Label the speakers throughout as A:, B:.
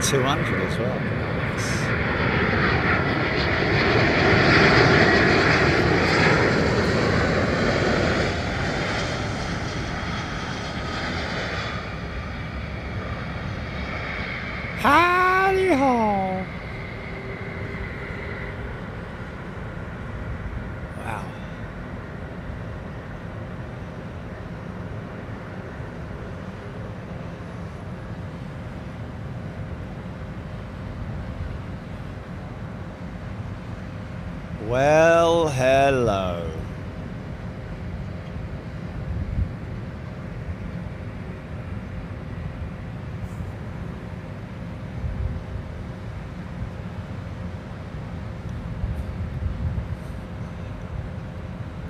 A: 200 as well. Howdy ho! Wow. Well, hello.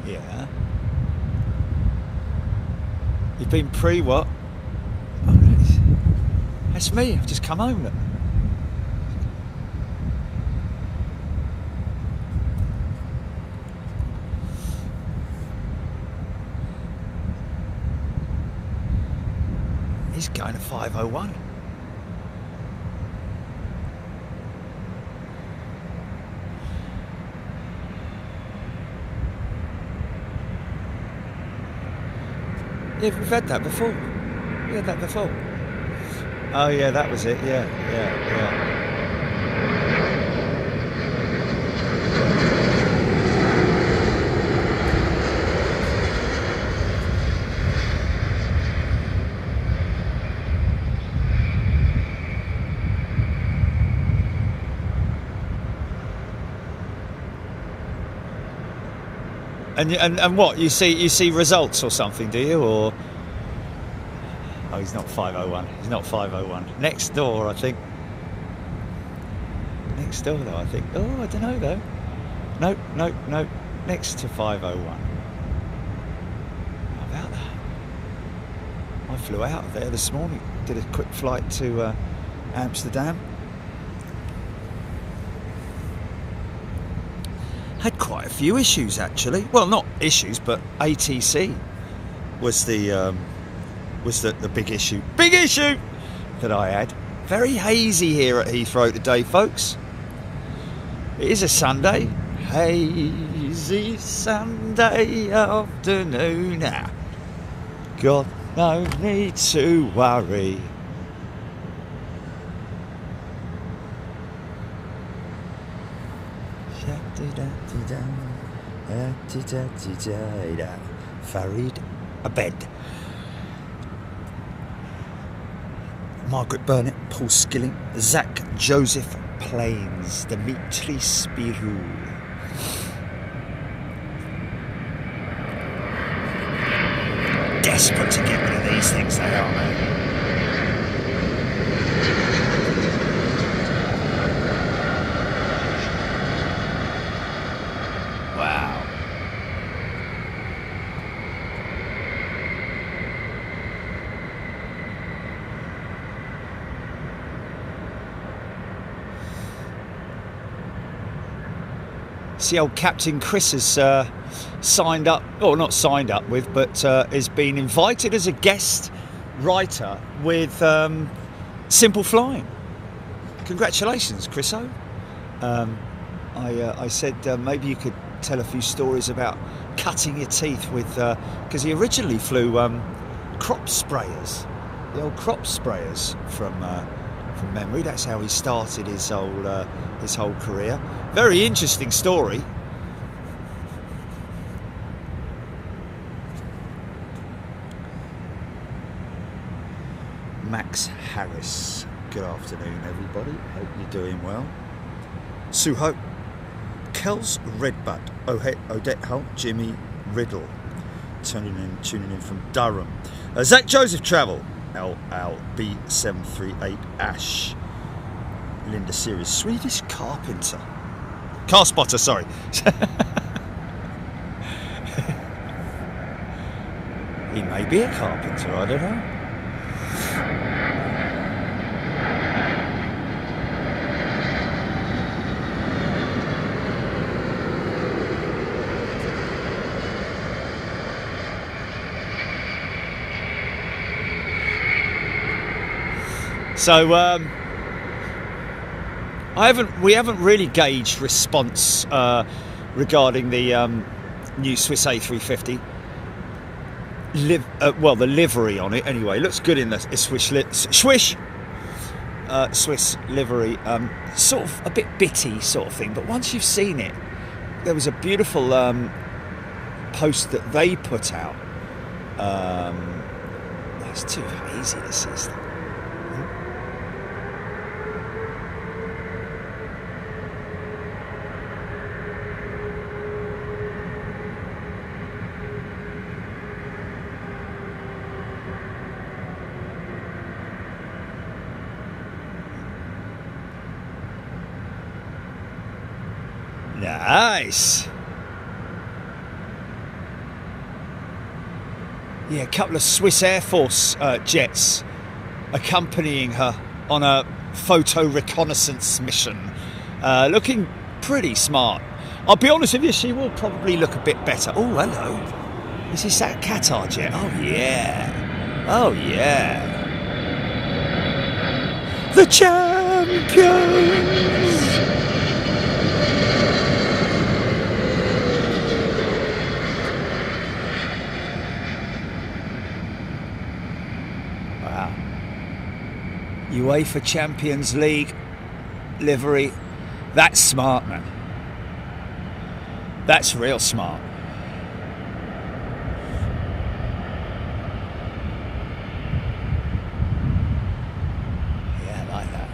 A: Yeah. You've been what? Oh, that's me. I've just come home. Look. He's going to 501. Yeah, we've had that before. We had that before. Oh yeah, that was it. Yeah. And what you see results or something, do you? Or oh, he's not 501. He's not 501. Next door, I think. Next door, though, I think. Oh, I don't know though. No. Next to 501. How about that? I flew out of there this morning. Did a quick flight to Amsterdam. Had quite a few issues actually. Well, not issues, but ATC was the big issue. Big issue that I had. Very hazy here at Heathrow today, folks. It is a Sunday. Hazy Sunday afternoon. Now, got no need to worry. Farid Abed. Margaret Burnett, Paul Skilling, Zach Joseph Plains, Dimitri Spirou. Desperate to get rid of these things, they are, man. See, old Captain Chris has signed up, or not signed up with, but has been invited as a guest writer with Simple Flying. Congratulations, Chriso. I said maybe you could tell a few stories about cutting your teeth with, because he originally flew crop sprayers, the old crop sprayers from memory. That's how he started his whole career. Very interesting story. Max Harris. Good afternoon, everybody. Hope you're doing well. Suho, Kels Redbud, Odette Holt, Jimmy Riddle, tuning in from Durham. Zach Joseph Travel, LL B738 Ash, Linda Series, Swedish Carpenter, Car Spotter, sorry. He may be a carpenter, I don't know. So We haven't really gauged response regarding the new Swiss A350. Well, the livery on it anyway looks good in the Swiss livery. Sort of a bit bitty sort of thing, but once you've seen it, there was a beautiful post that they put out. It's too hazy, this is. Nice. Yeah, a couple of Swiss Air Force jets accompanying her on a photo reconnaissance mission. Looking pretty smart. I'll be honest with you, she will probably look a bit better. Oh, hello. Is this that Qatar jet? Oh, yeah. Oh, yeah. The champions! UEFA Champions League livery. That's smart, man. That's real smart. Yeah, I like that.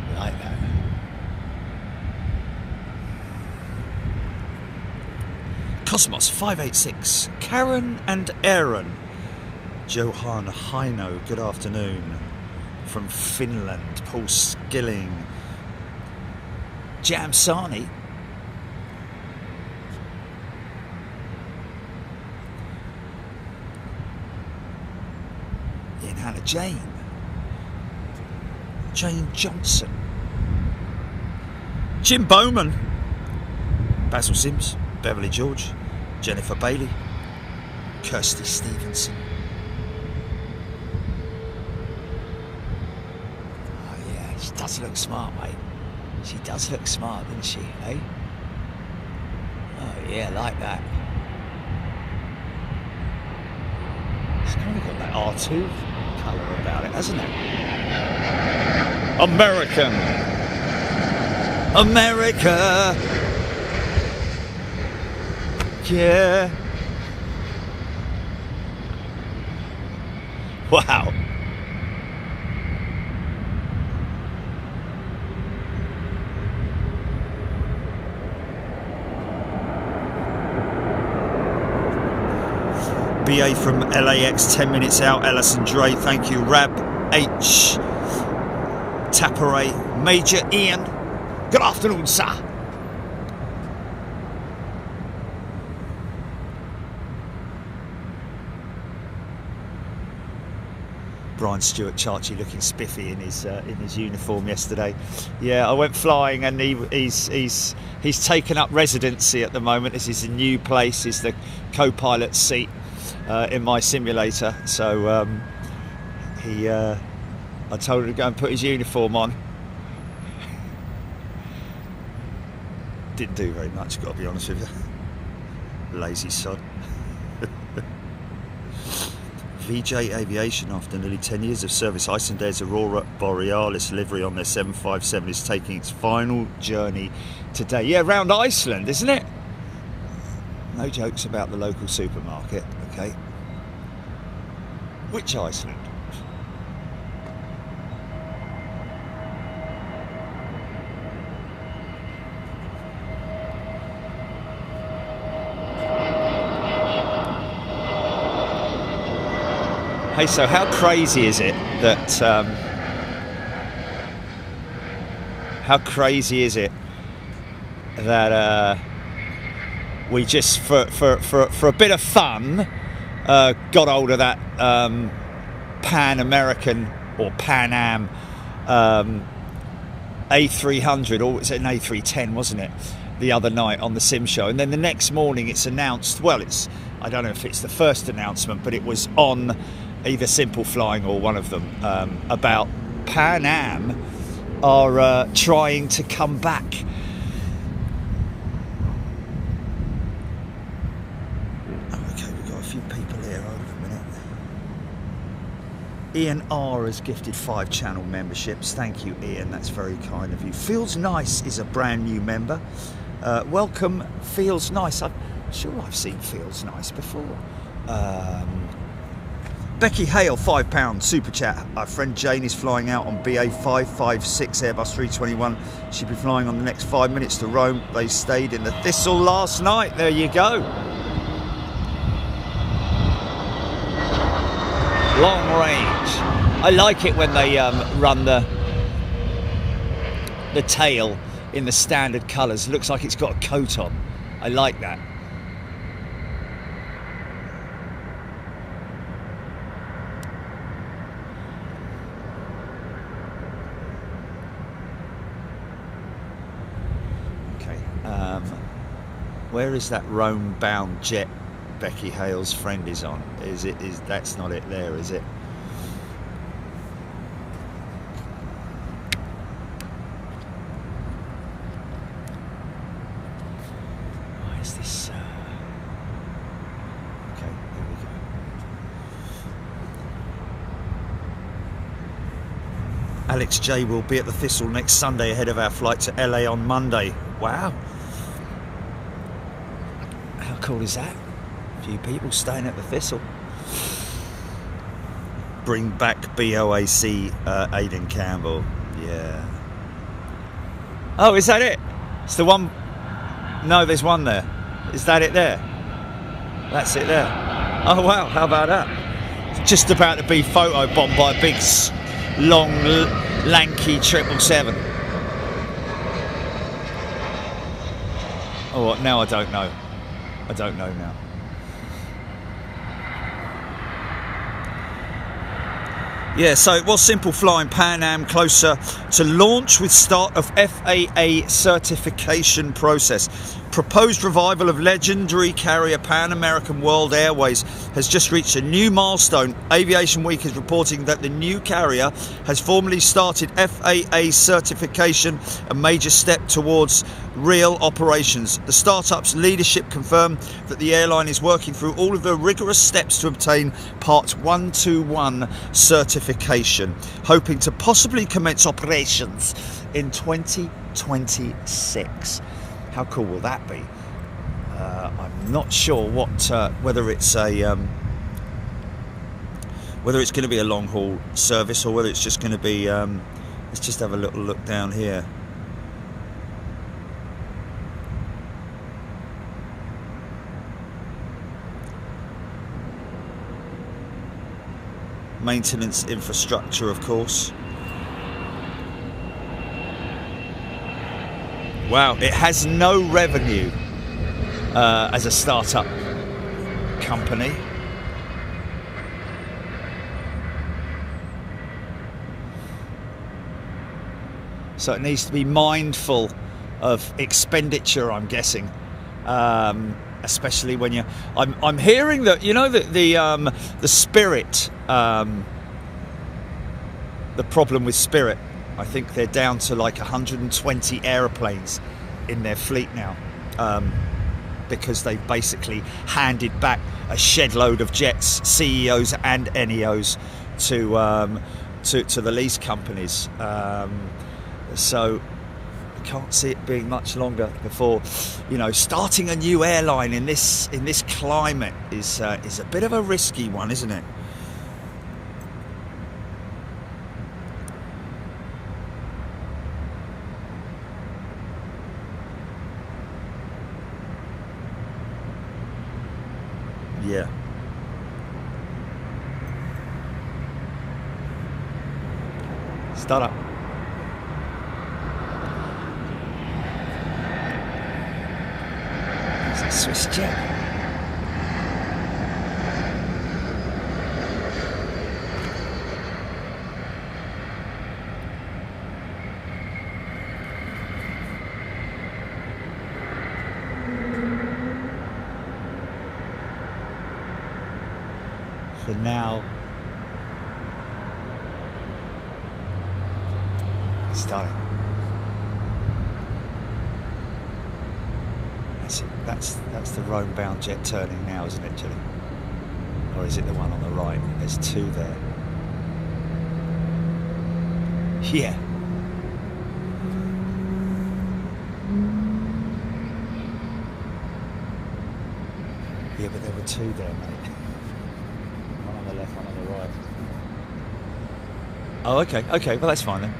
A: I like that. Cosmos 586. Karen and Aaron. Johan Heino, good afternoon. From Finland, Paul Skilling, Jam Sani, Ian Hannah Jane, Jane Johnson, Jim Bowman, Basil Sims, Beverly George, Jennifer Bailey, Kirsty Stevenson. She does look smart, mate. She does look smart, doesn't she, eh? Oh, yeah, like that. It's kind of got that R2 colour about it, hasn't it? American! America! Yeah! Wow! BA from LAX, 10 minutes out. Ellison Dre, thank you. Rab H. Tapare, Major Ian. Good afternoon, sir. Brian Stewart Charchi looking spiffy in his uniform yesterday. Yeah, I went flying and he's taken up residency at the moment. This is a new place. He's the co-pilot seat in my simulator. So I told him to go and put his uniform on. Didn't do very much, got to be honest with you. Lazy sod. VJ Aviation, after nearly 10 years of service, Icelandair's Aurora Borealis livery on their 757 is taking its final journey today. Yeah, round Iceland, isn't it? No jokes about the local supermarket, okay? Which Iceland? Hey, so how crazy is it that we just for a bit of fun got hold of that Pan American or Pan Am A300, or it's an A310, wasn't it, the other night on the Sim Show, and then the next morning it's announced. Well, I don't know if it's the first announcement, but it was on either Simple Flying or one of them, about Pan Am are trying to come back. Okay, we've got a few people here. Hold on a minute. Ian R has gifted 5 channel memberships. Thank you, Ian. That's very kind of you. Feels Nice is a brand new member. Welcome, Feels Nice. I'm sure I've seen Feels Nice before. Becky Hale, £5 super chat. Our friend Jane is flying out on BA 556 Airbus 321. She'll be flying on the next 5 minutes to Rome. They stayed in the Thistle last night. There you go. Long range. I like it when they run the tail in the standard colours. Looks like it's got a coat on. I like that. Where is that Rome-bound jet Becky Hale's friend is on? That's not it there, is it? Why is this? Okay, there we go. Alex J will be at the Thistle next Sunday ahead of our flight to LA on Monday. Wow. How cool is that? A few people staying at the Thistle. Bring back BOAC, Aidan Campbell. Yeah. Oh, is that it? It's the one. No, there's one there. Is that it there? That's it there. Oh, wow. How about that? It's just about to be photobombed by a big, long, lanky 777. Oh, what? Now I don't know. I don't know now. Yeah, so it was simple flying. Pan Am closer to launch with start of FAA certification process. Proposed revival of legendary carrier Pan American World Airways has just reached a new milestone. Aviation Week is reporting that the new carrier has formally started FAA certification, a major step towards real operations. The startup's leadership confirmed that the airline is working through all of the rigorous steps to obtain Part 121 certification, hoping to possibly commence operations in 2026. How cool will that be? I'm not sure whether it's going to be a long haul service or whether it's just going to be. Let's just have a little look down here. Maintenance infrastructure, of course. Wow, it has no revenue as a startup company. So it needs to be mindful of expenditure, I'm guessing. Especially when you're, I'm hearing that, you know, that the Spirit, the problem with Spirit, I think they're down to like 120 aeroplanes in their fleet now, because they've basically handed back a shed load of jets, CEOs and NEOs to the lease companies. So I can't see it being much longer before, you know, starting a new airline in this climate is a bit of a risky one, isn't it? Yeah. Start up. It's a Swiss jet. For now, Stunning. That's the Rome-bound jet turning now, isn't it, Julie? Or is it the one on the right? There's two there. Yeah. Yeah, but there were two there, mate. One on the left, one on the right. Oh, okay. Okay, well, that's fine then.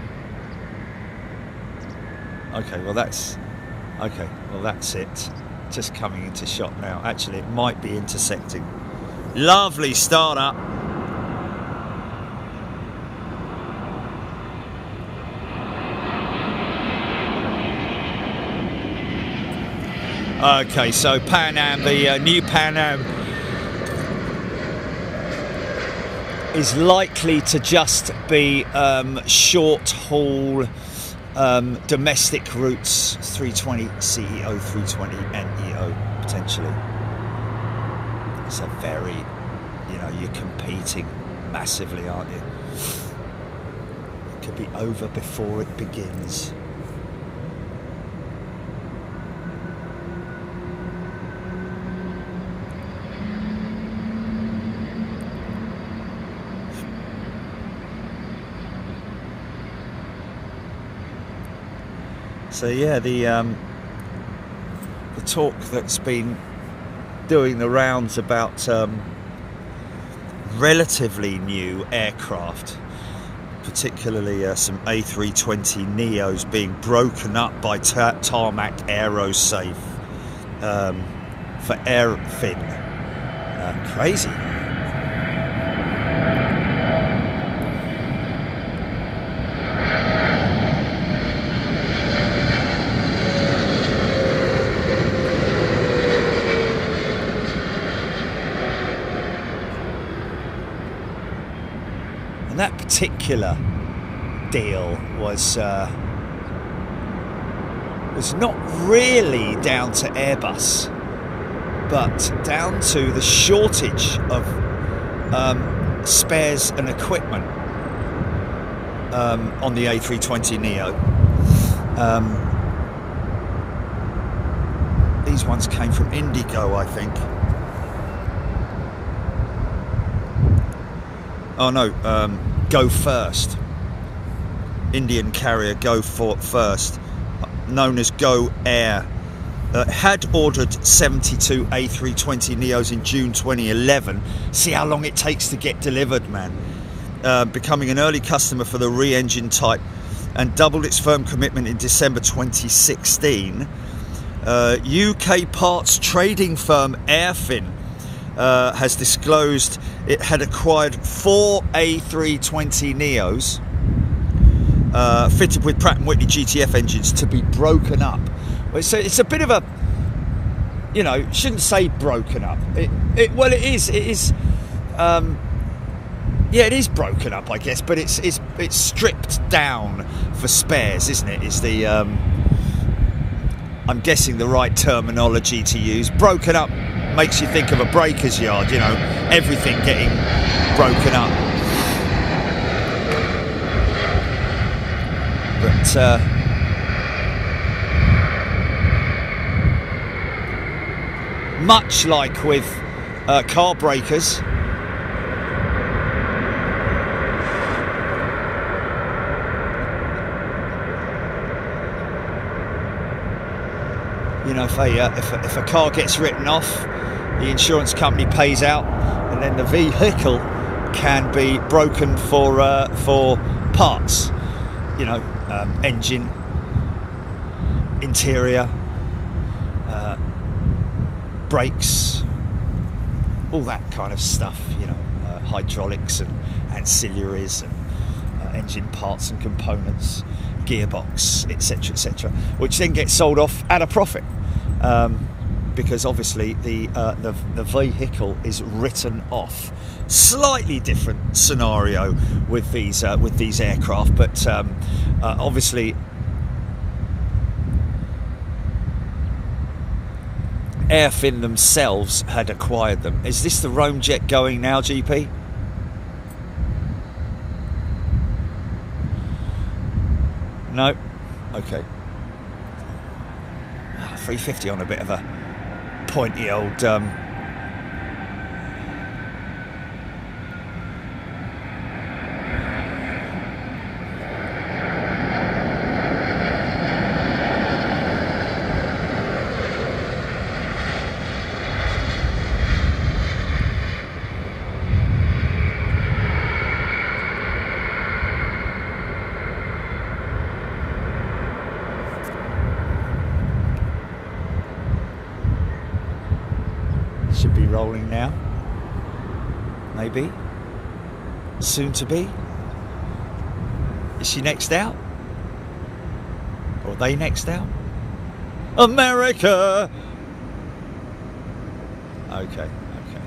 A: Okay, well, that's... Okay, well, that's it. Just coming into shot now. Actually, it might be intersecting. Lovely start up. Okay, so Pan Am, the new Pan Am is likely to just be short haul domestic routes, 320 CEO, 320 NEO potentially. It's a very, you know, you're competing massively, aren't you? It could be over before it begins. So yeah, the talk that's been doing the rounds about relatively new aircraft, particularly some A320neos being broken up by tarmac aerosafe for airfin. Crazy. That particular deal was not really down to Airbus, but down to the shortage of spares and equipment on the A320neo. These ones came from Indigo, I think. Oh no, Go First. Indian carrier Go First, known as Go Air, had ordered 72 A320neos in June 2011. See how long it takes to get delivered, man. Becoming an early customer for the re-engine type, and doubled its firm commitment in December 2016. UK parts trading firm Airfin has disclosed it had acquired 4 A320neos fitted with Pratt & Whitney GTF engines to be broken up. It's a bit of a, you know, shouldn't say broken up. Well, it is. Yeah, it is broken up, I guess, but it's stripped down for spares, isn't it? Is the I'm guessing the right terminology to use. Broken up makes you think of a breaker's yard, you know, everything getting broken up. But much like with car breakers, you know, if a car gets written off, the insurance company pays out, and then the vehicle can be broken for parts. You know, engine, interior, brakes, all that kind of stuff. You know, hydraulics and ancillaries and engine parts and components, gearbox, etc., etc., which then gets sold off at a profit. Because obviously the vehicle is written off. Slightly different scenario with these aircraft, but obviously Airfin themselves had acquired them. Is this the Rome jet going now, GP? No? Okay. 350 on a bit of a pointy old... should be rolling now. Maybe. Soon to be. Is she next out? Or are they next out? America! Okay, okay.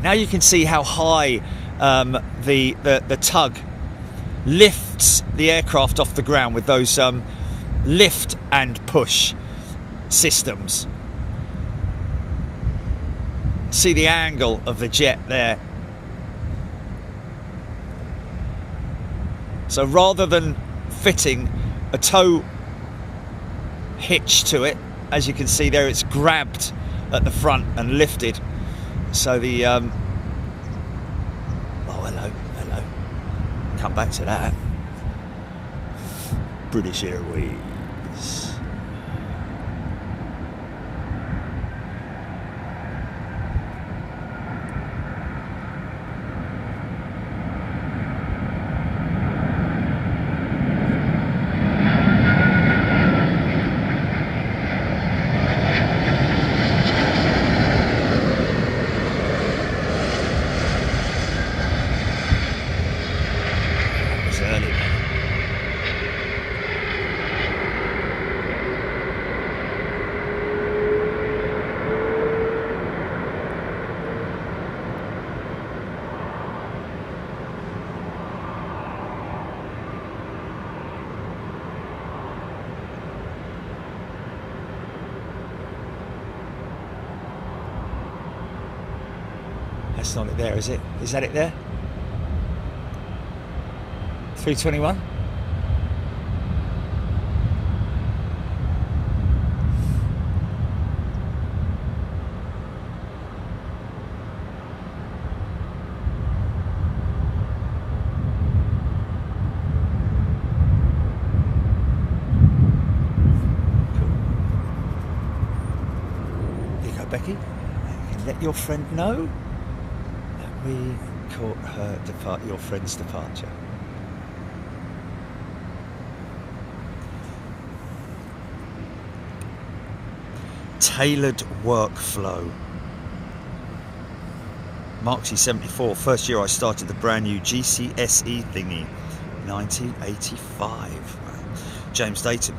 A: Now you can see how high the tug lifts the aircraft off the ground with those lift and push systems. See the angle of the jet there. So rather than fitting a tow hitch to it, as you can see there, it's grabbed at the front and lifted. So the oh, hello, hello. Come back to that. British Airways. That's not it there, is it? Is that it there? 321? Cool. There you go, Becky. You can let your friend know. We caught your friend's departure. Tailored workflow. Marksy 74. First year I started the brand new GCSE thingy. 1985. James Dayton.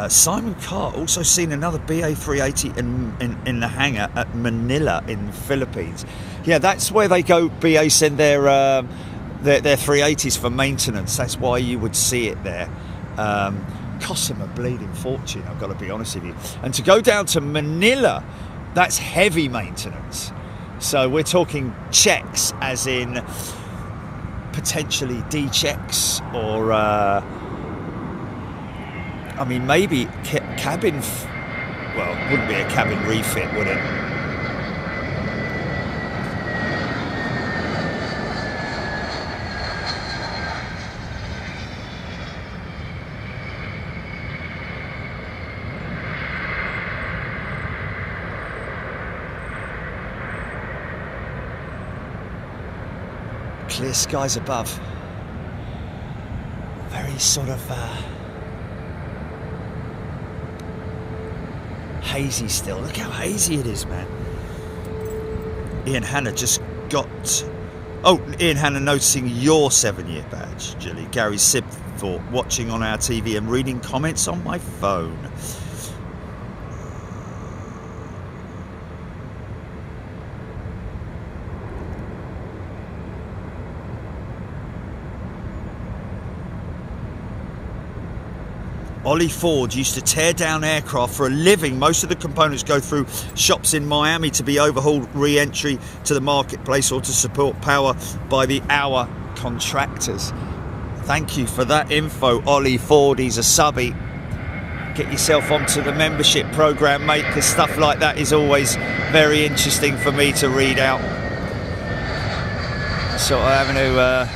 A: Simon Carr also seen another BA 380 in the hangar at Manila in the Philippines. Yeah, that's where they go. BA send their 380s for maintenance. That's why you would see it there. Costs them a bleeding fortune, I've got to be honest with you. And to go down to Manila, that's heavy maintenance. So we're talking checks, as in potentially D checks or. I mean, maybe cabin... Well, it wouldn't be a cabin refit, would it? Clear skies above. Very sort of... hazy still. Look how hazy it is, man. Ian Hanna just got... Oh, Ian Hanna noticing your 7-year badge, Jilly. Gary Sibthorpe watching on our TV and reading comments on my phone. Ollie Ford used to tear down aircraft for a living. Most of the components go through shops in Miami to be overhauled, re-entry to the marketplace, or to support power by the hour contractors. Thank you for that info, Ollie Ford. He's a subby. Get yourself onto the membership program, mate, because stuff like that is always very interesting for me to read out. Sort of having to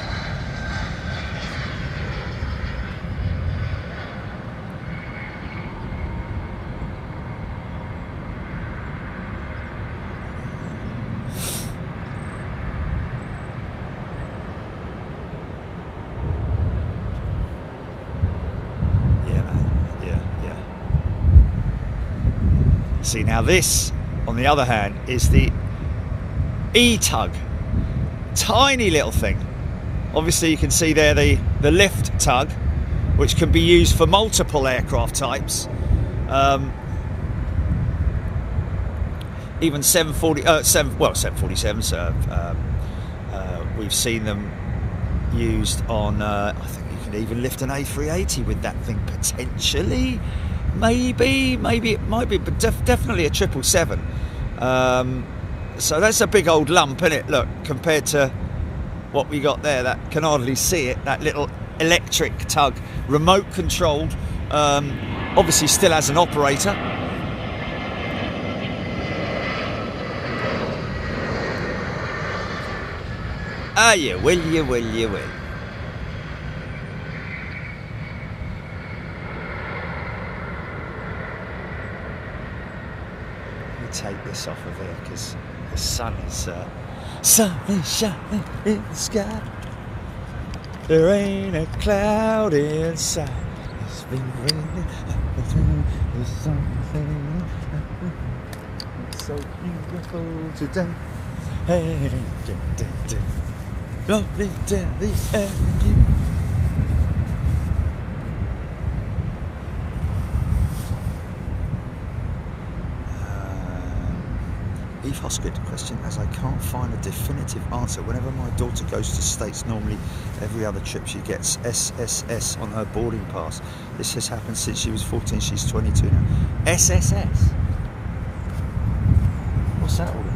A: see, now this, on the other hand, is the E-Tug. Tiny little thing. Obviously you can see there the lift tug, which can be used for multiple aircraft types. Even 747s, we've seen them used on, I think you can even lift an A380 with that thing potentially. Maybe it might be, but definitely a 777. So that's a big old lump, isn't it? Look, compared to what we got there, that can hardly see it. That little electric tug, remote controlled, obviously still has an operator. Ah, you will. Take this off of here because the sun is shining in the sky. There ain't a cloud inside. It's been raining. There's something so beautiful today. Hey, lovely day, and you. Eve Hosgood question, as I can't find a definitive answer. Whenever my daughter goes to States, normally every other trip she gets SSS on her boarding pass. This has happened since she was 14, she's 22 now. SSS? What's that all about?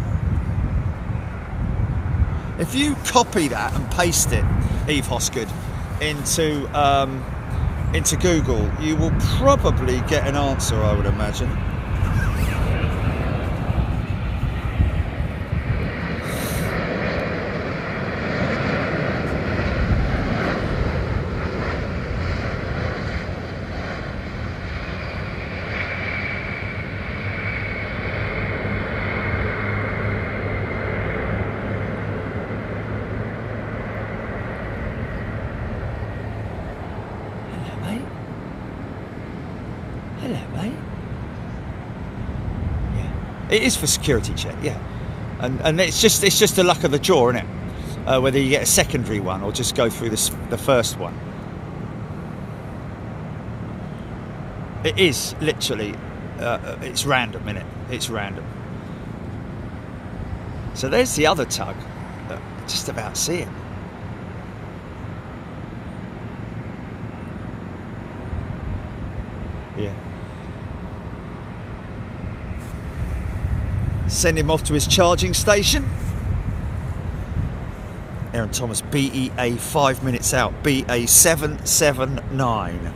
A: If you copy that and paste it, Eve Hosgood, into Google, you will probably get an answer, I would imagine. It is for security check, yeah, and it's just the luck of the draw, isn't it? Whether you get a secondary one or just go through the first one. It is literally, it's random, isn't it? It's random. So there's the other tug. Just about see it. Yeah. Send him off to his charging station. Aaron Thomas, BEA 5 minutes out, BA779.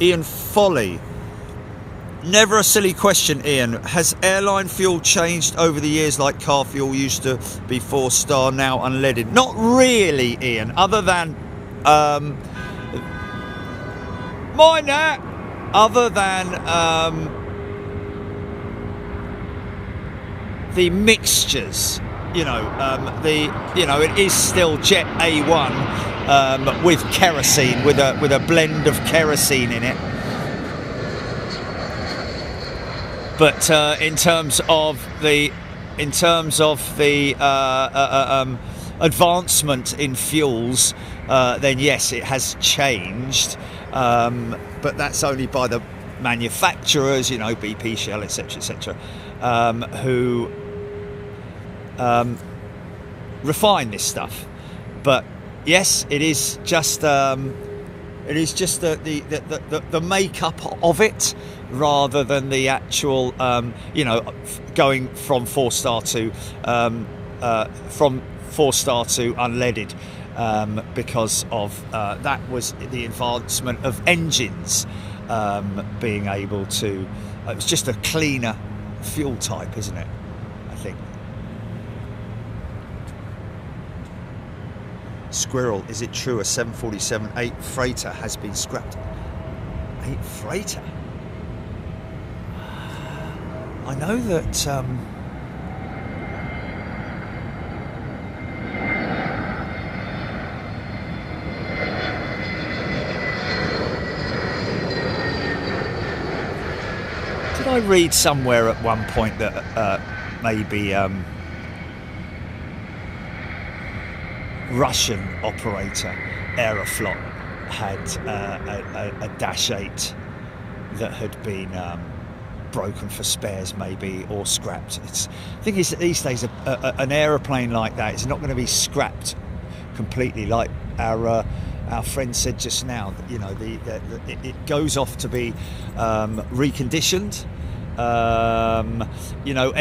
A: Ian Foley. Never a silly question, Ian. Has airline fuel changed over the years like car fuel used to be 4-star, now unleaded? Not really, Ian, other than mind that, other than the mixtures, it is still Jet A1 with kerosene, with a blend of kerosene in it. But in terms of the advancement in fuels, then yes, it has changed. But that's only by the manufacturers, BP, Shell, etc., who refine this stuff. But yes, it is just the makeup of it, rather than the actual you know, going from 4-star to unleaded, because of that was the advancement of engines being able to. It was just a cleaner fuel type, isn't it? I think. Squirrel, is it true a 747-8 freighter has been scrapped? 8 freighter? I know that did I read somewhere at one point that maybe Russian operator Aeroflot had a Dash 8 that had been broken for spares, maybe, or scrapped. The thing is that these days an aeroplane like that is not going to be scrapped completely, like our friend said just now. You know, it goes off to be reconditioned. You know,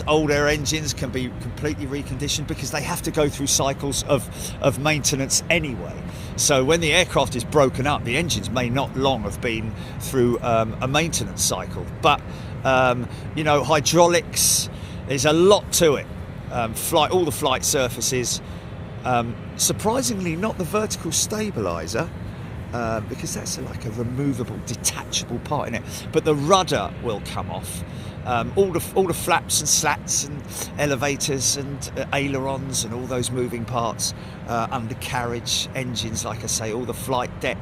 A: older engines can be completely reconditioned because they have to go through cycles of maintenance anyway. So when the aircraft is broken up, the engines may not long have been through a maintenance cycle. But you know, hydraulics, there's a lot to it. All the flight surfaces. Surprisingly, not the vertical stabilizer. Because that's like a removable, detachable part in it. But the rudder will come off. All the flaps and slats and elevators and ailerons and all those moving parts, undercarriage engines, like I say, all the flight deck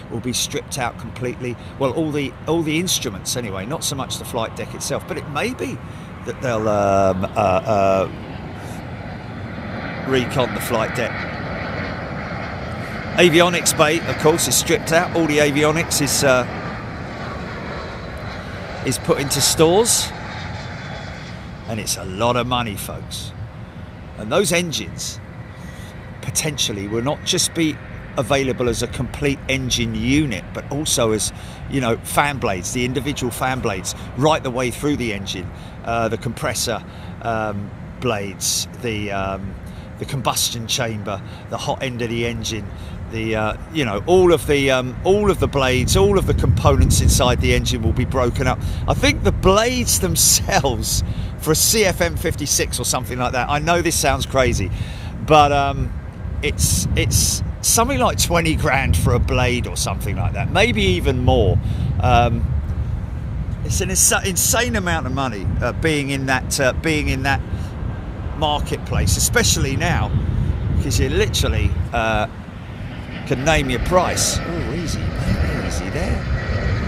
A: will be stripped out completely. Well, all the instruments anyway, not so much the flight deck itself. But it may be that they'll recon the flight deck. Avionics bay, of course, is stripped out. All the avionics is put into stores, and it's a lot of money, folks. And those engines potentially will not just be available as a complete engine unit, but also as, you know, fan blades, the individual fan blades right the way through the engine, the compressor blades, the combustion chamber, the hot end of the engine. You know, all of the blades, all of the components inside the engine will be broken up. I think the blades themselves for a CFM56 or something like that, I know this sounds crazy, but it's something like 20 grand for a blade or something like that, maybe even more. It's an insane amount of money being in that marketplace, especially now, because you literally can name your price. Oh, easy, mate, easy there.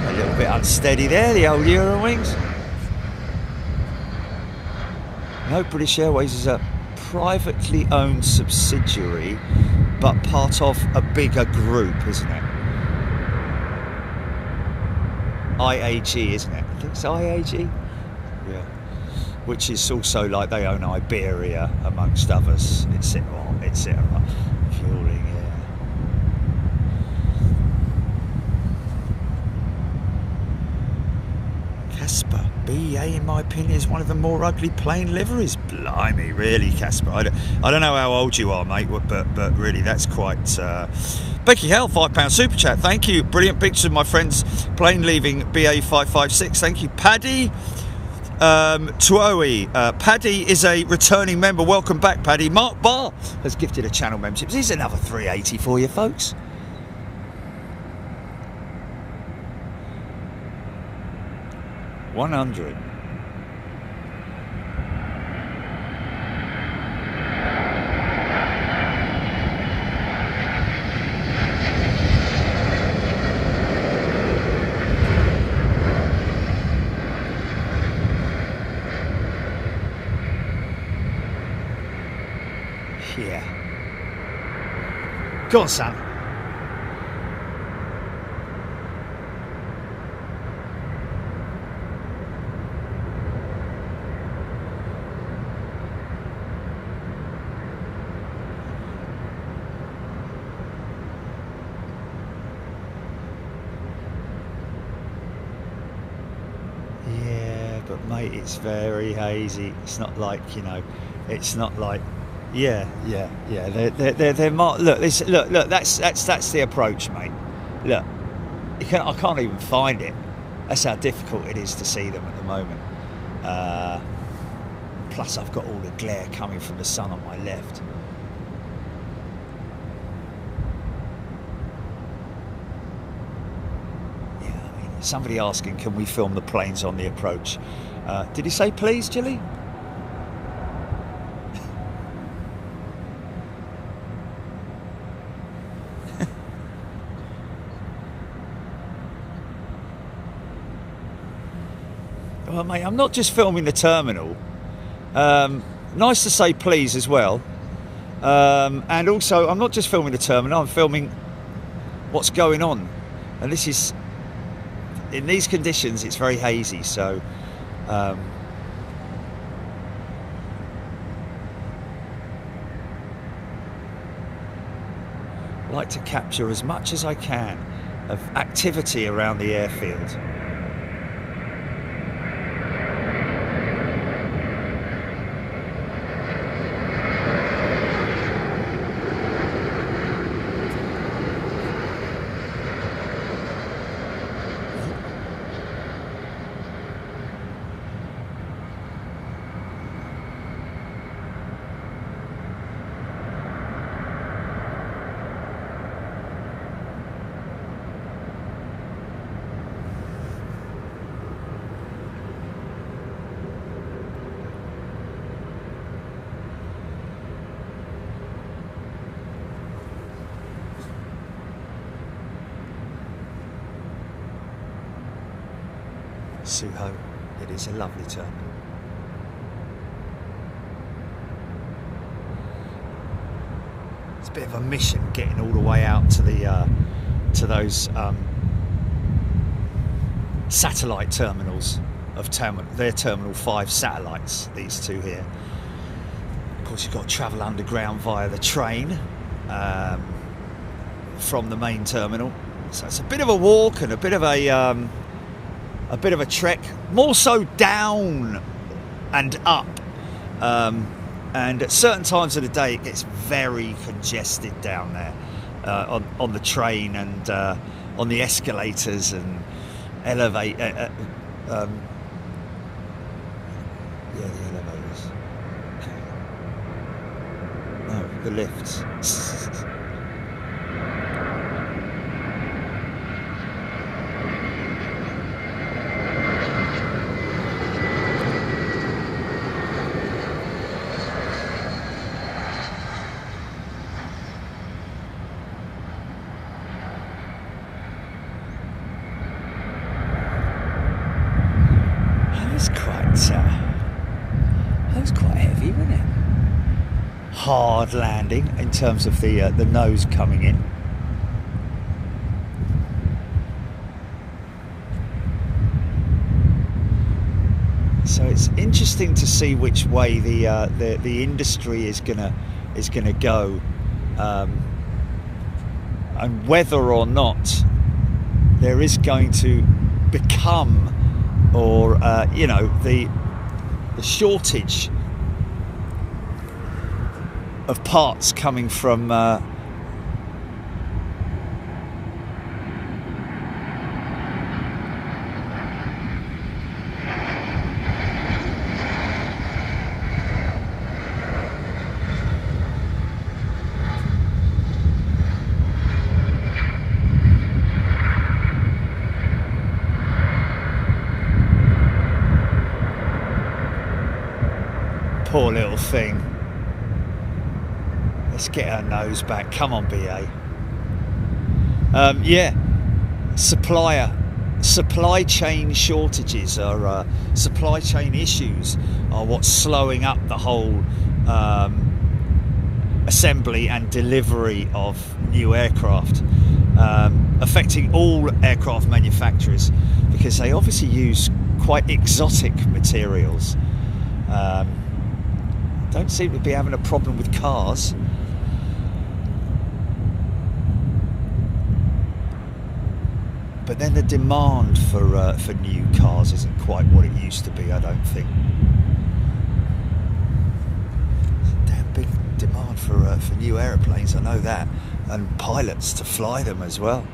A: A little bit unsteady there, the old Eurowings. No, British Airways is a privately owned subsidiary, but part of a bigger group, isn't it? IAG, isn't it? I think it's IAG. Yeah. Which is also like they own Iberia, amongst others, etc., etc. Fueling. Casper, BEA, in my opinion, is one of the more ugly plane liveries. Blimey, really, Casper? I don't know how old you are, mate, but really, that's quite... Becky Hell, £5 super chat. Thank you. Brilliant pictures of my friend's plane leaving BA 556. Thank you, Paddy. Tuoi. Paddy is a returning member. Welcome back, Paddy. Mark Barr has gifted a channel membership. Here's another 380 for you, folks. 100. Yeah. Go on, Sam. Yeah, but mate, it's very hazy. It's not like, you know, it's not like, yeah. They're look, that's the approach, mate. Look, I can't even find it. That's how difficult it is to see them at the moment. Plus, I've got all the glare coming from the sun on my left. Somebody asking, can we film the planes on the approach? Did he say please, Jilly? Well, mate, I'm not just filming the terminal. Nice to say please as well. And also, I'm not just filming the terminal, I'm filming what's going on. And this is... in these conditions, it's very hazy, so I like to capture as much as I can of activity around the airfield. Suho, it is a lovely terminal. It's a bit of a mission getting all the way out to the to those satellite terminals of their Terminal 5 satellites, these two here. Of course, you've got to travel underground via the train from the main terminal, so it's a bit of a walk and a bit of a trek, more so down and up, and at certain times of the day it gets very congested down there on the train and on the escalators and the elevators, no, the lifts. That was quite heavy, wasn't it? Hard landing in terms of the nose coming in. So it's interesting to see which way the industry is gonna go, and whether or not there is going to become, or you know, the shortage of parts coming from poor little thing. Let's get our nose back. Come on, BA. Yeah, supply chain shortages are supply chain issues are what's slowing up the whole assembly and delivery of new aircraft, affecting all aircraft manufacturers, because they obviously use quite exotic materials. Don't seem to be having a problem with cars. But then the demand for new cars isn't quite what it used to be, I don't think. There's a damn big demand for new aeroplanes, I know that, and pilots to fly them as well.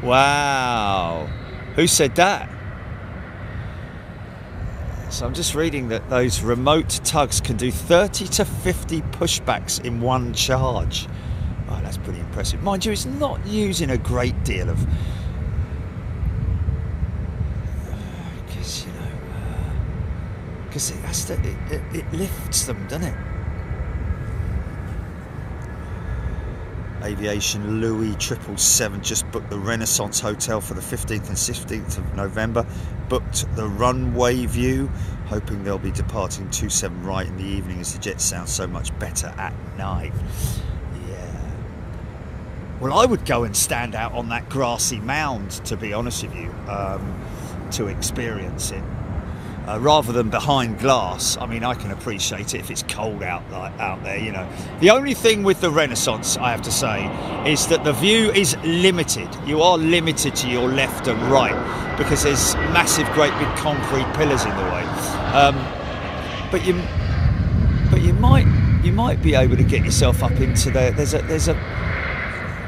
A: Wow, who said that? So I'm just reading that those remote tugs can do 30 to 50 pushbacks in one charge. Oh, that's pretty impressive. Mind you, it's not using a great deal of... Because, you know... Because it lifts them, doesn't it? Aviation Louis 777 just booked the Renaissance Hotel for the 15th and 16th of November. Booked the runway view, hoping they'll be departing 27 right in the evening as the jet sounds so much better at night. Yeah. Well, I would go and stand out on that grassy mound, to be honest with you, to experience it. Rather than behind glass. I mean, I can appreciate it if it's cold out there, you know. The only thing with the Renaissance, I have to say, is that the view is limited. You are limited to your left and right because there's massive, great big concrete pillars in the way. But you might be able to get yourself up into there. There's a.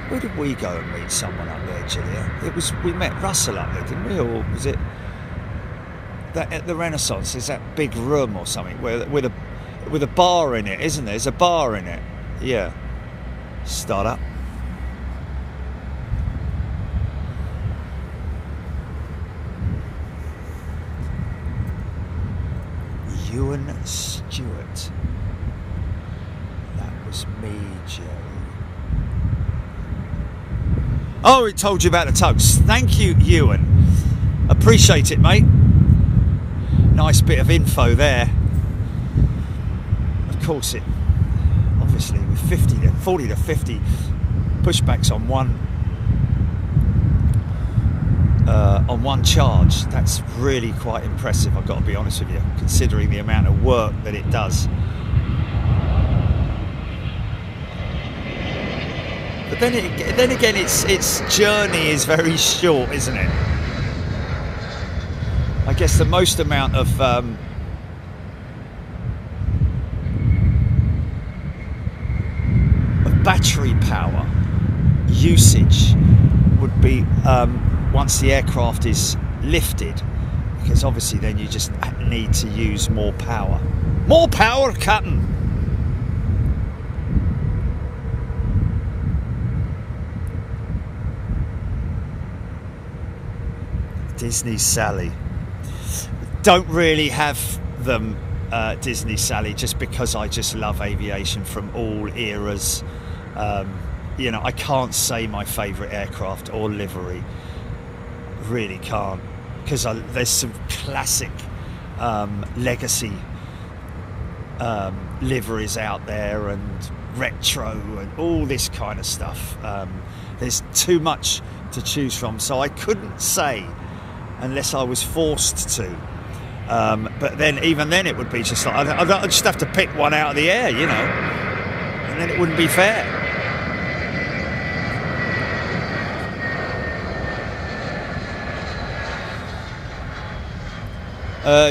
A: Where did we go and meet someone up there, Julia? We met Russell up there, didn't we, or was it? That at the Renaissance is that big room or something with a bar in it, isn't there? There's a bar in it. Yeah. Start up. Ewan Stewart. That was me, Jerry. Oh, it told you about the tugs. Thank you, Ewan. Appreciate it, mate. Nice bit of info there. Of course, obviously with 40 to 50 pushbacks on one charge, that's really quite impressive. I've got to be honest with you, considering the amount of work that it does. But then again, its journey is very short, isn't it? I guess the most amount of battery power usage would be once the aircraft is lifted, because obviously then you just need to use more power. More power, Captain! Disney Sally. Don't really have them, Disney Sally, just because I just love aviation from all eras. You know, I can't say my favourite aircraft or livery. Really can't, because there's some classic legacy liveries out there and retro and all this kind of stuff. There's too much to choose from, so I couldn't say unless I was forced to. But then, even then, it would be just like I'd just have to pick one out of the air, you know, and then it wouldn't be fair.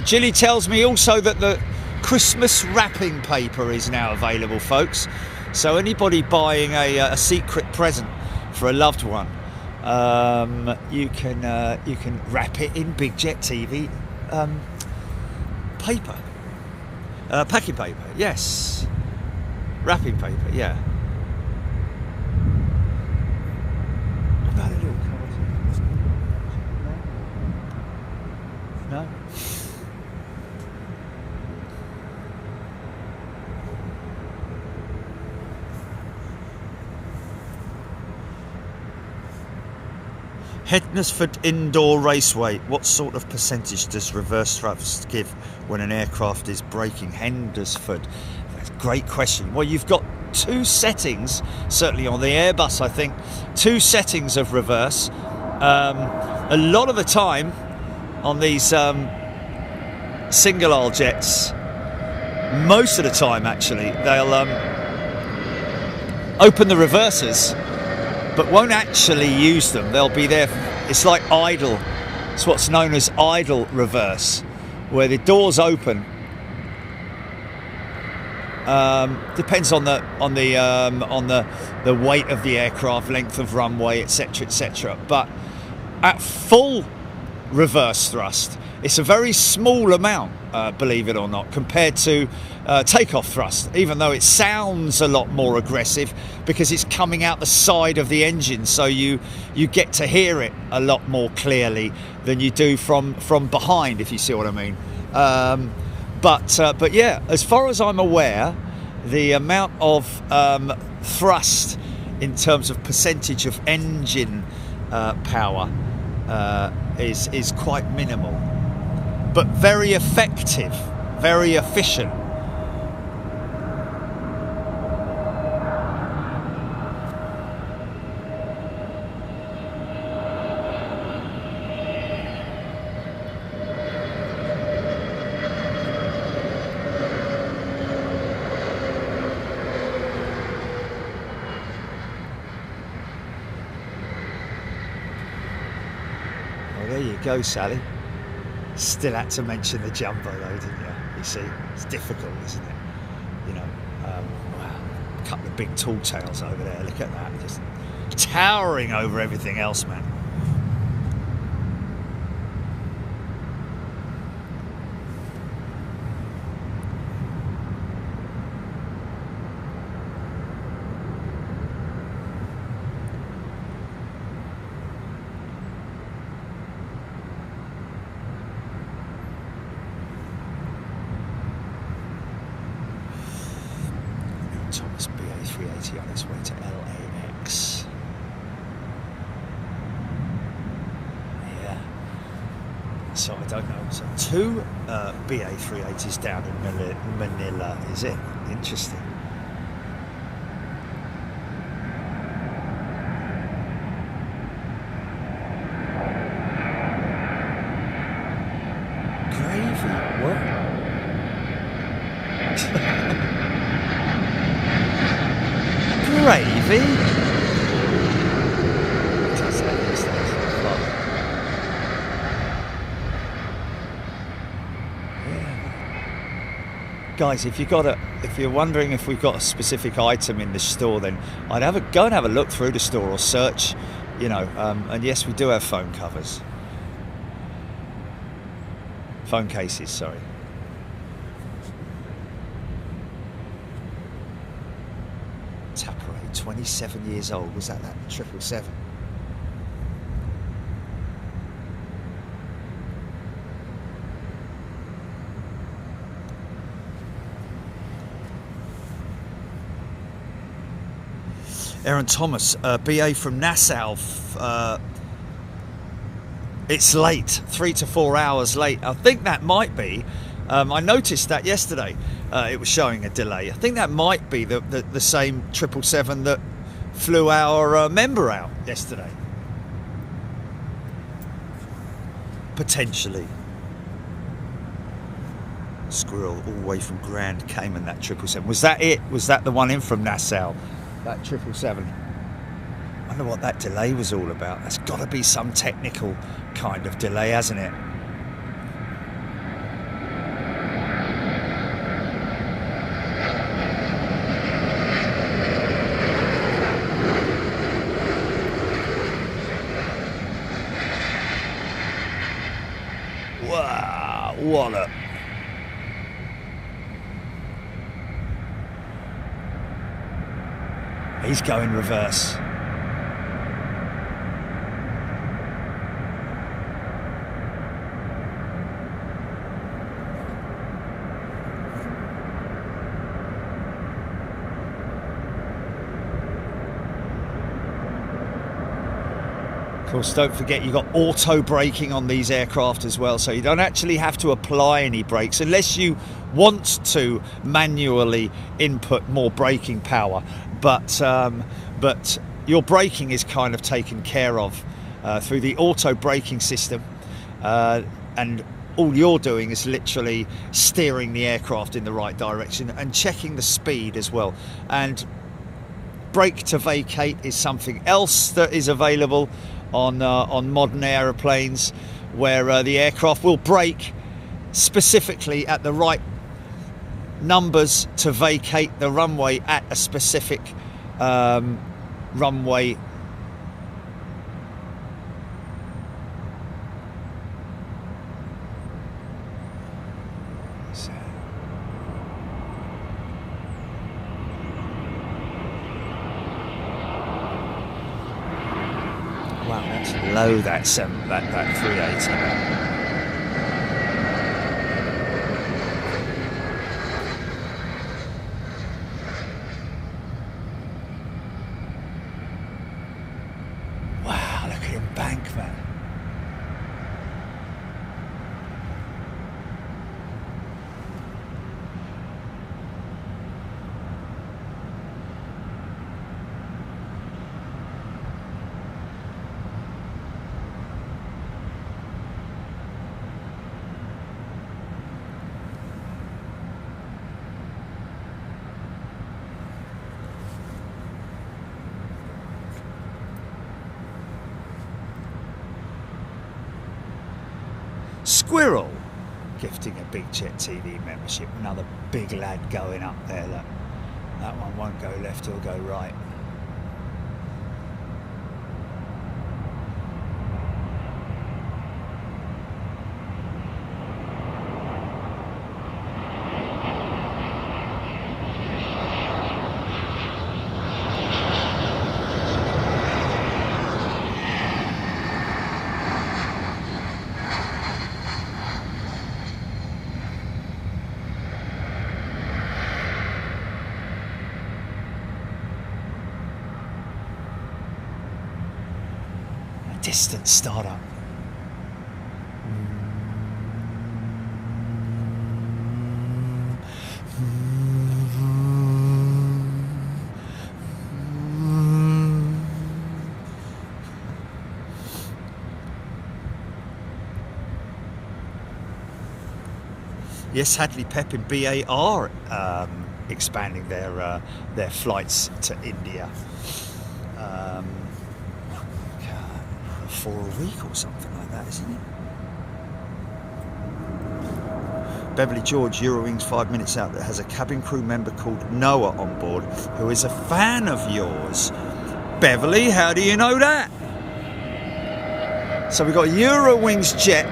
A: Jilly tells me also that the Christmas wrapping paper is now available, folks. So anybody buying a secret present for a loved one, you can wrap it in Big Jet TV paper, packing paper. Yes, wrapping paper. Yeah. What about a little card? No. Hednesford Indoor Raceway. What sort of percentage does reverse thrust give when an aircraft is braking? Hednesford. That's a great question. Well, you've got two settings, certainly on the Airbus, I think, two settings of reverse. A lot of the time on these single aisle jets, most of the time actually, they'll open the reversers but won't actually use them. They'll be there, it's like idle. It's what's known as idle reverse, where the doors open. Depends on the weight of the aircraft, length of runway, etc., etc. But at full reverse thrust, it's a very small amount, believe it or not, compared to takeoff thrust, even though it sounds a lot more aggressive because it's coming out the side of the engine, so you get to hear it a lot more clearly than you do from behind, if you see what I mean. But yeah, as far as I'm aware, the amount of thrust in terms of percentage of engine power is quite minimal, but very effective, very efficient. There you go, Sally. Still had to mention the jumbo though, didn't you? You see, it's difficult, isn't it? You know, wow, a couple of big tall tales over there. Look at that, just towering over everything else, man. Thomas BA380 on its way to LAX. Yeah. So I don't know. So two BA380s down in Manila, is it? Interesting. Gravy, what? Gravy? Guys, if you're wondering if we've got a specific item in the store, then I'd go and have a look through the store or search, you know. And yes, we do have phone covers, phone cases. Sorry. Tapperade, 27 years old. Was that 777? Aaron Thomas, BA from Nassau. It's late, 3 to 4 hours late. I think that might be. I noticed that yesterday. It was showing a delay. I think that might be the same 777 that flew our member out yesterday. Potentially. Squirrel all the way from Grand Cayman, that 777. Was that it? Was that the one in from Nassau? That 777. I wonder what that delay was all about. That's got to be some technical kind of delay, hasn't it? Wow, what a... He's going reverse. course, don't forget you've got auto braking on these aircraft as well, so you don't actually have to apply any brakes unless you want to manually input more braking power. But your braking is kind of taken care of through the auto braking system, and all you're doing is literally steering the aircraft in the right direction and checking the speed as well. And brake to vacate is something else that is available on modern aeroplanes, where the aircraft will brake specifically at the right numbers to vacate the runway at a specific runway. Wow, that's low, that 380. Embankment. Squirrel gifting a Big Jet TV membership. Another big lad going up there. Look, that one won't go left, he'll go right. Distant startup. Yes, Hadley Pep and BEA are expanding their flights to India. For a week or something like that, isn't it? Beverly George, Eurowings 5 minutes out, that has a cabin crew member called Noah on board who is a fan of yours. Beverly, how do you know that? So we've got Eurowings jet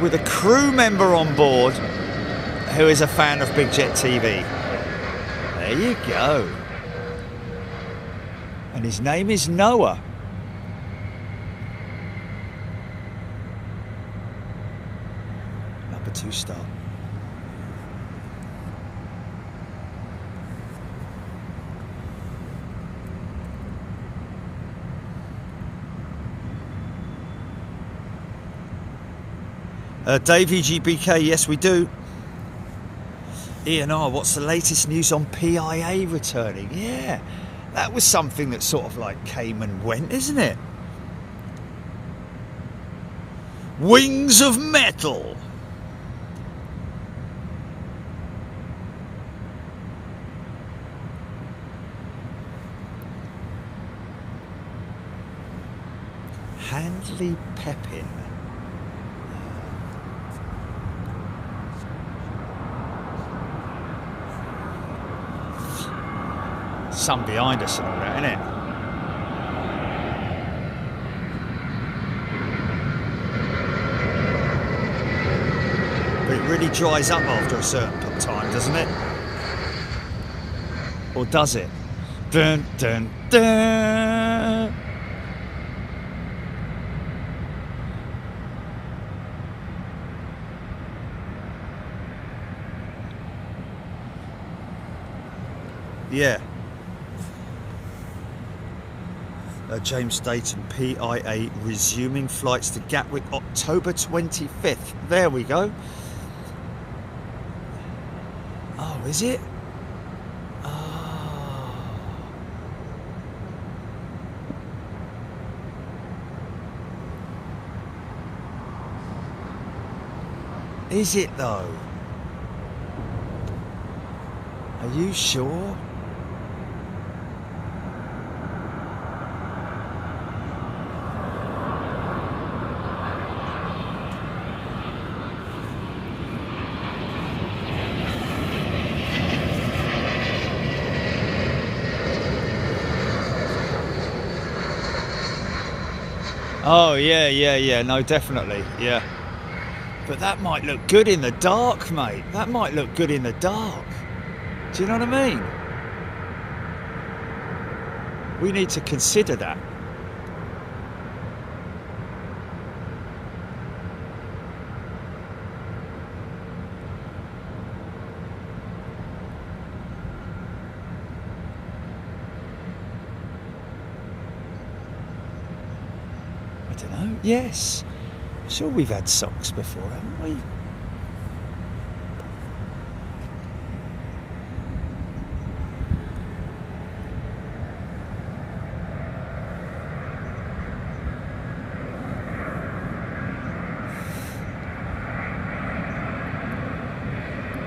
A: with a crew member on board who is a fan of Big Jet TV. There you go. And his name is Noah. Number 2 star. Davey GBK, yes we do. ENR, what's the latest news on PIA returning? Yeah, that was something that sort of like came and went, isn't it? Wings of Metal. Handley Pepin. Sun behind us and all that, isn't it? But it really dries up after a certain time, doesn't it? Or does it? Dun dun dun. Yeah. James Dayton, PIA, resuming flights to Gatwick October 25th. There we go. Oh, is it? Oh. Is it though? Are you sure? Oh, yeah, no, definitely, yeah. But that might look good in the dark, mate. That might look good in the dark. Do you know what I mean? We need to consider that. I don't know. Yes. I'm sure we've had socks before, haven't we?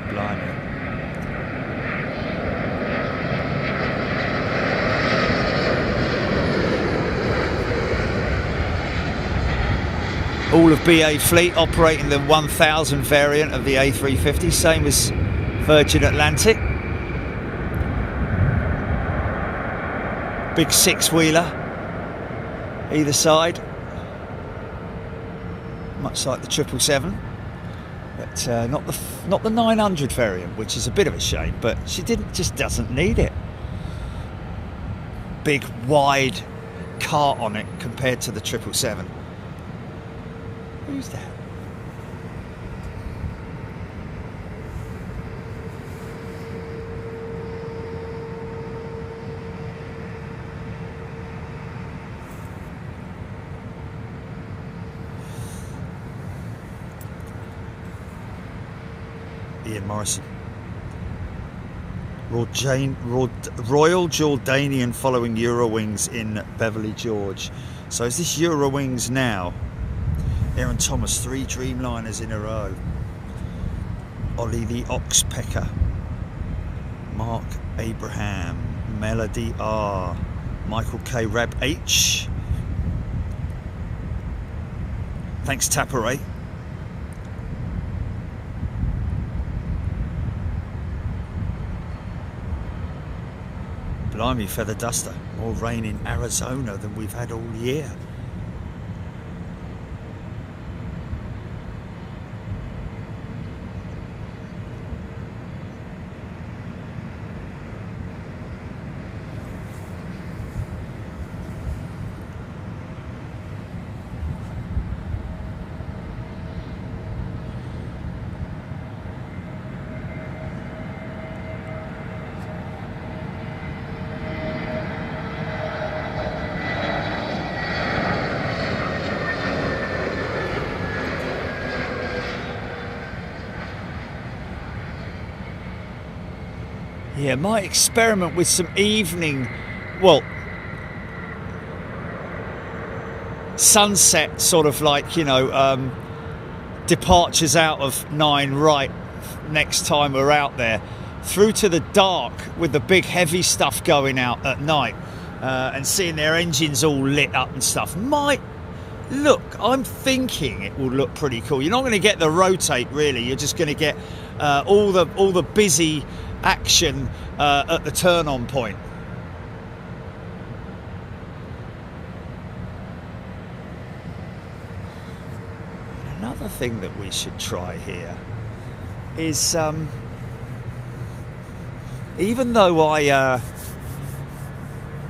A: Blimey. All of BA fleet operating the 1000 variant of the A350, same as Virgin Atlantic. Big six-wheeler either side, much like the 777, but not the 900 variant, which is a bit of a shame. But she just doesn't need it. Big wide cart on it compared to the 777. Who's that? Ian Morrison. Royal Jordanian following Eurowings in Beverly George. So is this Eurowings now? Aaron Thomas, 3 Dreamliners in a row. Ollie the Oxpecker. Mark Abraham. Melody R. Michael K. Reb H. Thanks, Taparay. Blimey, feather duster. More rain in Arizona than we've had all year. Yeah, might experiment with some evening, well, sunset sort of like, you know, departures out of 9 right next time we're out there, through to the dark with the big heavy stuff going out at night, and seeing their engines all lit up and stuff. Might look, I'm thinking it will look pretty cool. You're not going to get the rotate really, you're just going to get all the busy action at the turn-on point. Another thing that we should try here is, even though I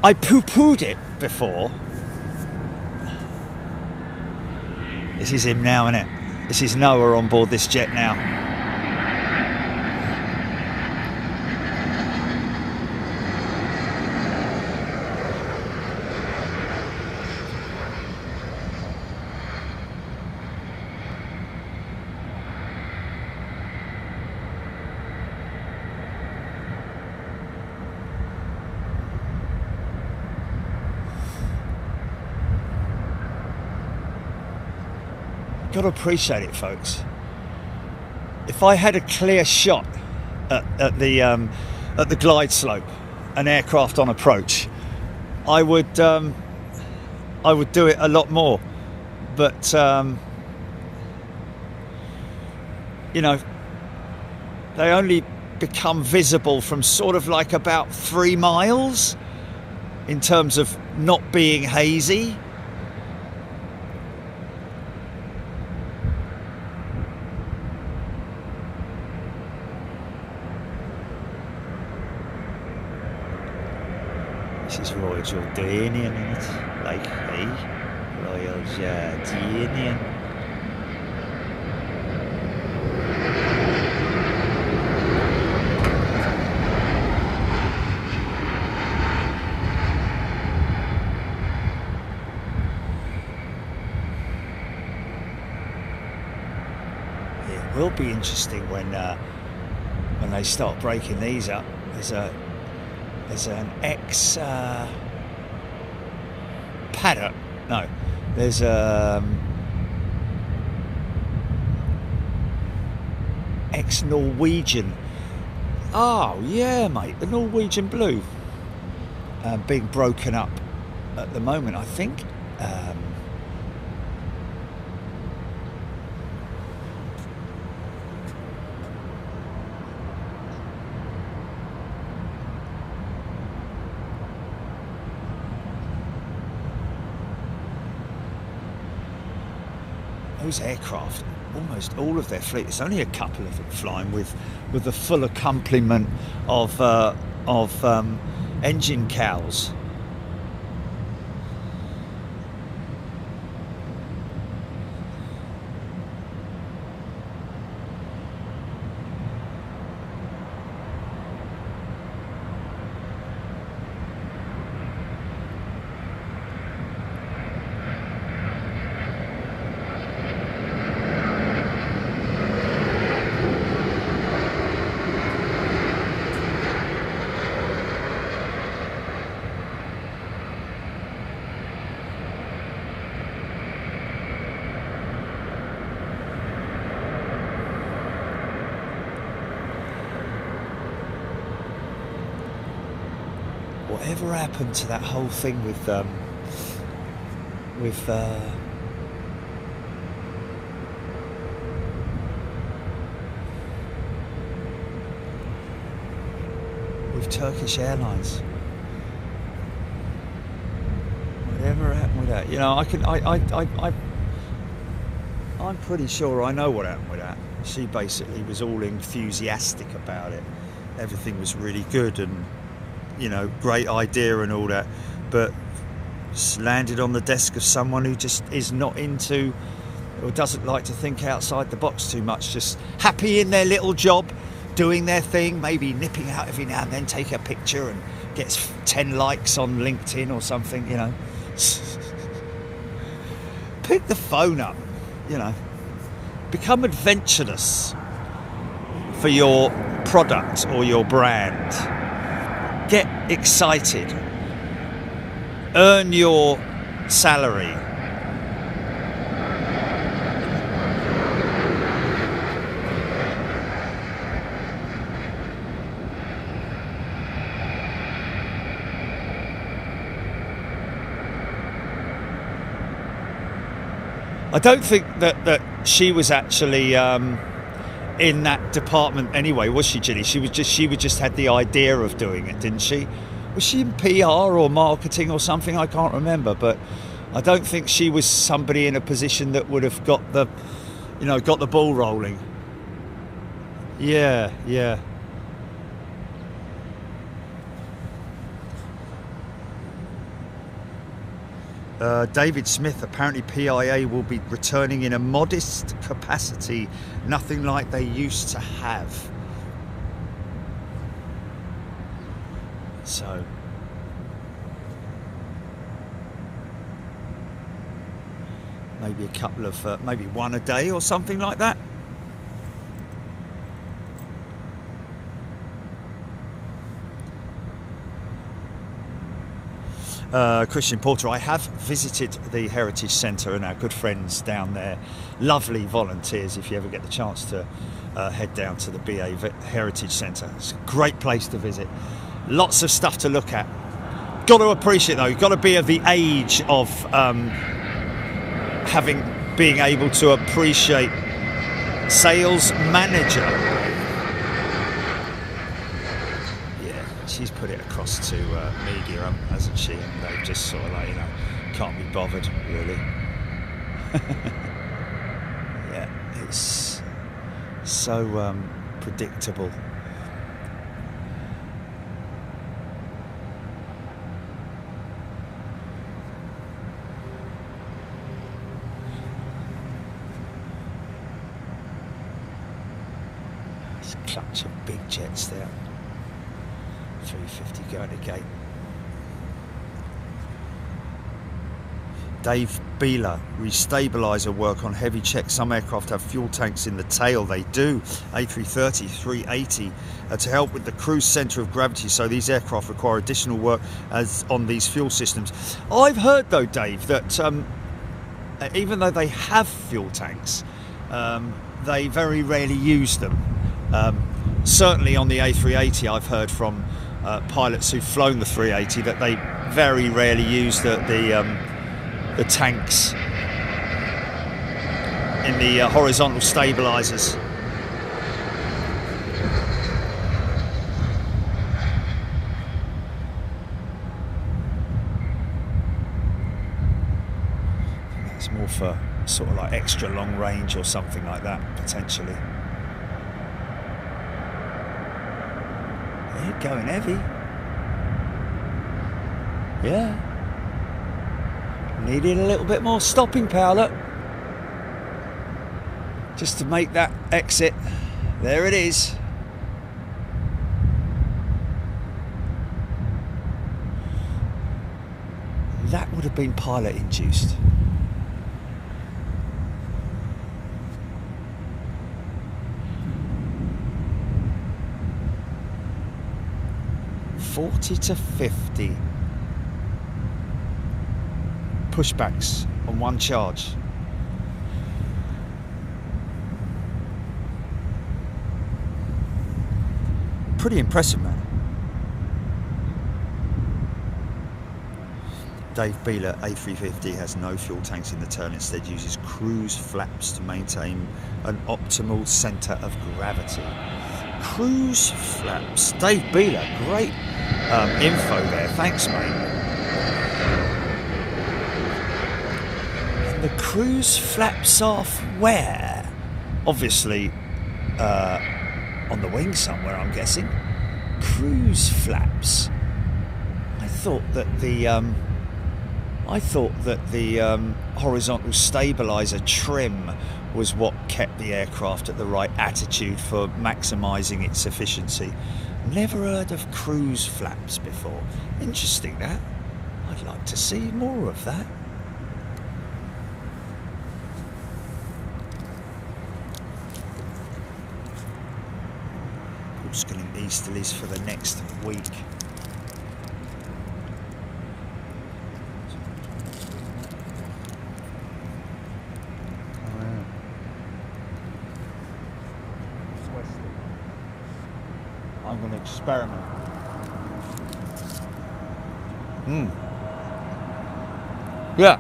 A: poo-pooed it before, this is him now, isn't it? This is Noah on board this jet now. Got to appreciate it, folks. If I had a clear shot at the glide slope, an aircraft on approach, I would do it a lot more. But you know, they only become visible from sort of like about 3 miles in terms of not being hazy. This is Royal Jordanian, isn't it? Like, hey, Royal Jordanian. It will be interesting when they start breaking these up. There's an ex paddock. No, there's ex Norwegian. Oh yeah, mate, the Norwegian Blue being broken up at the moment, I think. Those aircraft, almost all of their fleet, there's only a couple of them flying with the full accompaniment of engine cowls. Whatever happened to that whole thing with Turkish Airlines? Whatever happened with that? You know, I'm pretty sure I know what happened with that. She basically was all enthusiastic about it. Everything was really good and, you know, great idea and all that, but just landed on the desk of someone who just is not into or doesn't like to think outside the box too much, just happy in their little job, doing their thing, maybe nipping out every now and then, take a picture and gets 10 likes on LinkedIn or something, you know. Pick the phone up, you know. Become adventurous for your product or your brand. Get excited. Earn your salary. I don't think that she was actually in that department anyway, was she, Ginny? She would just had the idea of doing it, didn't she? Was she in PR or marketing or something? I can't remember, but I don't think she was somebody in a position that would have got the ball rolling. Yeah. David Smith, apparently PIA will be returning in a modest capacity, nothing like they used to have. So, maybe a couple of, maybe one a day or something like that. Christian Porter. I have visited the Heritage Centre and our good friends down there. Lovely volunteers if you ever get the chance to head down to the BA Heritage Centre. It's a great place to visit. Lots of stuff to look at. Got to appreciate though, you've got to be of the age of being able to appreciate sales manager. Yeah, she's put it across to media, hasn't she? And they've just sort of like, you know, can't be bothered really. Yeah, it's so predictable. Clutch of big jets there. 350 going to gate. Dave Beeler, restabiliser work on heavy checks. Some aircraft have fuel tanks in the tail. They do. A330, 380 to help with the cruise centre of gravity. So these aircraft require additional work as on these fuel systems. I've heard though, Dave, that even though they have fuel tanks, they very rarely use them. Certainly on the A380, I've heard from pilots who've flown the 380 that they very rarely use the tanks in the horizontal stabilisers. That's more for sort of like extra long range or something like that, potentially. Yeah, going heavy. Yeah. Needed a little bit more stopping power, look. Just to make that exit. There it is. That would have been pilot induced. to 50 pushbacks on one charge. Pretty impressive, man. Dave Beeler, A350 has no fuel tanks in the tail, instead uses cruise flaps to maintain an optimal centre of gravity. Cruise flaps. Dave Beeler, great info there. Thanks, mate. And the cruise flaps off where? Obviously, on the wing somewhere, I'm guessing. Cruise flaps. I thought that the horizontal stabiliser trim was what kept the aircraft at the right attitude for maximising its efficiency. Never heard of cruise flaps before. Interesting, that. I'd like to see more of that. Scheduling easterlies for the next week. I'm going to experiment. Yeah.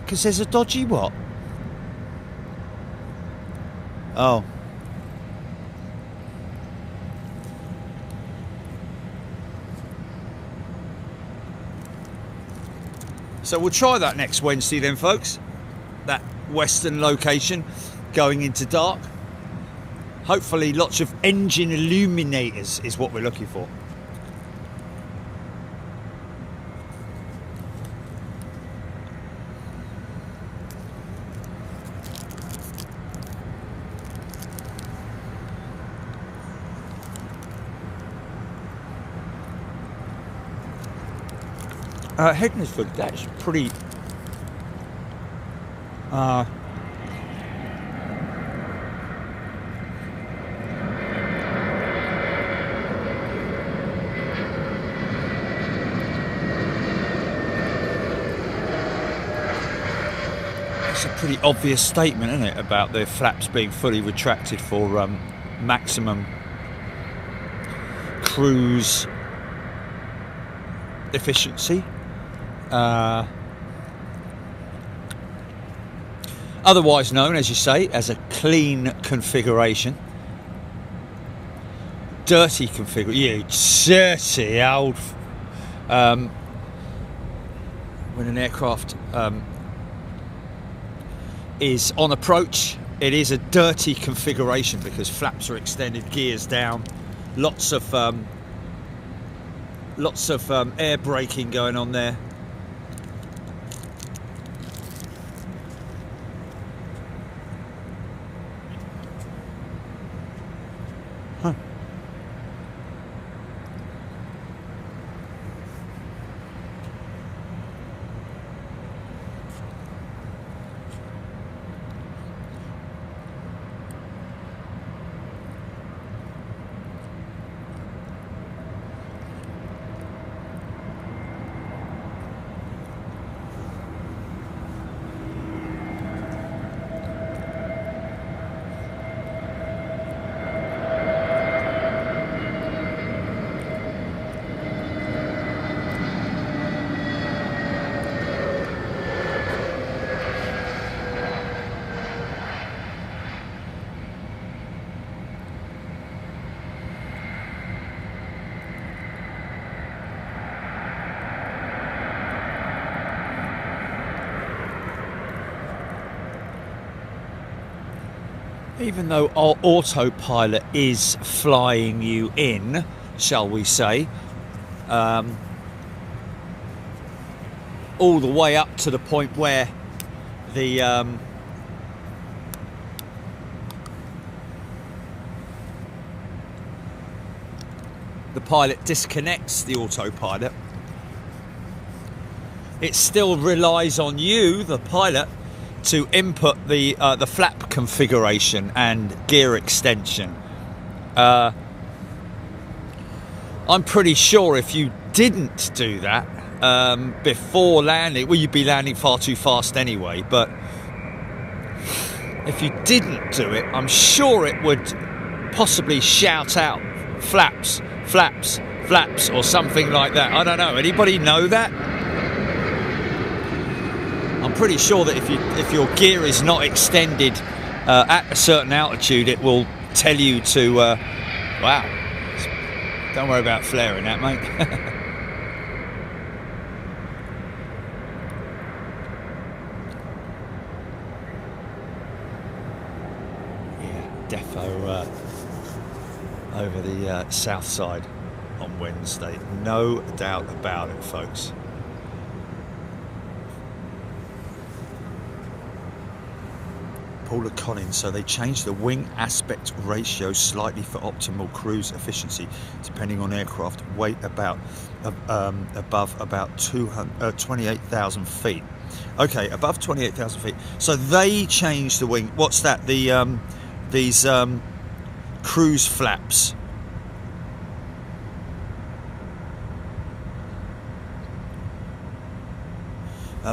A: Because there's a dodgy what? Oh. So we'll try that next Wednesday then, folks. That western location going into dark. Hopefully lots of engine illuminators is what we're looking for. Hednesford, that's pretty... It's a pretty obvious statement, isn't it, about the flaps being fully retracted for maximum cruise efficiency. Otherwise known, as you say, as a clean configuration. Dirty configuration. You dirty old... when an aircraft is on approach, it is a dirty configuration because flaps are extended, gears down, lots of air braking going on there. Even though our autopilot is flying you in, shall we say, all the way up to the point where the pilot disconnects the autopilot, it still relies on you, the pilot, to input the flap configuration and gear extension. I'm pretty sure if you didn't do that before landing, well, you'd be landing far too fast anyway, but if you didn't do it, I'm sure it would possibly shout out flaps, flaps, flaps, or something like that. I don't know. Anybody know that? I'm pretty sure that if your gear is not extended at a certain altitude, it will tell you to, wow, don't worry about flaring that, mate. Yeah, defo over the south side on Wednesday. No doubt about it, folks. Paula Collins, so they changed the wing aspect ratio slightly for optimal cruise efficiency, depending on aircraft weight above about 28,000 feet. Okay, above 28,000 feet. So they changed the wing. What's that? These cruise flaps.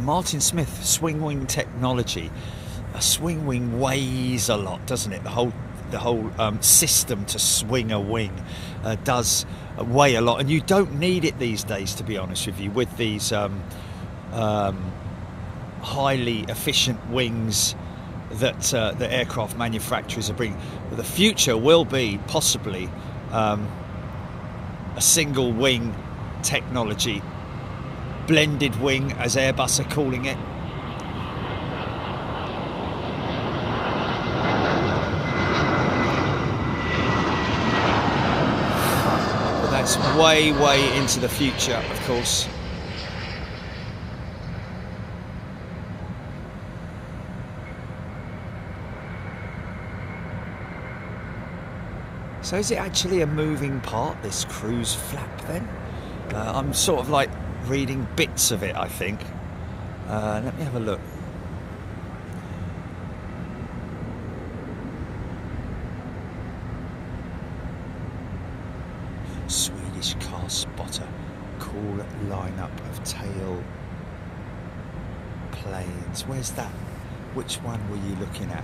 A: Martin Smith, swing wing technology. A swing wing weighs a lot, doesn't it? The whole system to swing a wing does weigh a lot, and you don't need it these days, to be honest with you, with these highly efficient wings that the aircraft manufacturers are bringing. The future will be possibly a single wing technology, blended wing, as Airbus are calling it. That's way into the future, of course. So is it actually a moving part, this cruise flap then? I'm sort of like reading bits of it, I think. Let me have a look. Swedish car spotter. Cool lineup of tail planes. Where's that? Which one were you looking at?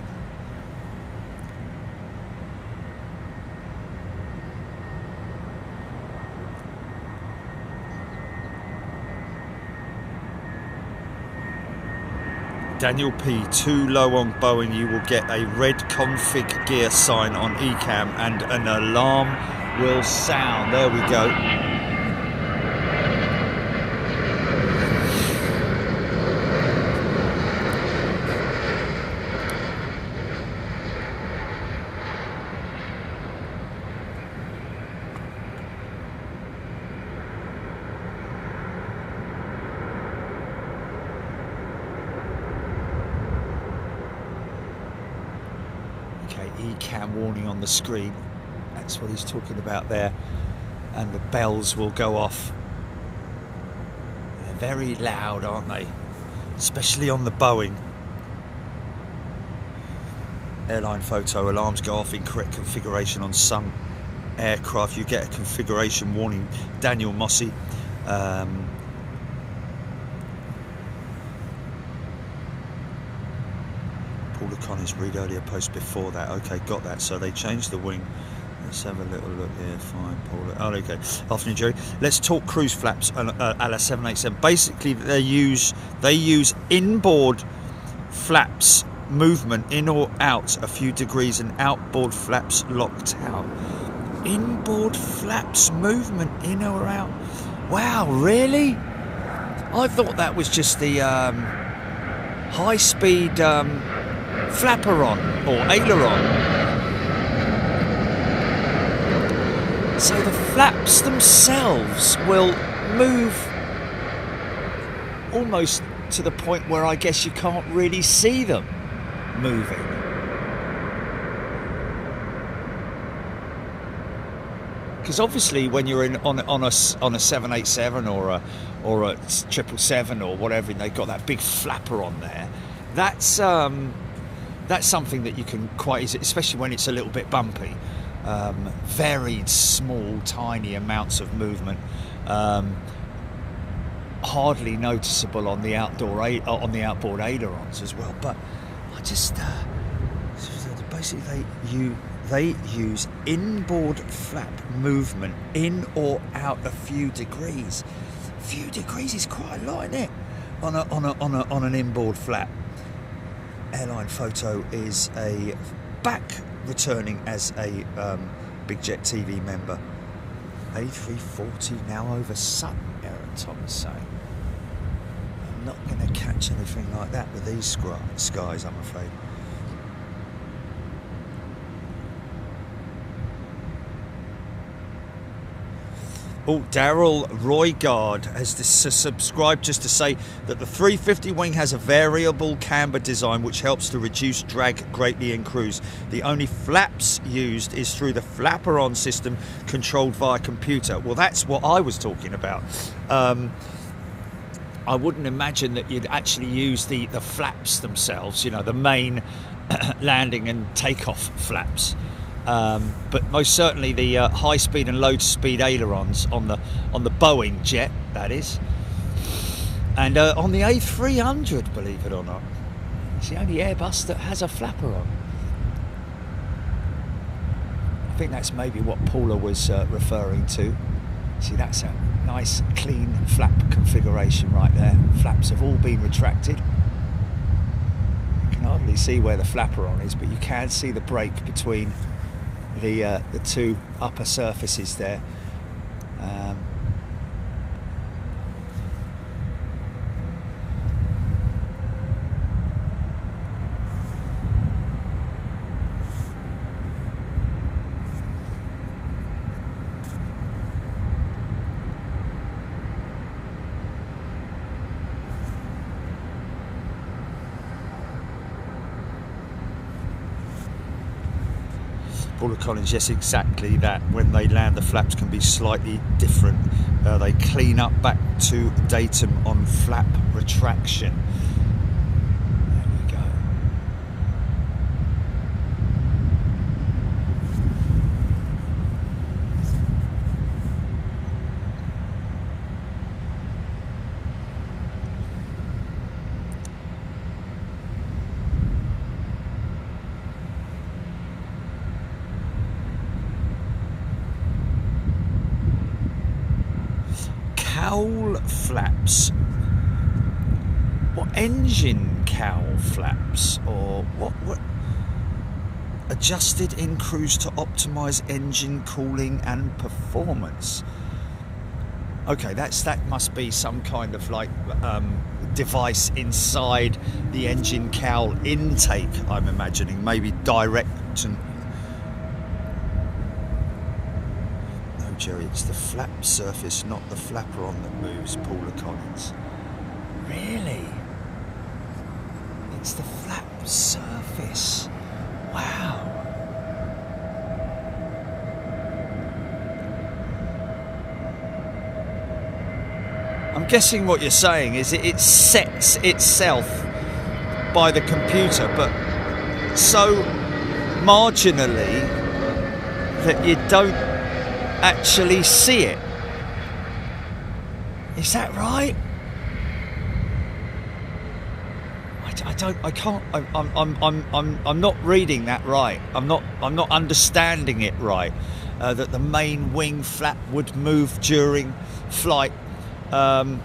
A: Daniel P, too low on Boeing, you will get a red config gear sign on ECAM and an alarm will sound. There we go. ECAM warning on the screen, that's what he's talking about there, and the bells will go off. They're very loud, aren't they? Especially on the Boeing. Airline photo, alarms go off in correct configuration on some aircraft. You get a configuration warning. Daniel Mossy. Paul O'Connor's read earlier post before that. Okay, got that. So they changed the wing. Let's have a little look here. Fine, Paul. Oh, okay. Afternoon, Jerry. Let's talk cruise flaps a la 787. Basically, they use inboard flaps movement in or out a few degrees and outboard flaps locked out. Inboard flaps movement in or out. Wow, really? I thought that was just the high-speed flaperon or aileron. So the flaps themselves will move almost to the point where I guess you can't really see them moving. Because obviously when you're on a 787 or a 777 or whatever, and they've got that big flapper on there, that's something that you can quite easily, especially when it's a little bit bumpy. Very small, tiny amounts of movement, hardly noticeable on the outboard ailerons as well. But I just basically they use inboard flap movement in or out a few degrees. A few degrees is quite a lot, isn't it? On an inboard flap. Airline photo is a back returning as a Big Jet TV member. A340 now over Sutton, Aaron Thomas saying. I'm not going to catch anything like that with these skies, I'm afraid. Oh, Daryl Roygard has subscribed just to say that the 350 wing has a variable camber design which helps to reduce drag greatly in cruise. The only flaps used is through the flapper-on system controlled via computer. Well, that's what I was talking about. I wouldn't imagine that you'd actually use the flaps themselves, you know, the main landing and takeoff flaps. But most certainly the high speed and low speed ailerons on the Boeing jet, that is, and on the A300, believe it or not, it's the only Airbus that has a flapper on. I think that's maybe what Paula was referring to. See, that's a nice clean flap configuration right there. Flaps have all been retracted. You can hardly see where the flapper on is, but you can see the break between the two upper surfaces there. Paula Collins, yes, exactly that. When they land, the flaps can be slightly different. They clean up back to datum on flap retraction. There we go. Cowl flaps. What engine cowl flaps, or what? Adjusted in cruise to optimize engine cooling and performance. Okay, that must be some kind of like device inside the engine cowl intake, I'm imagining. Maybe direct and... No, Jerry, it's the flap surface, not the flaperon that moves, Paula Collins. Really? It's the flap surface. Wow. I'm guessing what you're saying is it sets itself by the computer, but so marginally that you don't actually see it. Is that right? I'm not reading that right. I'm not understanding it right. That the main wing flap would move during flight. Okay.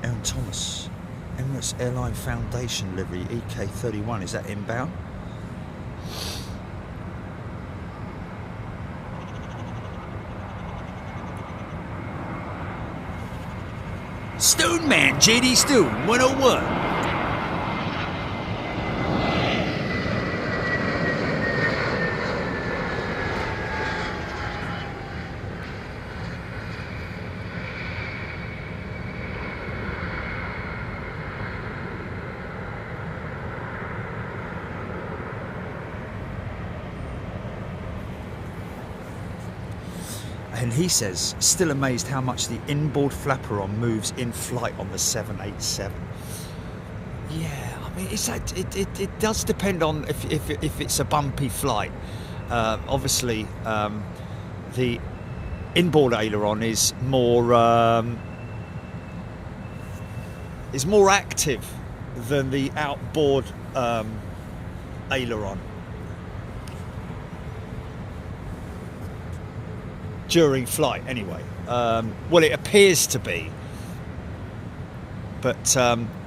A: Aaron Thomas, Emirates Airline Foundation livery EK31, is that inbound? Stone Man, JD Stone, 101. And he says, still amazed how much the inboard flaperon moves in flight on the 787. Yeah, I mean, it does depend on if it's a bumpy flight. Obviously, the inboard aileron is more active than the outboard aileron. During flight, anyway. Well, it appears to be, but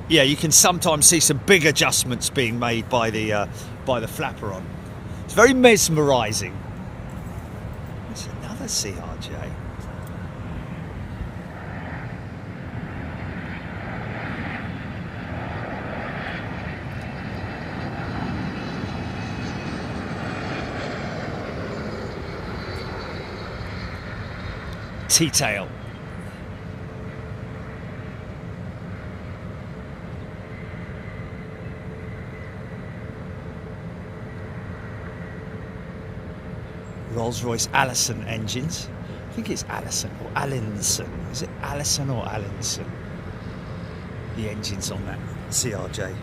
A: yeah, you can sometimes see some big adjustments being made by the flaperon. It's very mesmerising. It's another CRJ. T-tail. Rolls-Royce Allison engines. I think it's Allison or Allinson. Is it Allison or Allinson? The engines on that CRJ.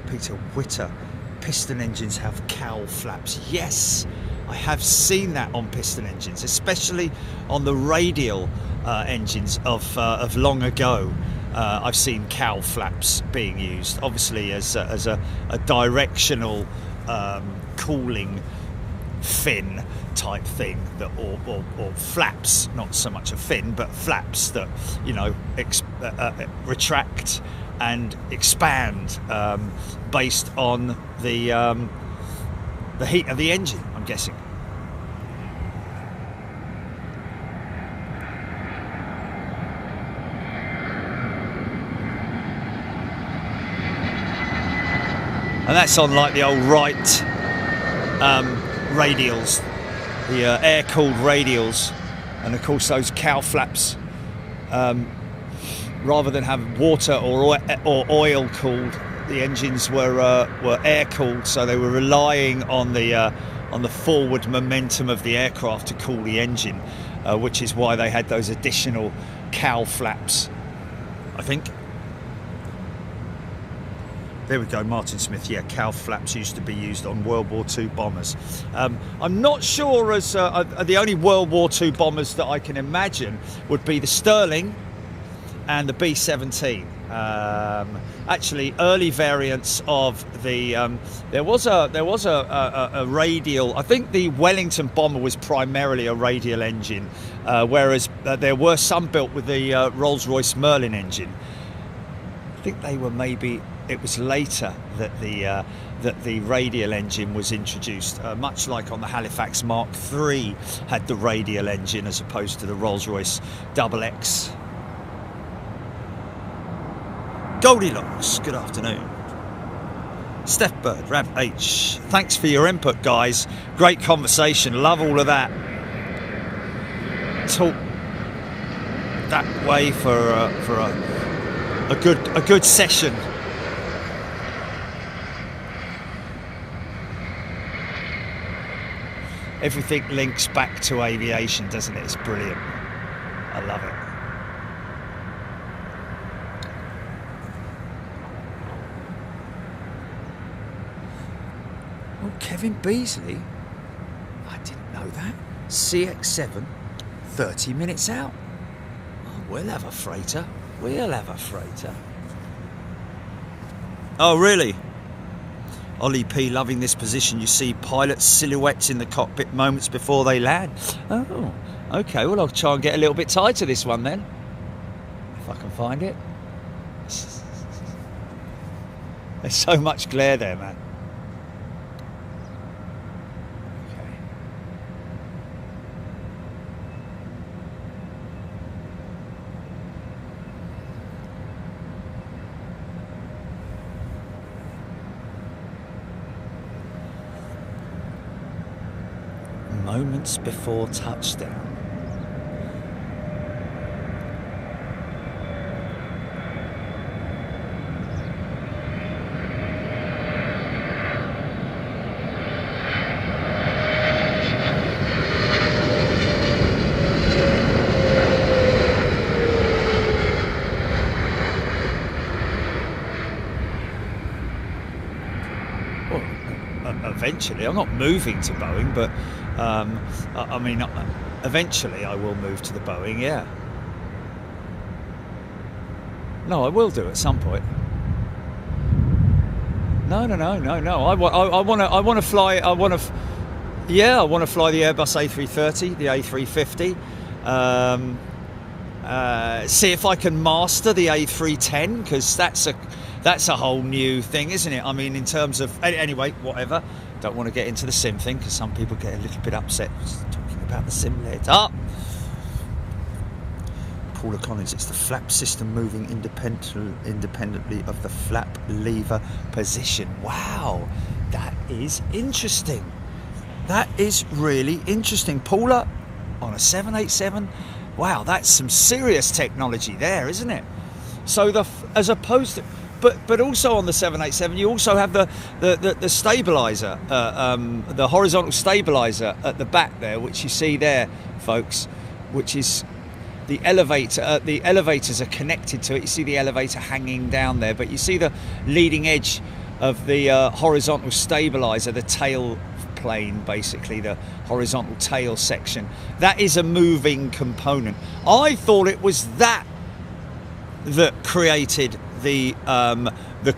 A: Peter Witter. Piston engines have cowl flaps. Yes, I have seen that on piston engines, especially on the radial engines of long ago. I've seen cowl flaps being used, obviously as a directional cooling fin type thing, that or flaps, not so much a fin, but flaps that, you know, retract and expand based on the heat of the engine, I'm guessing. And that's on like the old Wright radials, the air-cooled radials, and of course those cow flaps, rather than have water or oil cooled, the engines were air cooled, so they were relying on the forward momentum of the aircraft to cool the engine, which is why they had those additional cow flaps, I think. There we go, Martin Smith. Yeah, cow flaps used to be used on World War II bombers. I'm not sure as the only World War II bombers that I can imagine would be the Sterling and the B-17. Actually, early variants of the there was a radial. I think the Wellington bomber was primarily a radial engine, whereas there were some built with the Rolls-Royce Merlin engine. I think they were maybe. It was later that the radial engine was introduced, much like on the Halifax Mark III had the radial engine as opposed to the Rolls-Royce XX. Goldilocks, good afternoon. Steph Bird, Rav H, thanks for your input, guys. Great conversation, love all of that. Talk that way for a good session. Everything links back to aviation, doesn't it? It's brilliant. I love it. Oh, Kevin Beasley. I didn't know that. CX7, 30 minutes out. Oh, we'll have a freighter. We'll have a freighter. Oh, really? Ollie P, loving this position. You see pilot silhouettes in the cockpit moments before they land. Oh, okay. Well, I'll try and get a little bit tighter this one then, if I can find it. There's so much glare there, man. Okay. Moments before touchdown. Eventually, I'm not moving to Boeing, but I mean, eventually I will move to the Boeing. Yeah. No, I will do at some point. No. I want to fly. I want to fly the Airbus A330, the A350. See if I can master the A310, because that's a whole new thing, isn't it? I mean, in terms of anyway, whatever. Don't want to get into the sim thing because some people get a little bit upset talking about the sim let up. Paula Collins, it's the flap system moving independently of the flap lever position. Wow, that is interesting. That is really interesting. Paula, on a 787, wow, that's some serious technology there, isn't it? So as opposed to, but also on the 787, you also have the stabilizer, the horizontal stabilizer at the back there, which you see there, folks, which is the elevator. The elevators are connected to it. You see the elevator hanging down there, but you see the leading edge of the horizontal stabilizer, the tail plane, basically the horizontal tail section. That is a moving component. I thought it was that created the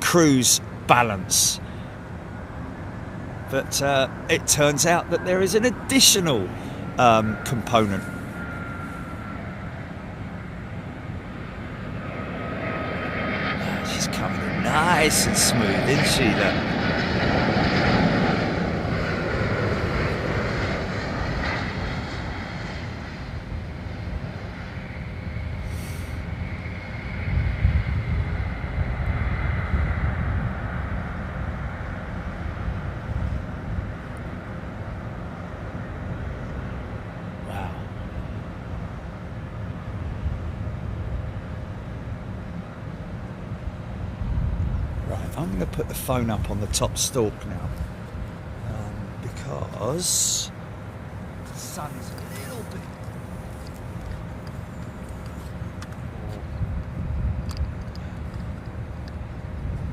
A: cruise balance, but it turns out that there is an additional component. She's coming in nice and smooth, isn't she? Look. I'm going to put the phone up on the top stalk now, because the sun is a little bit...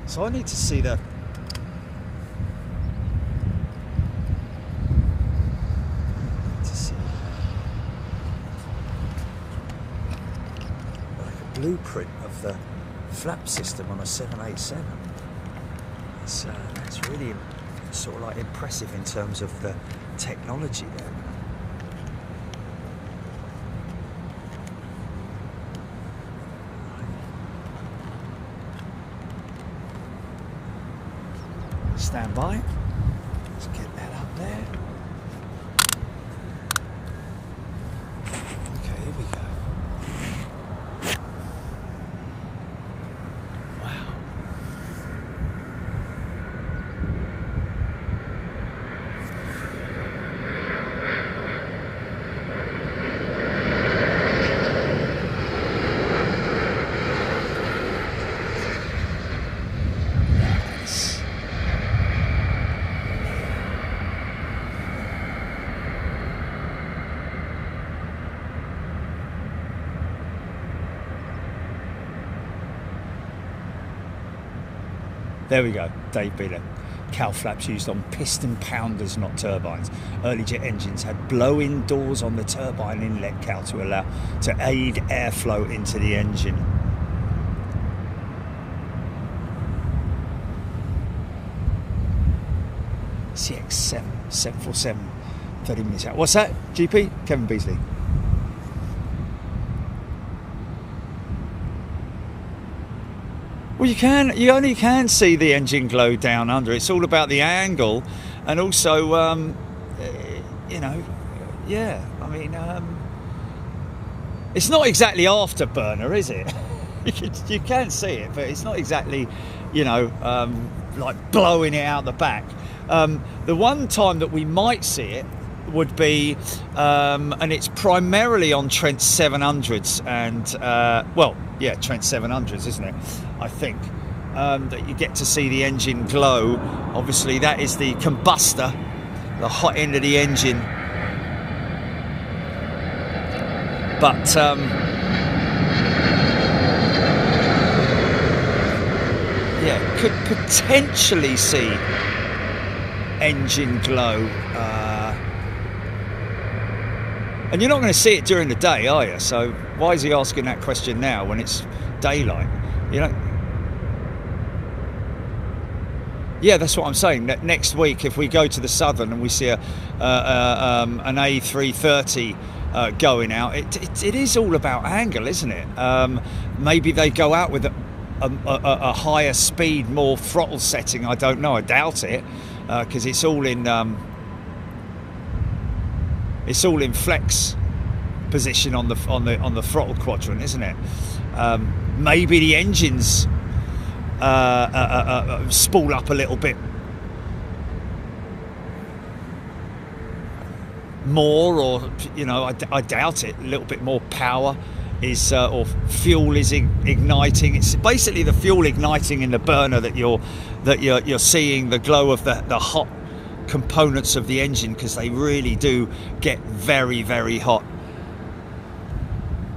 A: So I need to see the... blueprint of the flap system on a 787. It's really sort of like impressive in terms of the technology there. Stand by. Let's get that up there. Okay, here we go. There we go, Dave Beeler. Cow flaps used on piston pounders, not turbines. Early jet engines had blow-in doors on the turbine inlet cow to aid airflow into the engine. CX7 747, 30 minutes out. What's that, GP? Kevin Beasley. Well, you only can see the engine glow down under. It's all about the angle, and also, you know, yeah. I mean, it's not exactly afterburner, is it? You can see it, but it's not exactly, you know, like blowing it out the back. The one time that we might see it would be, and it's primarily on Trent 700s and, well, yeah, Trent 700s, isn't it? I think that you get to see the engine glow. Obviously, that is the combustor, the hot end of the engine. But yeah, could potentially see engine glow. And you're not going to see it during the day, are you? So why is he asking that question now when it's daylight? You know? Yeah, that's what I'm saying. That next week, if we go to the Southern and we see an A330 going out, it is all about angle, isn't it? Maybe they go out with a higher speed, more throttle setting. I don't know. I doubt it, because it's all in flex position on the throttle quadrant, isn't it? Maybe the engines spool up a little bit more, or you know, I doubt it. A little bit more power is, or fuel is igniting. It's basically the fuel igniting in the burner that you're seeing the glow of the hot components of the engine, because they really do get very, very hot.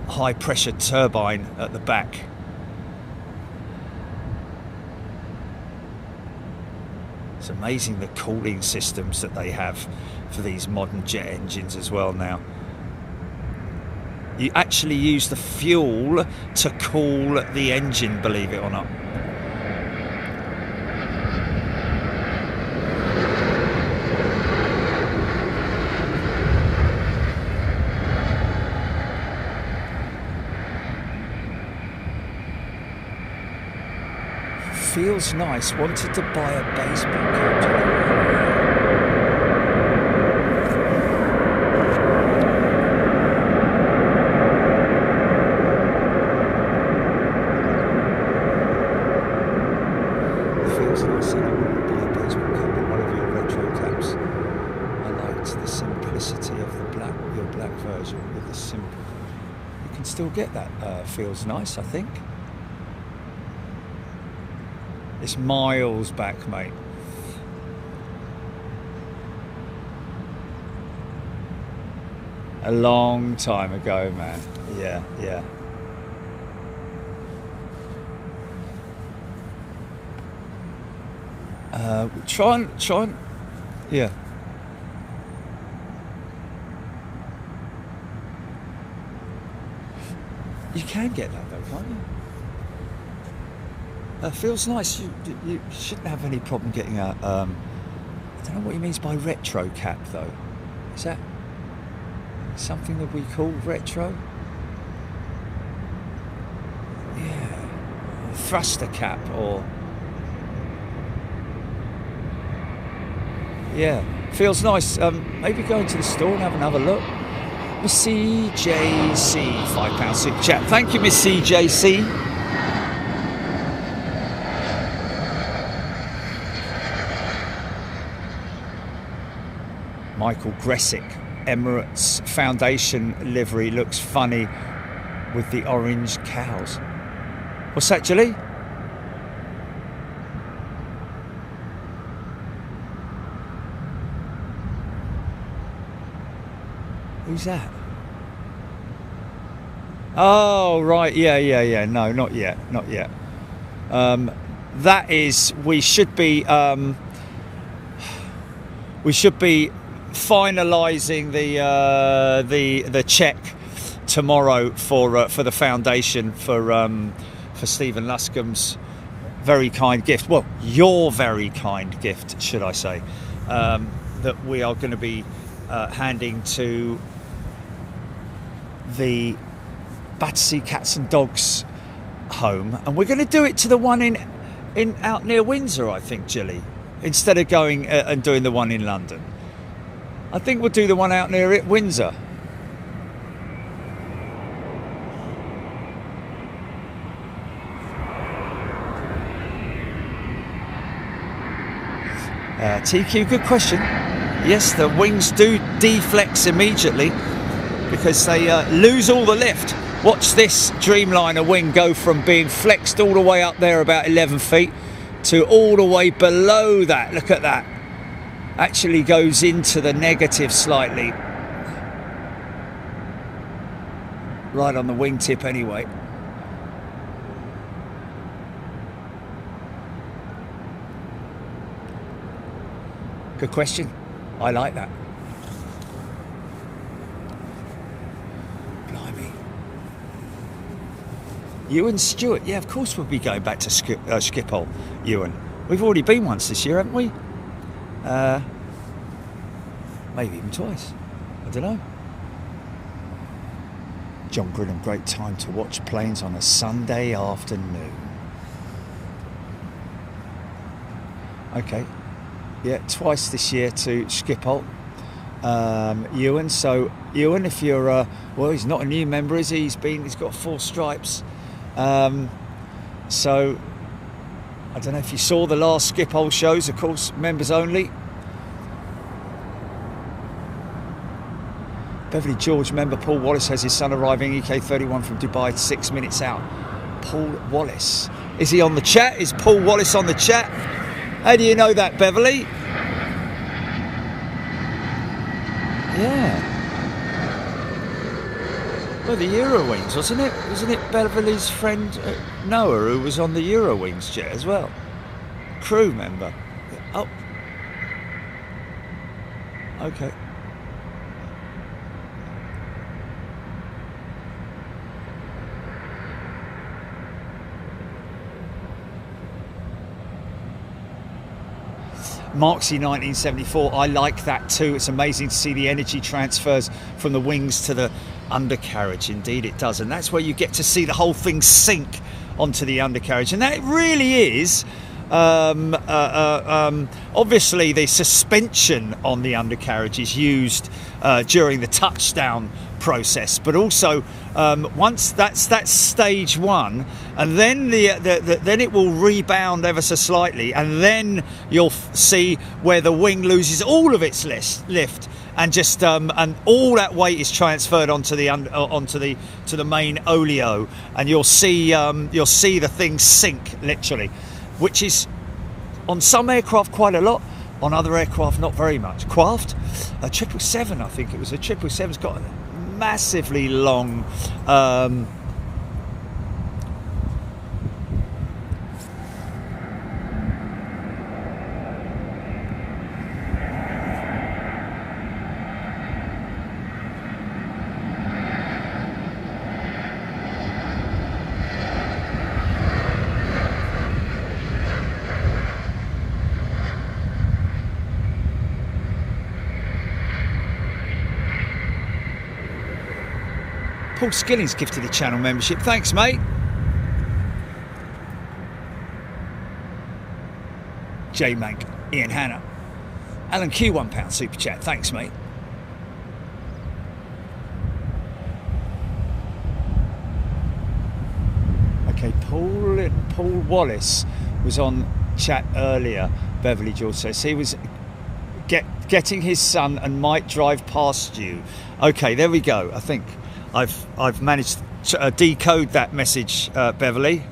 A: High pressure turbine at the back. It's amazing the cooling systems that they have for these modern jet engines as well now. You actually use the fuel to cool the engine, believe it or not. Feels nice. Wanted to buy a baseball cap. Feels nice, and I wanted to buy a baseball cap in one of your retro caps. I liked the simplicity of your black version with the simple. You can still get that. Feels nice, I think. It's miles back, mate. A long time ago, man. Yeah, yeah. Try and, yeah. You can get that though, can't you? Feels nice. You shouldn't have any problem getting a. I don't know what he means by retro cap though. Is that something that we call retro? Yeah, thruster cap or. Yeah, feels nice. Maybe go into the store and have another look. Miss CJC, £5 super chat. Thank you, Miss CJC. Michael Gressick, Emirates Foundation livery looks funny with the orange cows. What's that, Julie? Who's that? Oh, right. Yeah. No, not yet. That is, we should be finalising the check tomorrow for the foundation for Stephen Luscombe's very kind gift. Well, your very kind gift, should I say, that we are going to be handing to the Battersea Cats and Dogs home, and we're going to do it to the one in out near Windsor, I think, Gilly, instead of going and doing the one in London. I think we'll do the one out near Windsor. TQ, good question. Yes, the wings do deflex immediately because they lose all the lift. Watch this Dreamliner wing go from being flexed all the way up there about 11 feet to all the way below that. Look at that. Actually goes into the negative slightly. Right on the wingtip anyway. Good question. I like that. Blimey. Ewan Stewart. Yeah, of course we'll be going back to Schiphol, Ewan. We've already been once this year, haven't we? Maybe even twice. I don't know. John Grinham, great time to watch planes on a Sunday afternoon. Okay. Yeah, twice this year to Schiphol. Ewan. So Ewan, if you're well, he's not a new member, is he? He's got 4 stripes. So I don't know if you saw the last Schiphol shows, of course, members only. Beverly George member Paul Wallace has his son arriving EK31 from Dubai 6 minutes out. Paul Wallace. Is he on the chat? Is Paul Wallace on the chat? How do you know that, Beverly? Yeah. Well, the Eurowings, wasn't it? Wasn't it Beverly's friend Noah who was on the Eurowings jet as well? Crew member. Oh. Okay. Marksy 1974, I like that too. It's amazing to see the energy transfers from the wings to the undercarriage. Indeed it does, and that's where you get to see the whole thing sink onto the undercarriage, and that really is obviously the suspension on the undercarriage is used during the touchdown process, but also once that's stage 1, and then then it will rebound ever so slightly, and then you'll see where the wing loses all of its lift, and just and all that weight is transferred onto the main oleo, and you'll see the thing sink literally. which is on some aircraft quite a lot, on other aircraft not very much. Quaft, a 777, I think it was a 777's got a massively long Paul Skilling's gifted a channel membership. Thanks, mate. J Mank, Ian Hanna, Alan Q, £1 super chat. Thanks, mate. Okay, Paul Wallace was on chat earlier. Beverly George says he was getting his son and might drive past you. Okay, there we go. I think I've managed to decode that message, Beverly.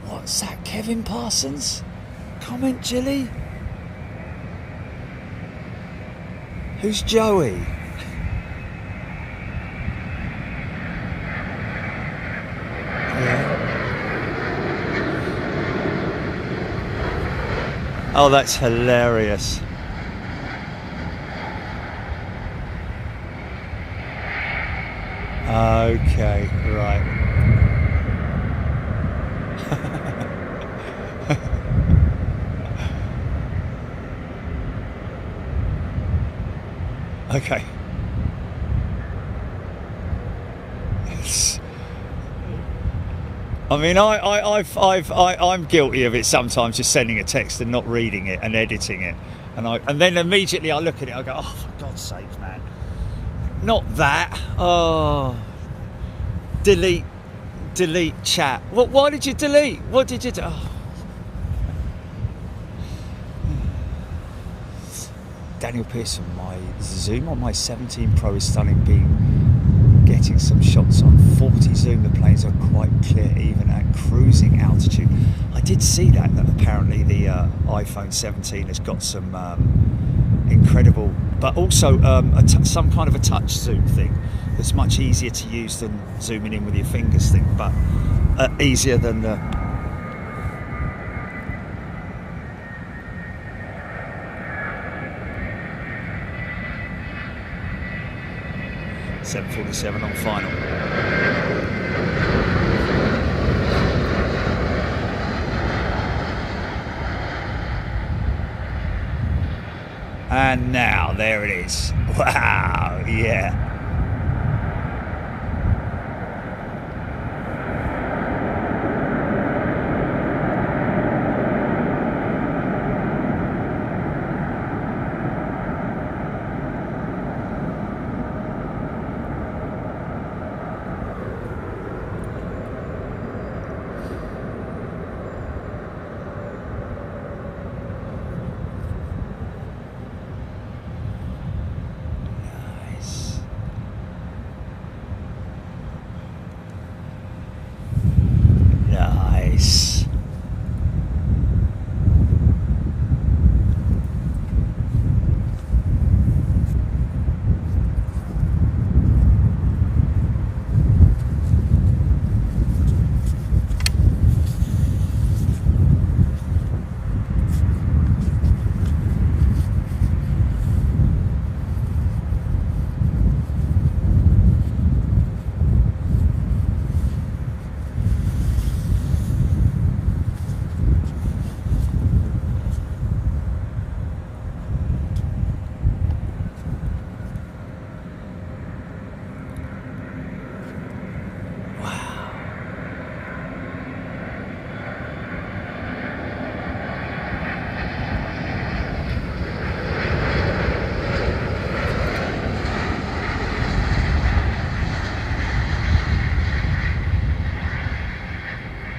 A: What's that, Kevin Parsons? Comment, Jilly? Who's Joey? Yeah. Oh, that's hilarious. Okay, right. Okay. Yes. I mean, I'm guilty of it sometimes, just sending a text and not reading it and editing it, and then immediately I look at it, I go, oh, for God's sake, man, not that. Oh, delete chat. What? Why did you delete? What did you do? Oh. Daniel Pearson, my zoom on my 17 Pro is stunning, getting some shots on 40 zoom. The planes are quite clear even at cruising altitude. I did see that apparently the iPhone 17 has got some incredible, but also some kind of a touch zoom thing that's much easier to use than zooming in with your fingers thing, but easier than the 747 on final. And now, there it is. Wow, yeah.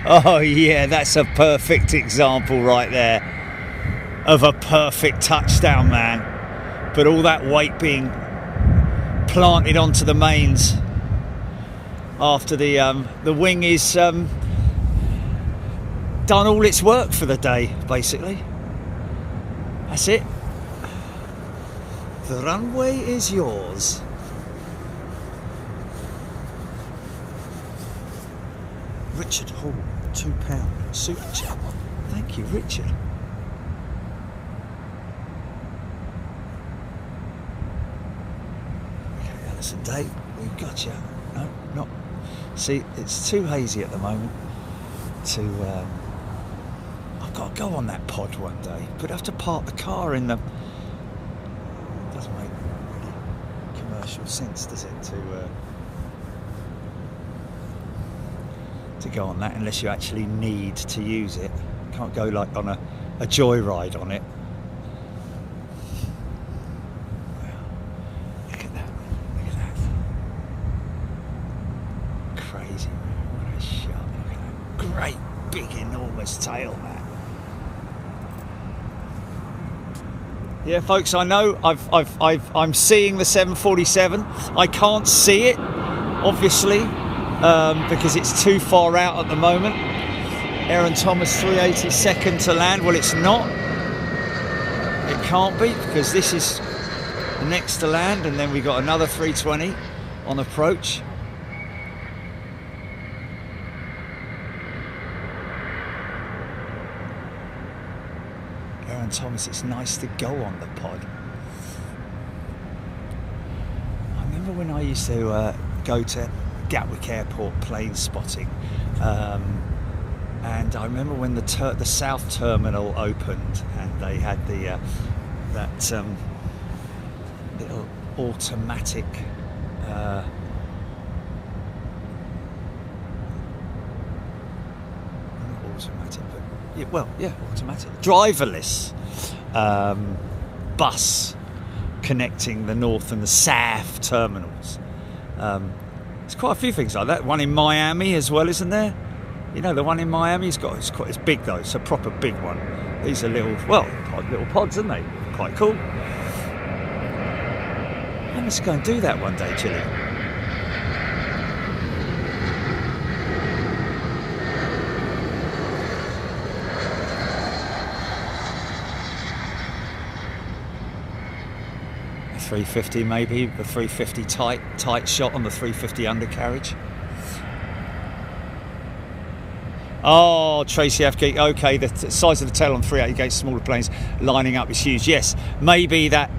A: Oh yeah, that's a perfect example right there of a perfect touchdown, man. But all that weight being planted onto the mains after the wing is done all its work for the day, basically. That's it. The runway is yours. Richard Hall, £2 super chat. Thank you, Richard. Okay, Alison Day, we've got you. No, not. See, it's too hazy at the moment to. I've got to go on that pod one day, but I have to park the car in the. It doesn't make really commercial sense, does it, to go on that unless you actually need to use it. You can't go like on a joyride on it. Look at that. Look at that. Crazy, man. What a shot. Look at that. Great big enormous tail, man. Yeah, folks, I know I'm seeing the 747. I can't see it, obviously. Because it's too far out at the moment. Aaron Thomas 380 second to land. Well, it's not. It can't be, because this is the next to land, and then we got another 320 on approach. Aaron Thomas, it's nice to go on the pod. I remember when I used to go to Gatwick Airport plane spotting, and I remember when the South Terminal opened and they had the that little automatic not automatic, but automatic driverless bus connecting the North and the South terminals. There's quite a few things like that. One in Miami as well, isn't there? You know, the one in Miami, it's big though. It's a proper big one. These are little pods, aren't they? Quite cool. I must go and do that one day, Chile. A 350 maybe, the 350 tight shot on the 350 undercarriage. Oh, Tracy F. Geek, okay, the size of the tail on 380 against smaller planes lining up is huge. Yes, maybe that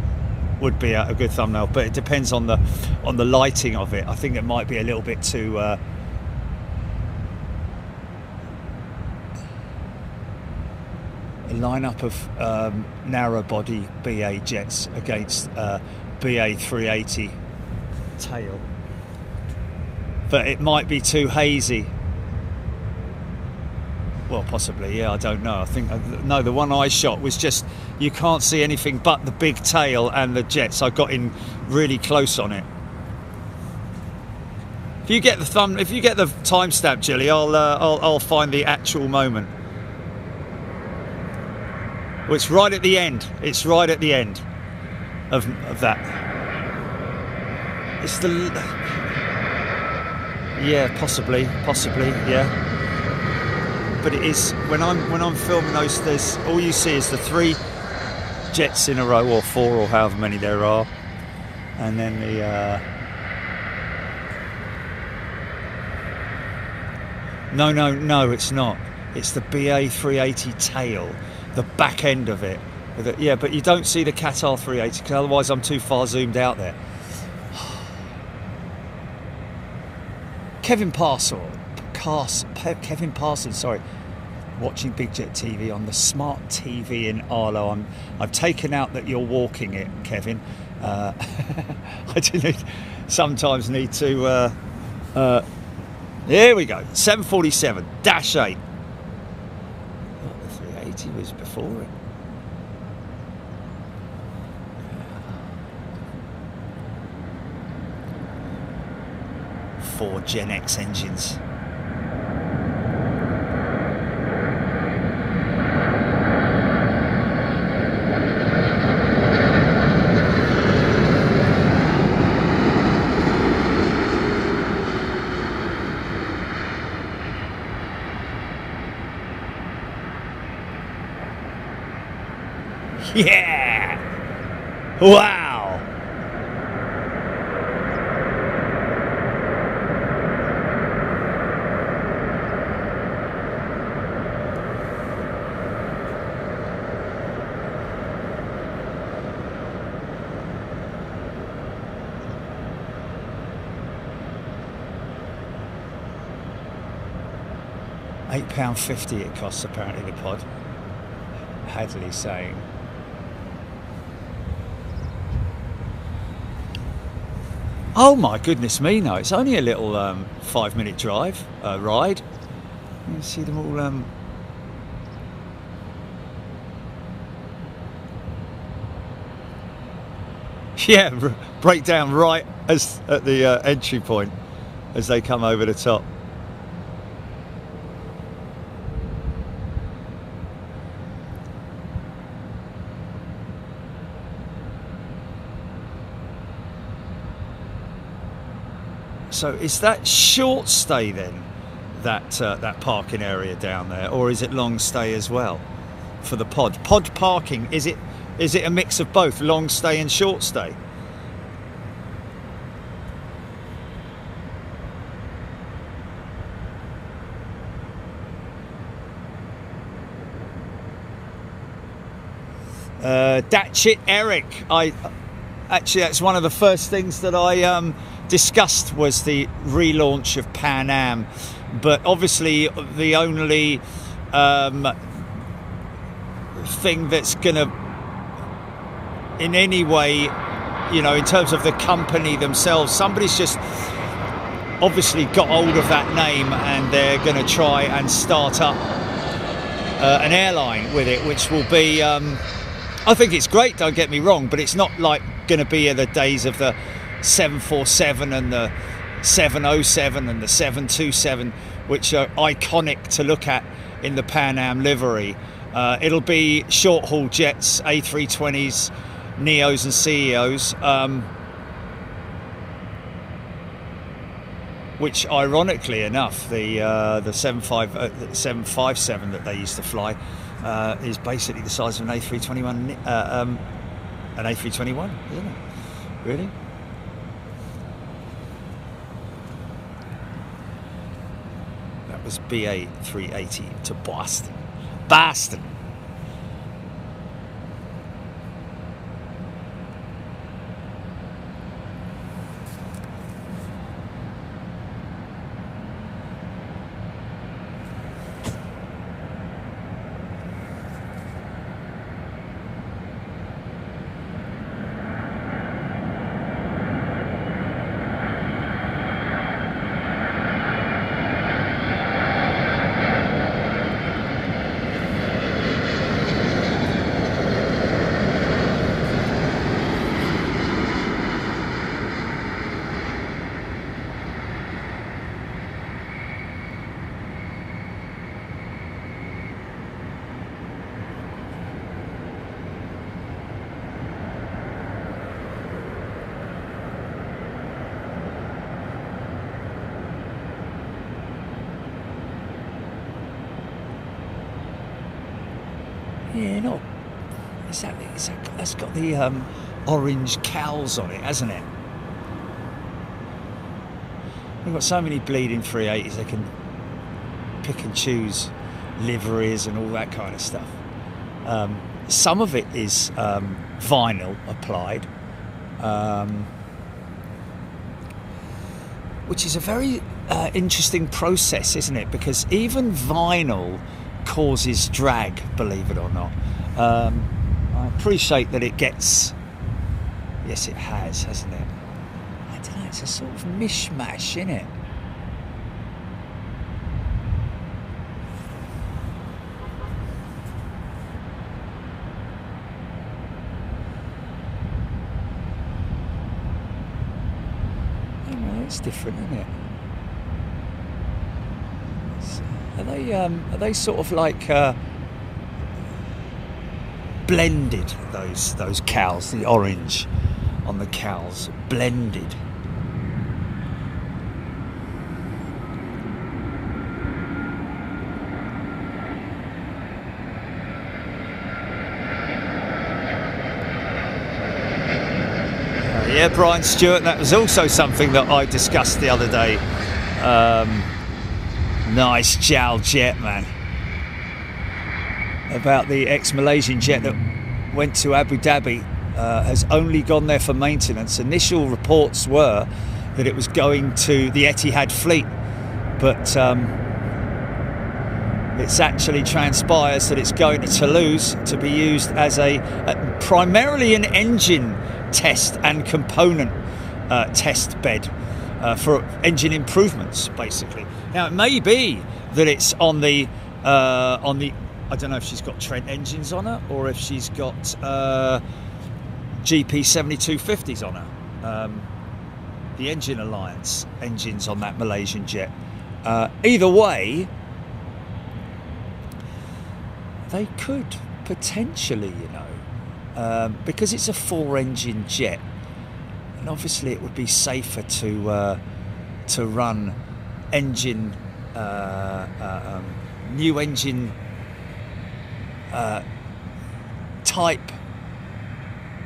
A: would be a good thumbnail, but it depends on the lighting of it. I think it might be a little bit too a lineup of narrow body BA jets against BA 380 tail, but it might be too hazy. Well, possibly, yeah, I don't know. I think, no, the one I shot was just, you can't see anything but the big tail and the jets. I got in really close on it. If you get the timestamp, Jilly, I'll find the actual moment. Well, it's right at the end. It's right at the end of that. It's the, yeah, possibly, yeah. But it is, when I'm filming those, there's all you see is the 3 jets in a row, or 4, or however many there are, and then the no, it's not. It's the BA 380 tail, the back end of it. Yeah, but you don't see the Qatar 380 because otherwise I'm too far zoomed out there. Kevin Parsons, sorry, watching Big Jet TV on the smart TV in Arlo. I've taken out that you're walking it, Kevin. I do sometimes need to. Here we go. 747-8. The 380 was before it. 4 Gen X engines. Yeah! Wow! £8.50 it costs, apparently, the pod. Hadley saying. Oh my goodness me, no, it's only a little 5-minute drive, ride. You see them all yeah, break down right as at the entry point as they come over the top. So is that short stay then, that parking area down there, or is it long stay as well for the pod? Pod parking, is it a mix of both, long stay and short stay? That's it, Eric. Actually, that's one of the first things that I discussed was the relaunch of Pan Am, but obviously the only thing that's gonna in any way, you know, in terms of the company themselves, somebody's just obviously got hold of that name and they're going to try and start up an airline with it, which will be I think it's great, don't get me wrong, but it's not like going to be the days of the 747 and the 707 and the 727, which are iconic to look at in the Pan Am livery. It'll be short haul jets, A320s, neos and CEOs, which ironically enough, the 757 that they used to fly is basically the size of an A321, an A321, isn't it? Really? That was BEA 380 to Boston. Boston. Yeah, no, exactly. That's got the orange cowls on it, hasn't it? They've got so many bleeding 380s, they can pick and choose liveries and all that kind of stuff. Some of it is vinyl applied, which is a very interesting process, isn't it? Because even vinyl causes drag, believe it or not. I appreciate that it gets, yes it has, hasn't it? I don't know, it's a sort of mishmash, isn't it? I don't know, it's different, isn't it? Are they sort of like blended, those cowls, the orange on the cowls, blended? Yeah, Brian Stewart, that was also something that I discussed the other day. Nice JAL jet, man. About the ex-Malaysian jet that went to Abu Dhabi, has only gone there for maintenance. Initial reports were that it was going to the Etihad fleet, but it's actually transpires that it's going to Toulouse to be used as primarily an engine test and component test bed for engine improvements, basically. Now it may be that it's on the I don't know if she's got Trent engines on her or if she's got GP 7250s on her. The Engine Alliance engines on that Malaysian jet. Either way, they could potentially, because it's a 4-engine jet, and obviously it would be safer to run engine new engine type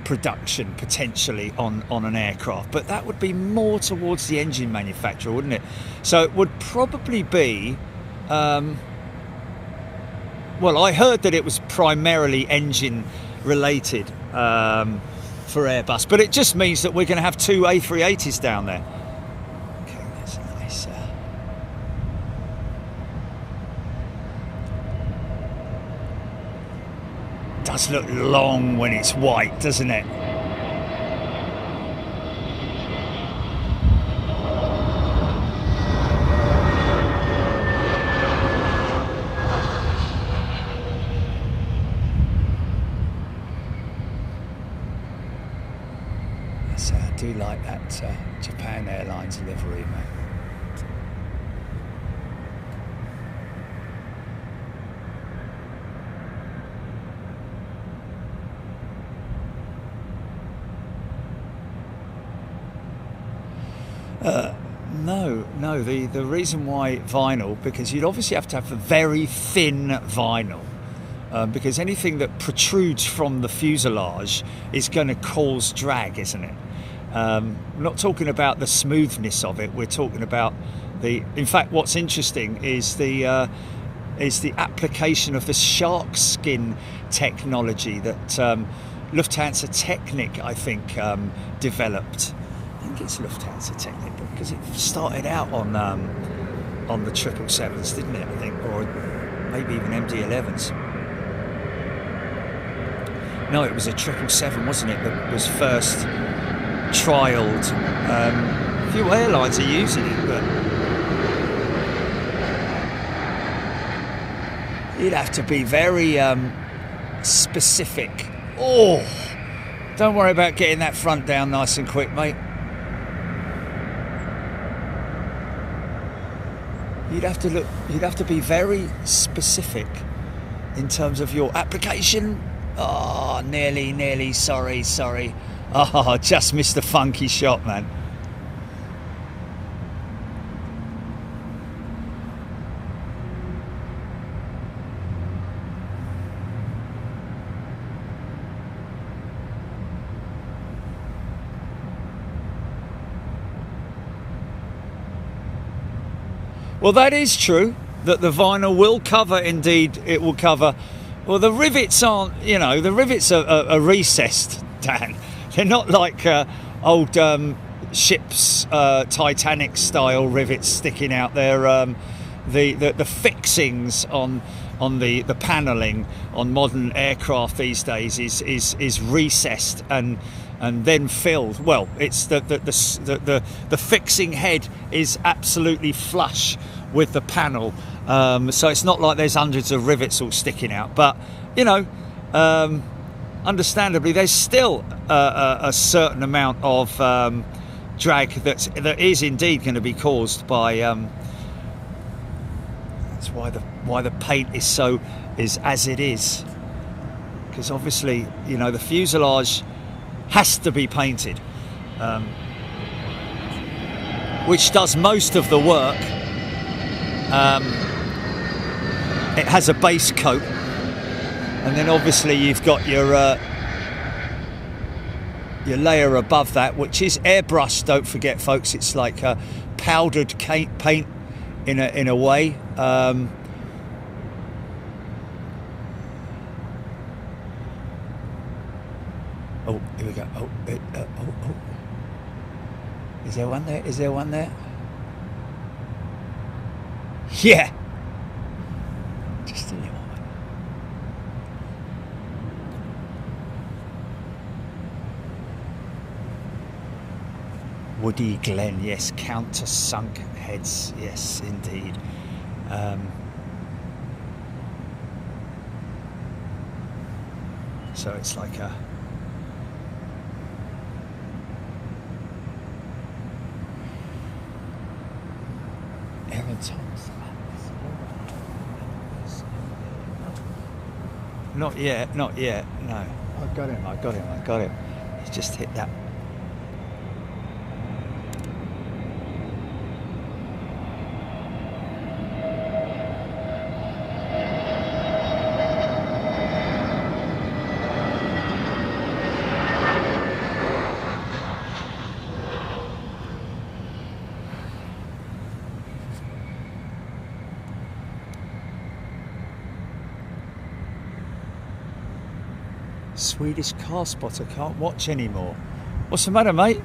A: production potentially on an aircraft, but that would be more towards the engine manufacturer, wouldn't it? So it would probably be well, I heard that it was primarily engine related for Airbus, but it just means that we're going to have 2 A380s down there. Okay, that's nice. Does look long when it's white, doesn't it? So I do like that Japan Airlines livery, mate. No. The reason why vinyl, because you'd obviously have to have a very thin vinyl, because anything that protrudes from the fuselage is going to cause drag, isn't it? We're not talking about the smoothness of it. We're talking about in fact, what's interesting is the application of the shark skin technology that Lufthansa Technik, I think, developed. I think it's Lufthansa Technik, because it started out on the 777s, didn't it? I think, or maybe even MD-11s. No, it was a 777, wasn't it? That was first trialled. A few airlines are using it, but you'd have to be very specific. Oh, don't worry about getting that front down nice and quick, mate. You'd have to be very specific in terms of your application. Oh, nearly, sorry. Oh, just missed the funky shot, man. Well, that is true, that the vinyl will cover, indeed, it will cover. Well, the rivets aren't, the rivets are recessed, Dan. They're not like old ships, Titanic style rivets sticking out there. The fixings on the panelling on modern aircraft these days is recessed and then filled. Well, it's the fixing head is absolutely flush with the panel, so it's not like there's hundreds of rivets all sticking out. But understandably, there's still a certain amount of drag that is indeed going to be caused by. That's why the paint is as it is, because obviously the fuselage has to be painted, which does most of the work. It has a base coat, and then obviously you've got your your layer above that, which is airbrushed. Don't forget, folks, it's like powdered paint in a way. Oh, here we go. Oh. Is there one there? Is there one there? Yeah. Just a little one. Woody Glen, yes, countersunk heads, yes, indeed. So it's like a Not yet, not yet, no. I got him. He's just hit that. Swedish car spotter can't watch anymore. What's the matter, mate?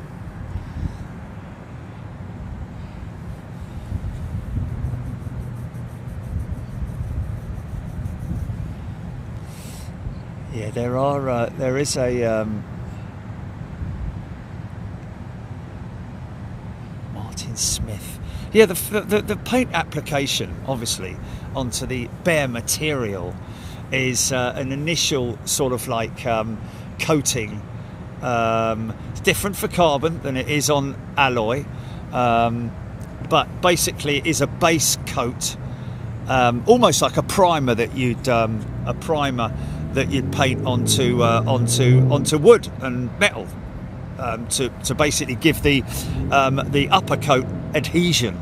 A: Yeah, there is a Martin Smith. Yeah, the paint application, obviously, onto the bare material is an initial sort of like coating. It's different for carbon than it is on alloy, but basically it is a base coat, almost like a primer that you'd paint onto wood and metal, to basically give the upper coat adhesion.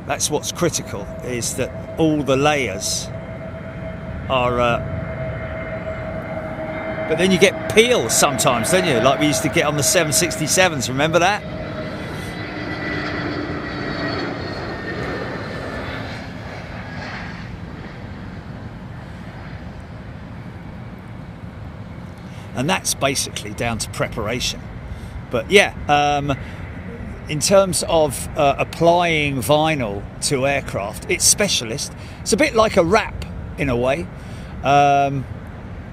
A: That's what's critical, is that all the layers are, but then you get peel sometimes, don't you? Like we used to get on the 767s, remember that? And that's basically down to preparation. But yeah, in terms of applying vinyl to aircraft, it's specialist. It's a bit like a wrap in a way.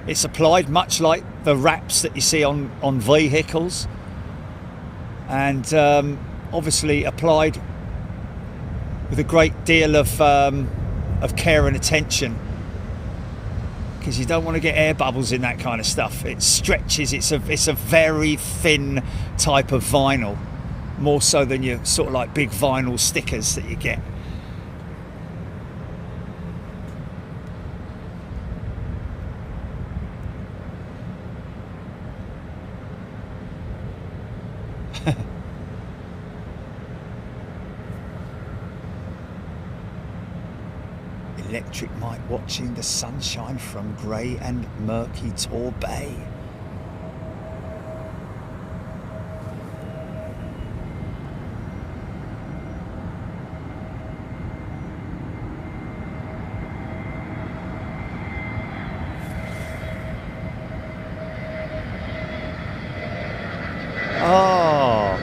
A: It's applied much like the wraps that you see on vehicles, and obviously applied with a great deal of care and attention, because you don't want to get air bubbles in that kind of stuff. It stretches. It's a very thin type of vinyl, more so than your sort of like big vinyl stickers that you get. Electric Mike watching the sunshine from grey and murky Tor Bay. Oh,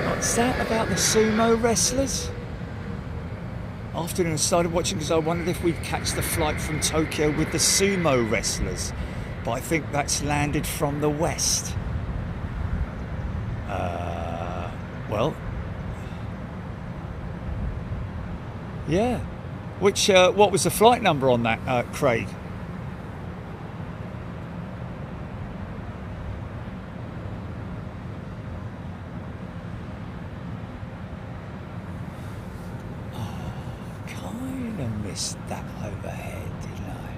A: what's that about the sumo wrestlers? Afternoon, I started watching because I wondered if we'd catch the flight from Tokyo with the sumo wrestlers, but I think that's landed from the west. Well, yeah. Which what was the flight number on that, Craig? That overhead, didn't I?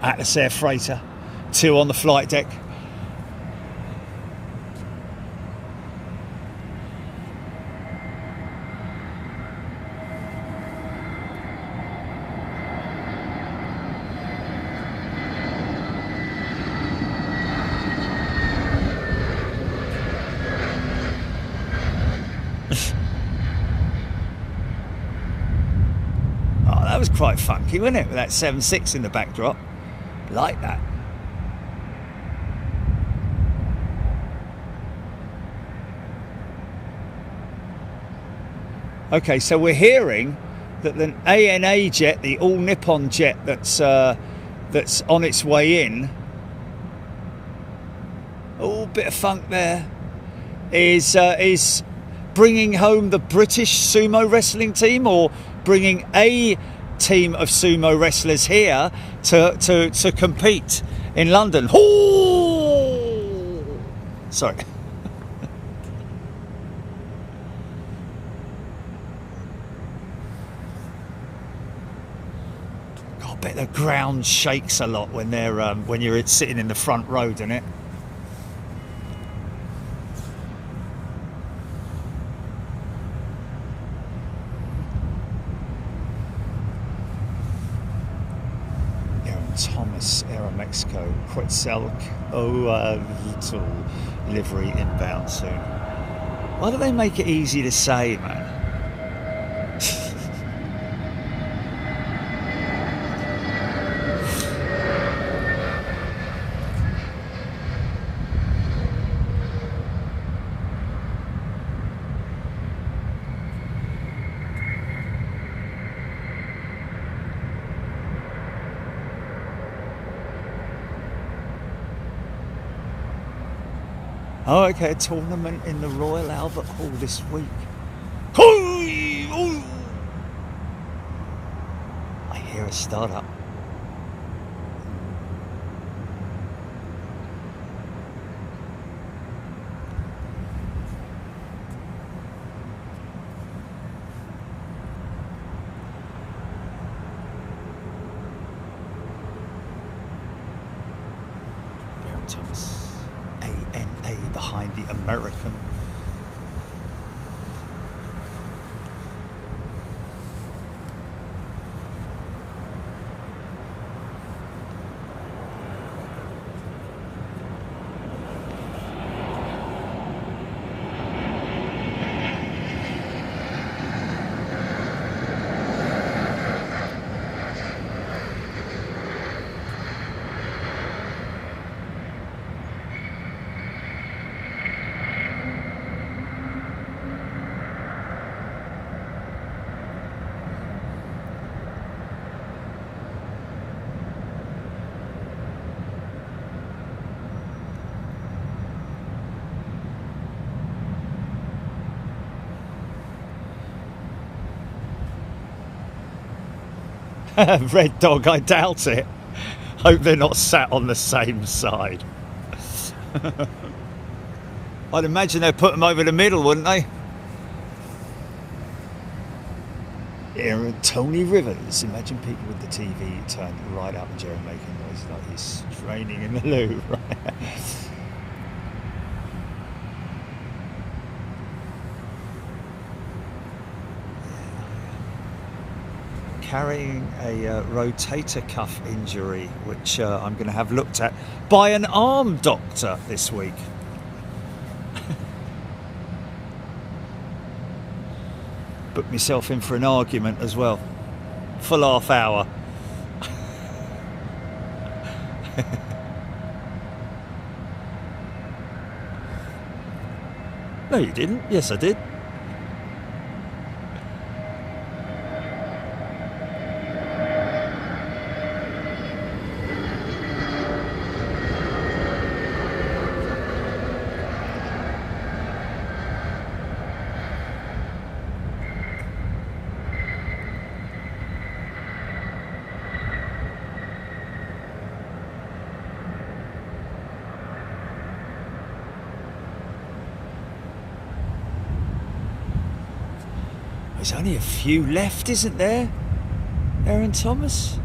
A: Atlas Air freighter, 2 on the flight deck. That was quite funky, wasn't it, with that 7.6 in the backdrop? Like that. Okay, so we're hearing that the ANA jet, the all Nippon jet that's on its way in, oh, bit of funk there, is bringing home the British sumo wrestling team, or bringing a team of sumo wrestlers here to compete in London. Ooh! Sorry. I bet the ground shakes a lot when they're when you're sitting in the front row, doesn't it? Thomas, Aero Mexico, Quetzalcoatl livery inbound soon. Why do they make it easy to say, man? Oh, okay, a tournament in the Royal Albert Hall this week. I hear a start-up. Thomas. ANA behind the American. Red Dog, I doubt it. Hope they're not sat on the same side. I'd imagine they'd put them over the middle, wouldn't they? Aaron Tony Rivers. Imagine people with the TV turned right up and Jerry making noises like he's training in the loo. Right? Carrying a rotator cuff injury, which I'm going to have looked at by an arm doctor this week. Booked myself in for an argument as well. Full half hour. No, you didn't. Yes, I did. There's only a few left, isn't there, Aaron Thomas?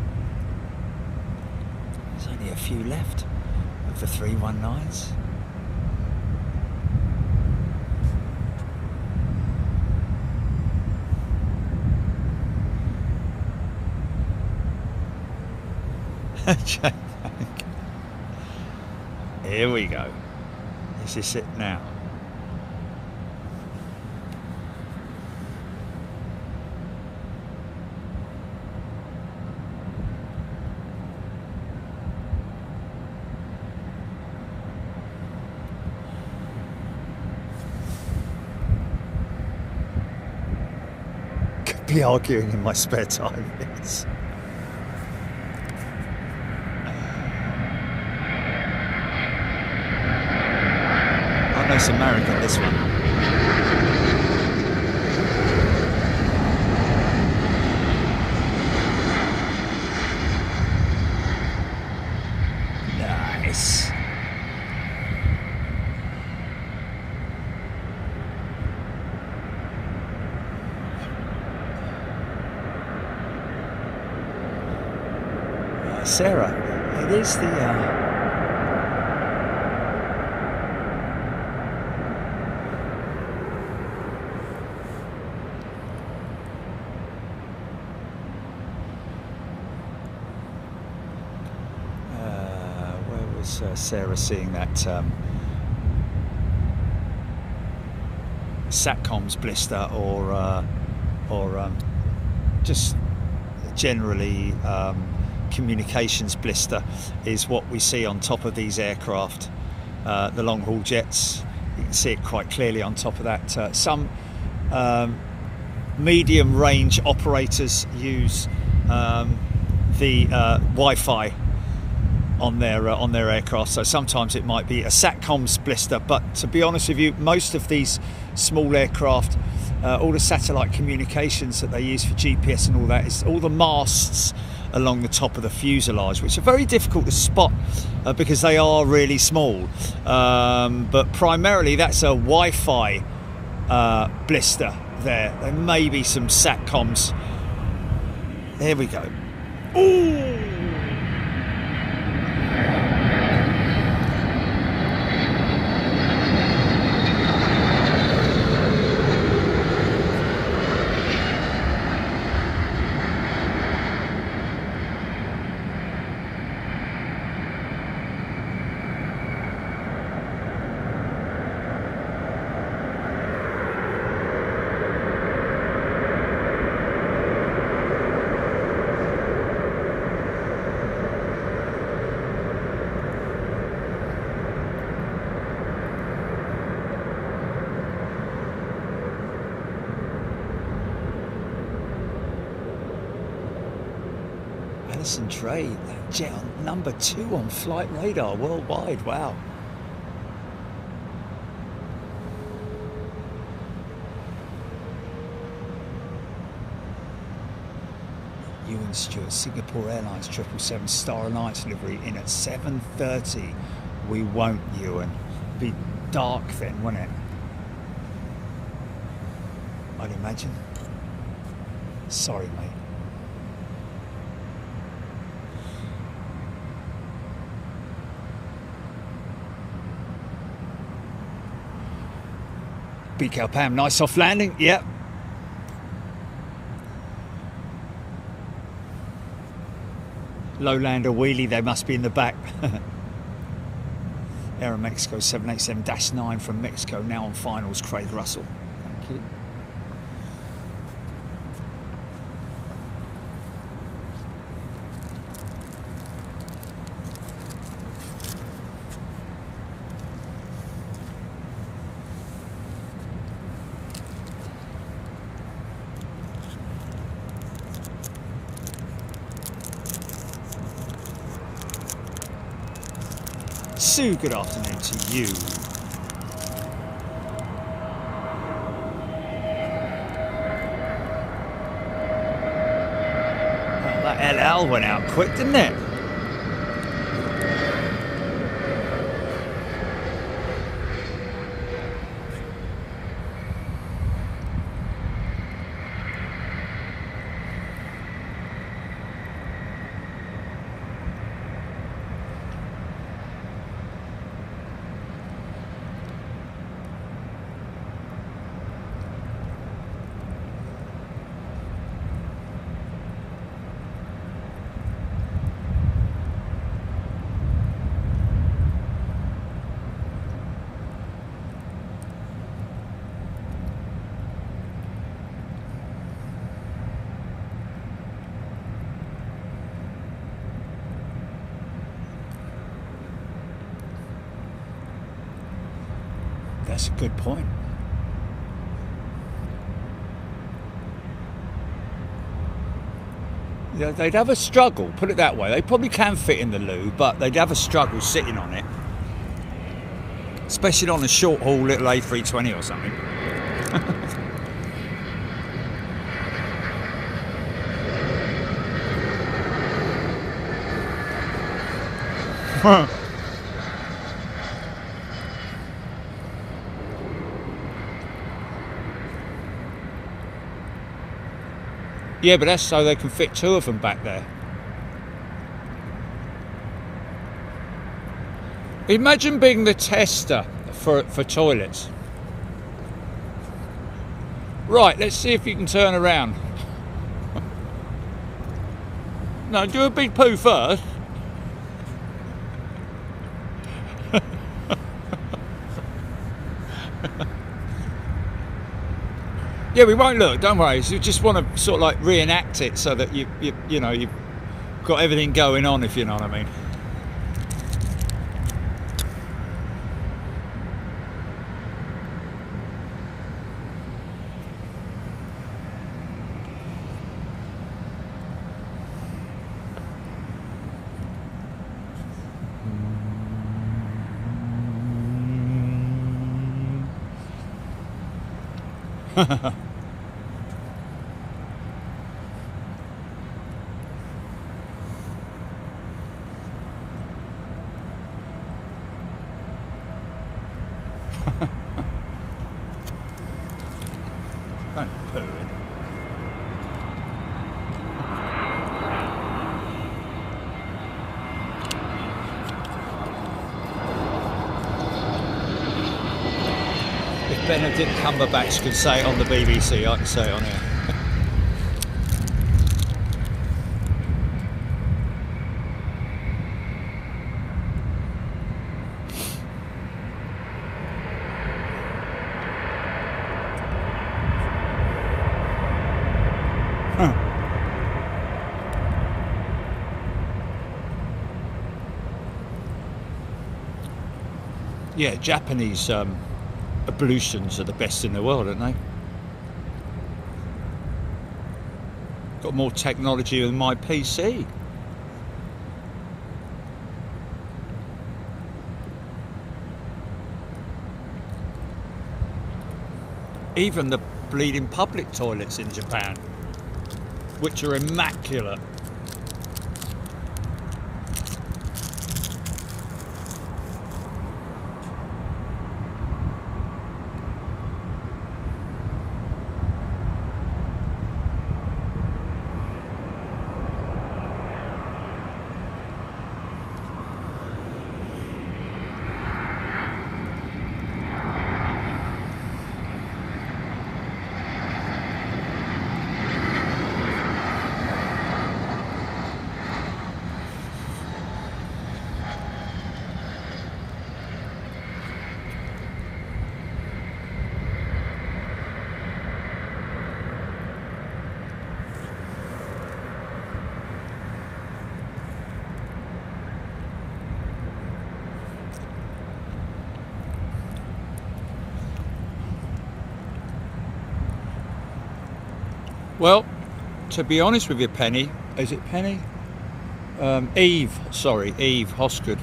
A: few left of the 319s. Here we go. Is this it now? Could be arguing in my spare time, yes. Nice American, this one. Nice. Sarah, it is the Sarah seeing that SATCOMs blister or just generally communications blister is what we see on top of these aircraft, the long haul jets. You can see it quite clearly on top of that. Some medium range operators use the Wi-Fi on their aircraft, so sometimes it might be a SATCOMs blister, but to be honest with you, most of these small aircraft, all the satellite communications that they use for GPS and all that, is all the masts along the top of the fuselage, which are very difficult to spot because they are really small, but primarily that's a Wi-Fi blister there. There may be some SATCOMs. There we go. Ooh! Trade, that jet on #2 on flight radar worldwide. Wow. Ewan Stewart, Singapore Airlines 777 Star Alliance delivery in at 7:30. We won't, Ewan. Be dark then, won't it? I'd imagine. Sorry, mate. BKL Pam, nice soft landing, yep. Low lander wheelie, they must be in the back. Air Mexico 787-9 from Mexico, now on finals, Craig Russell. Thank you. Sue, good afternoon to you. Well, that LL went out quick, didn't it? That's a good point. Yeah, they'd have a struggle, put it that way. They probably can fit in the loo, but they'd have a struggle sitting on it. Especially on a short haul little A320 or something. Yeah, but that's so they can fit two of them back there. Imagine being the tester for toilets. Right, let's see if you can turn around. No, do a big poo first. Yeah, we won't look, don't worry. You just want to sort of like reenact it so that you know, you've got everything going on, if you know what I mean. Don't poo in. If Benedict Cumberbatch could say it on the BBC, I can say it on here. Yeah, Japanese ablutions are the best in the world, aren't they? Got more technology than my PC. Even the bleeding public toilets in Japan, which are immaculate. Well, to be honest with you, Penny, is it Penny? Eve Hoskard,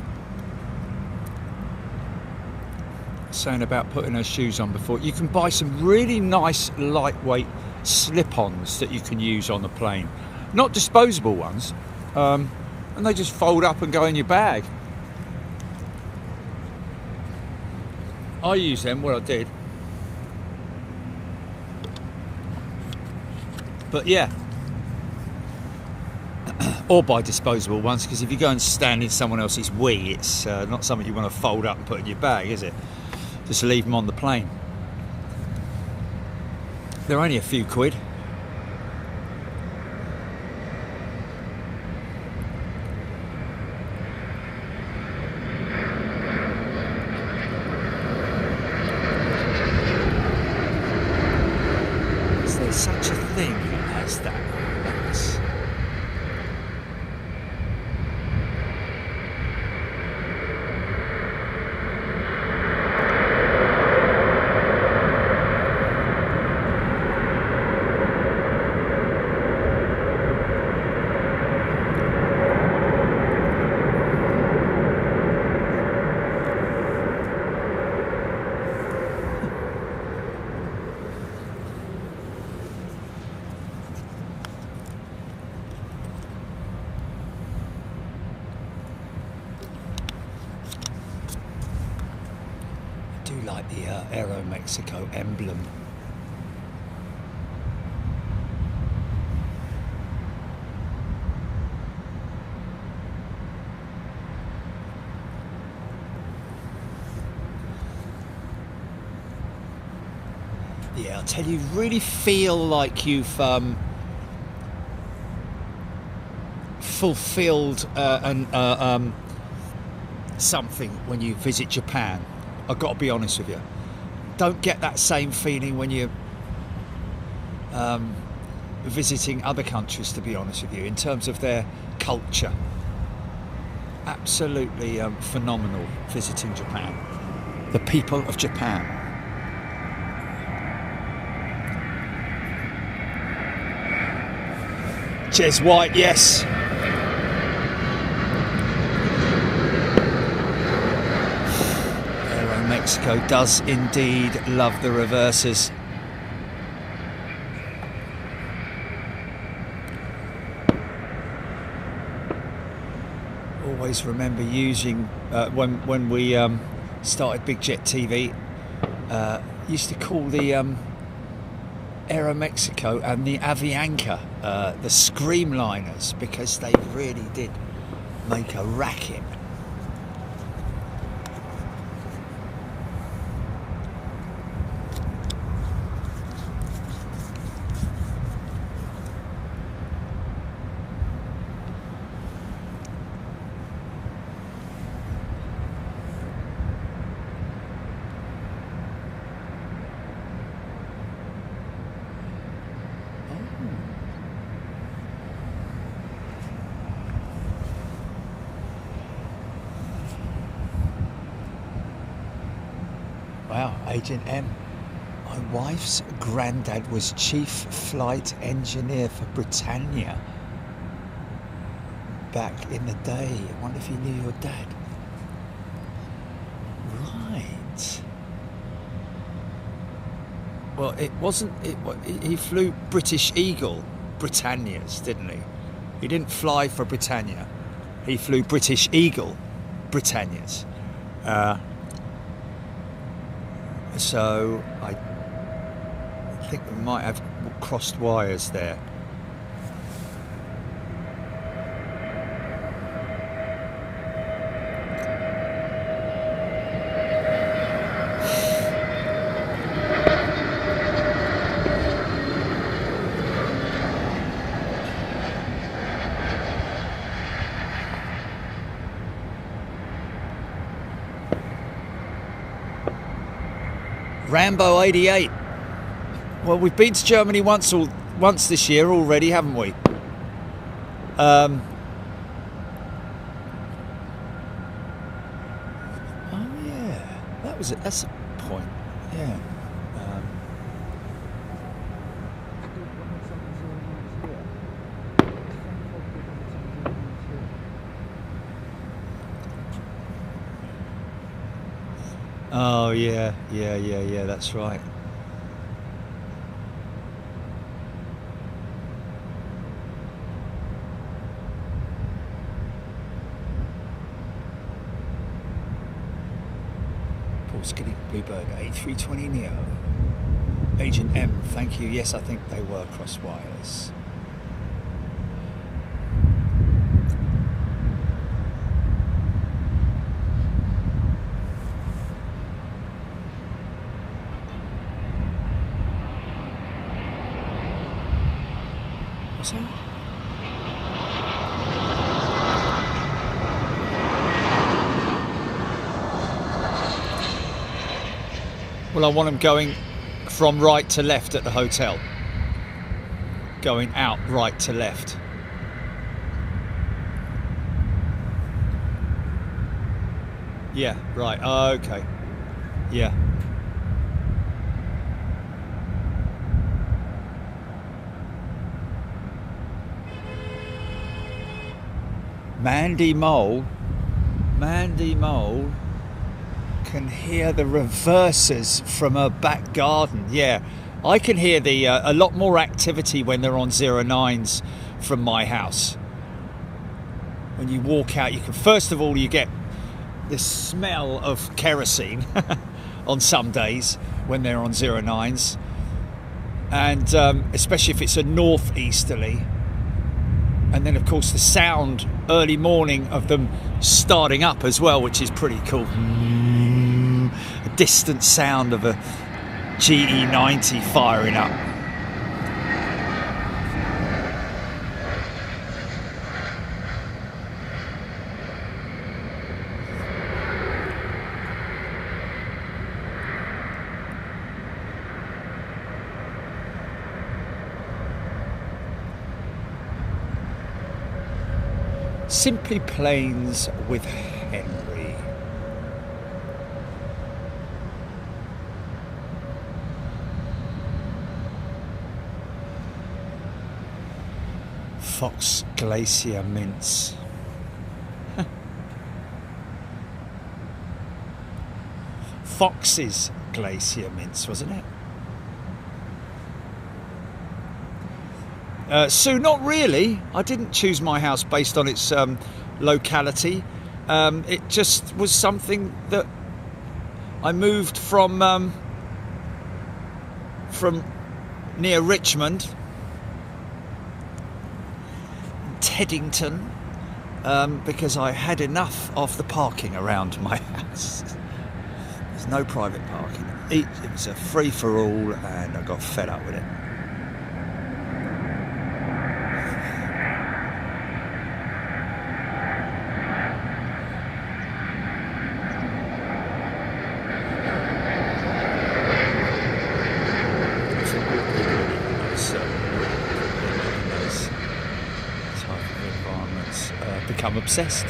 A: saying about putting her shoes on before. You can buy some really nice lightweight slip-ons that you can use on the plane. Not disposable ones, and they just fold up and go in your bag. I use them, well I did. But yeah, or buy disposable ones, because if you go and stand in someone else's wee, it's not something you want to fold up and put in your bag, is it? Just leave them on the plane. They're only a few quid. Is there such a thing as that? That's... do like the Aero Mexico emblem. Yeah, I'll tell you, really feel like you've fulfilled something when you visit Japan. I've got to be honest with you. Don't get that same feeling when you're visiting other countries, to be honest with you, in terms of their culture. Absolutely phenomenal visiting Japan. The people of Japan. Cheers, White, yes. Aero Mexico does indeed love the reverses. Always remember using, when we started Big Jet TV, used to call the Aero Mexico and the Avianca the Screamliners, because they really did make a racket. Wow, Agent M. My wife's granddad was chief flight engineer for Britannia back in the day. I wonder if you knew your dad. Right. Well, it wasn't. He flew British Eagle Britannias, didn't he? He didn't fly for Britannia. He flew British Eagle Britannias. So I think we might have crossed wires there. Rambo 88. Well, we've been to Germany once this year already, haven't we? Oh yeah, that's a point. Yeah. Oh yeah, that's right. Paul Skinny, Bluebird A320neo. Agent M, thank you. Yes, I think they were cross wires. Well, I want them going from right to left at the hotel. Going out right to left. Yeah, right. Okay. Yeah. Mandy Mole can hear the reversers from her back garden. Yeah, I can hear the a lot more activity when they're on 09s from my house. When you walk out, you can, first of all, you get the smell of kerosene on some days when they're on 09s, and especially if it's a northeasterly. And then, of course, the sound early morning of them starting up as well, which is pretty cool. A distant sound of a GE90 firing up. Simply Planes with Henry. Fox Glacier Mince. Fox's Glacier Mince, wasn't it? Sue, not really. I didn't choose my house based on its locality. It just was something that I moved from near Richmond, Teddington, because I had enough of the parking around my house. There's no private parking. It was a free-for-all, and I got fed up with it. Become obsessed.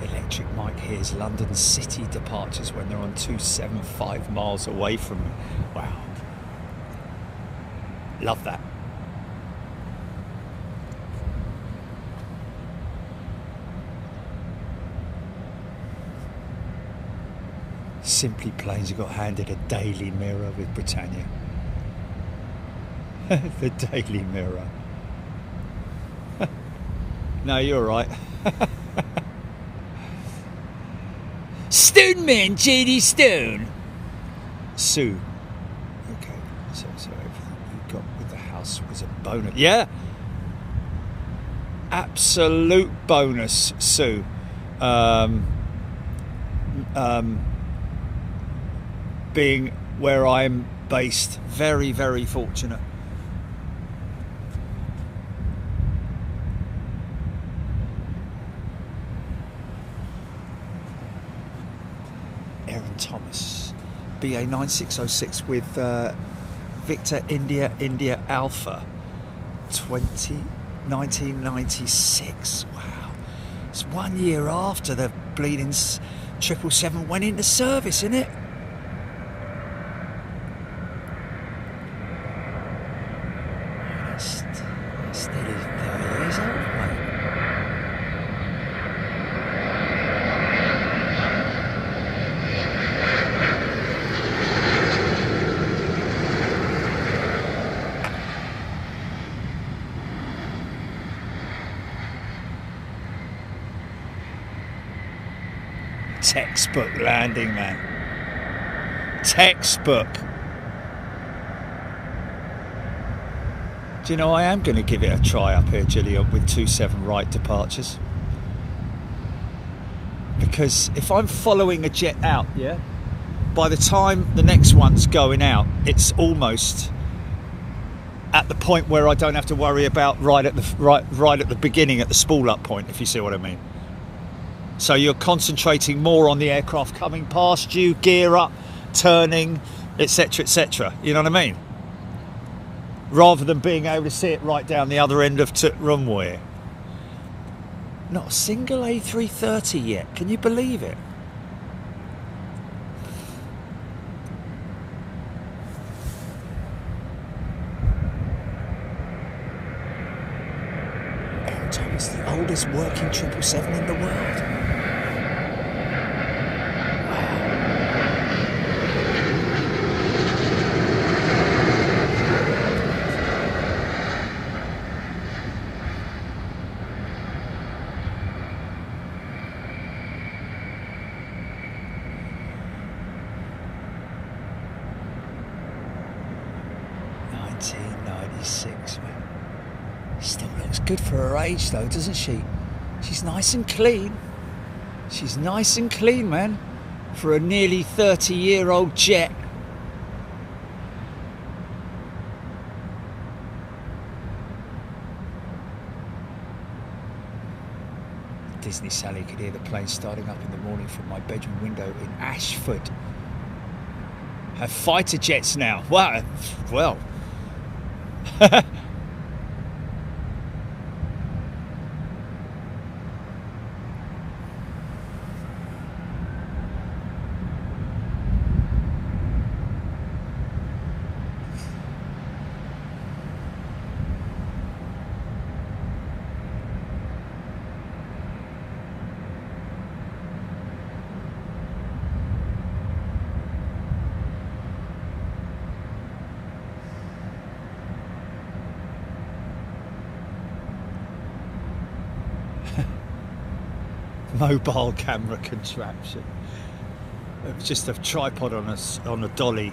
A: Electric Mike hears London City departures when they're on 275 miles away from me. Wow. Love that. Simply Planes, you got handed a Daily Mirror with Britannia. The Daily Mirror. No, you're right. Stoneman, JD Stone. Sue. Okay, so everything you got with the house was a bonus. Yeah. Absolute bonus, Sue. Being where I'm based, very, very fortunate. Aaron Thomas, BA 9606 with Victor India Alpha, 1996. Wow, it's 1 year after the bleeding 777 went into service, isn't it? Textbook landing, man. Textbook. Do you know, I am going to give it a try up here, Gillian, with 27 right departures. Because if I'm following a jet out, yeah, by the time the next one's going out, it's almost at the point where I don't have to worry about right at the beginning, at the spool up point, if you see what I mean. So you're concentrating more on the aircraft coming past you, gear up, turning, etc., etc. You know what I mean? Rather than being able to see it right down the other end of runway. Not a single A330 yet. Can you believe it? Aaron Thomas, the oldest working 777 in the world. Wow. 36, man. Still looks good for her age, though, doesn't she? She's nice and clean. She's nice and clean, man, for a nearly 30-year-old jet. Disney Sally could hear the plane starting up in the morning from my bedroom window in Ashford. Have fighter jets now. Wow. Well. Mobile camera contraption. It was just a tripod on a dolly.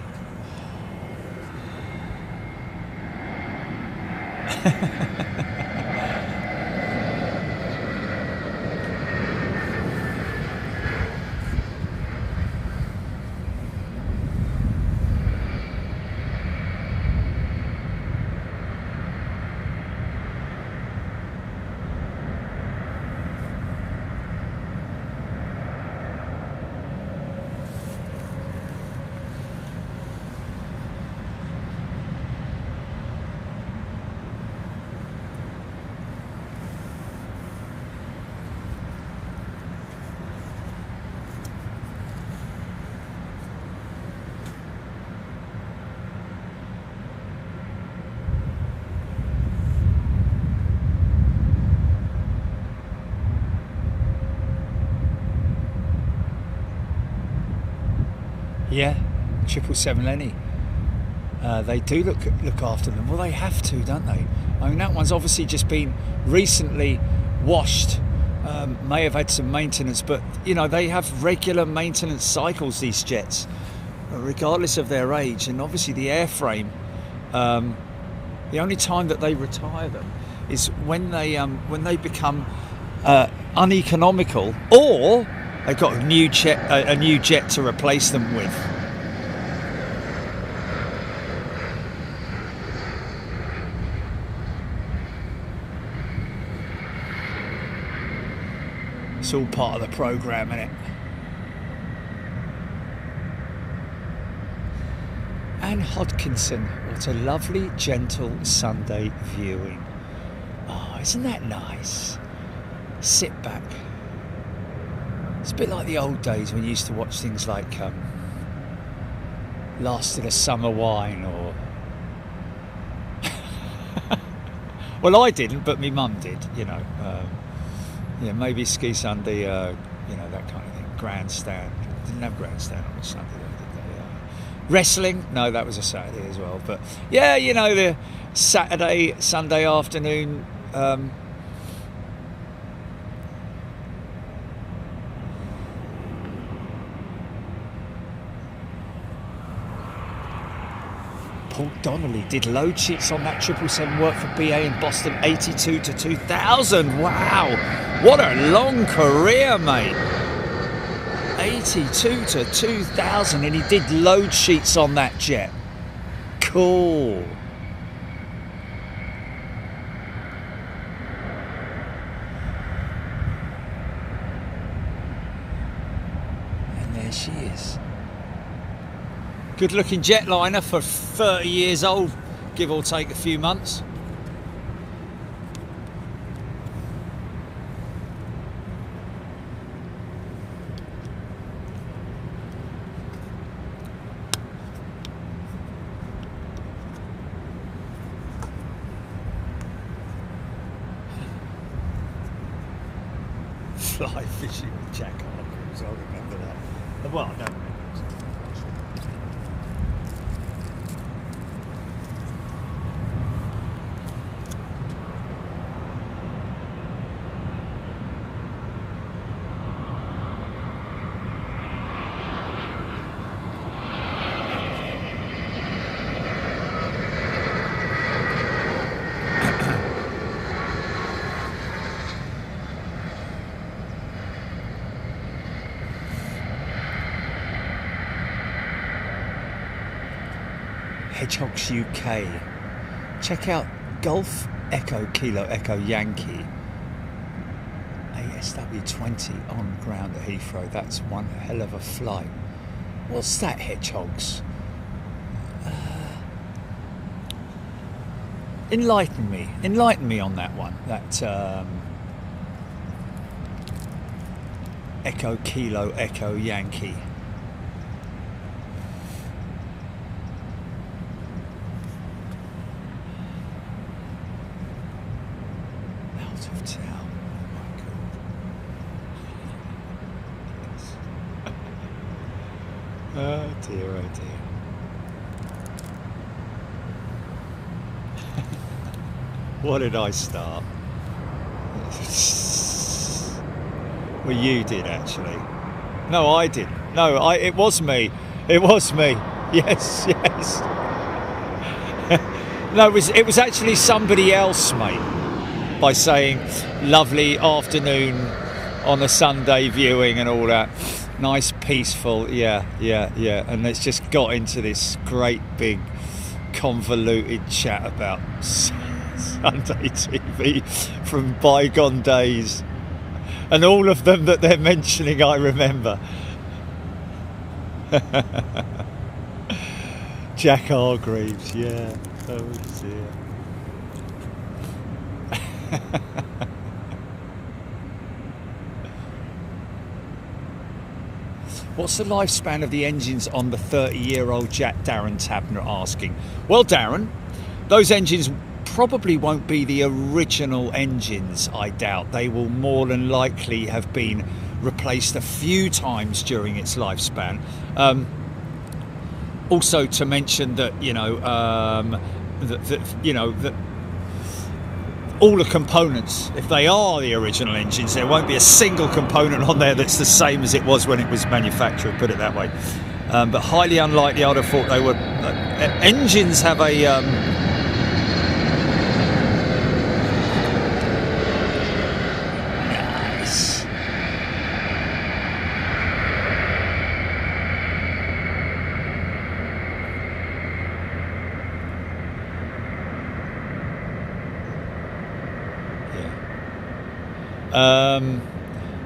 A: Yeah, 777 Lenny. They do look after them. Well, they have to, don't they? I mean, that one's obviously just been recently washed. May have had some maintenance, but you know, they have regular maintenance cycles, these jets, regardless of their age. And obviously the airframe, the only time that they retire them is when they become uneconomical, or they've got a new jet to replace them with. It's all part of the programme, isn't it? Anne Hodkinson, what a lovely, gentle Sunday viewing. Oh, isn't that nice? Sit back. It's a bit like the old days when you used to watch things like Last of the Summer Wine, or well, I didn't, but my mum did, you know. Yeah, maybe Ski Sunday, you know, that kind of thing. Grandstand. Didn't have Grandstand on a Sunday, though, did they? Wrestling? No, that was a Saturday as well. But yeah, you know, the Sunday afternoon. Paul Donnelly did load sheets on that 777 work for BA in Boston 82 to 2000. Wow, what a long career, mate. 82 to 2000, and he did load sheets on that jet. Cool. And there she is. Good looking jetliner for 30 years old, give or take a few months. Fly fishing with Jack Hargreaves, I remember that. Well, I don't remember. Hedgehogs UK. Check out Golf Echo Kilo Echo Yankee ASW20 on ground at Heathrow. That's one hell of a flight. What's that, Hedgehogs? Enlighten me on that one. That Echo Kilo Echo Yankee. Out of town. Oh my God. Oh dear, oh dear. What did I start? Well, you did actually. No, I did. No, it was me. It was me. Yes, yes. No, it was actually somebody else, mate. By saying, lovely afternoon on a Sunday viewing and all that. Nice, peaceful. Yeah. And it's just got into this great big convoluted chat about Sunday TV from bygone days, and all of them that they're mentioning I remember. Jack Hargreaves, yeah. Oh dear. What's the lifespan of the engines on the 30-year-old Jack? Darren Tabner asking. Well, Darren, those engines probably won't be the original engines, I doubt. They will more than likely have been replaced a few times during its lifespan. Also to mention that, that all the components, if they are the original engines, there won't be a single component on there that's the same as it was when it was manufactured, put it that way. But highly unlikely. I'd have thought they would. Engines have a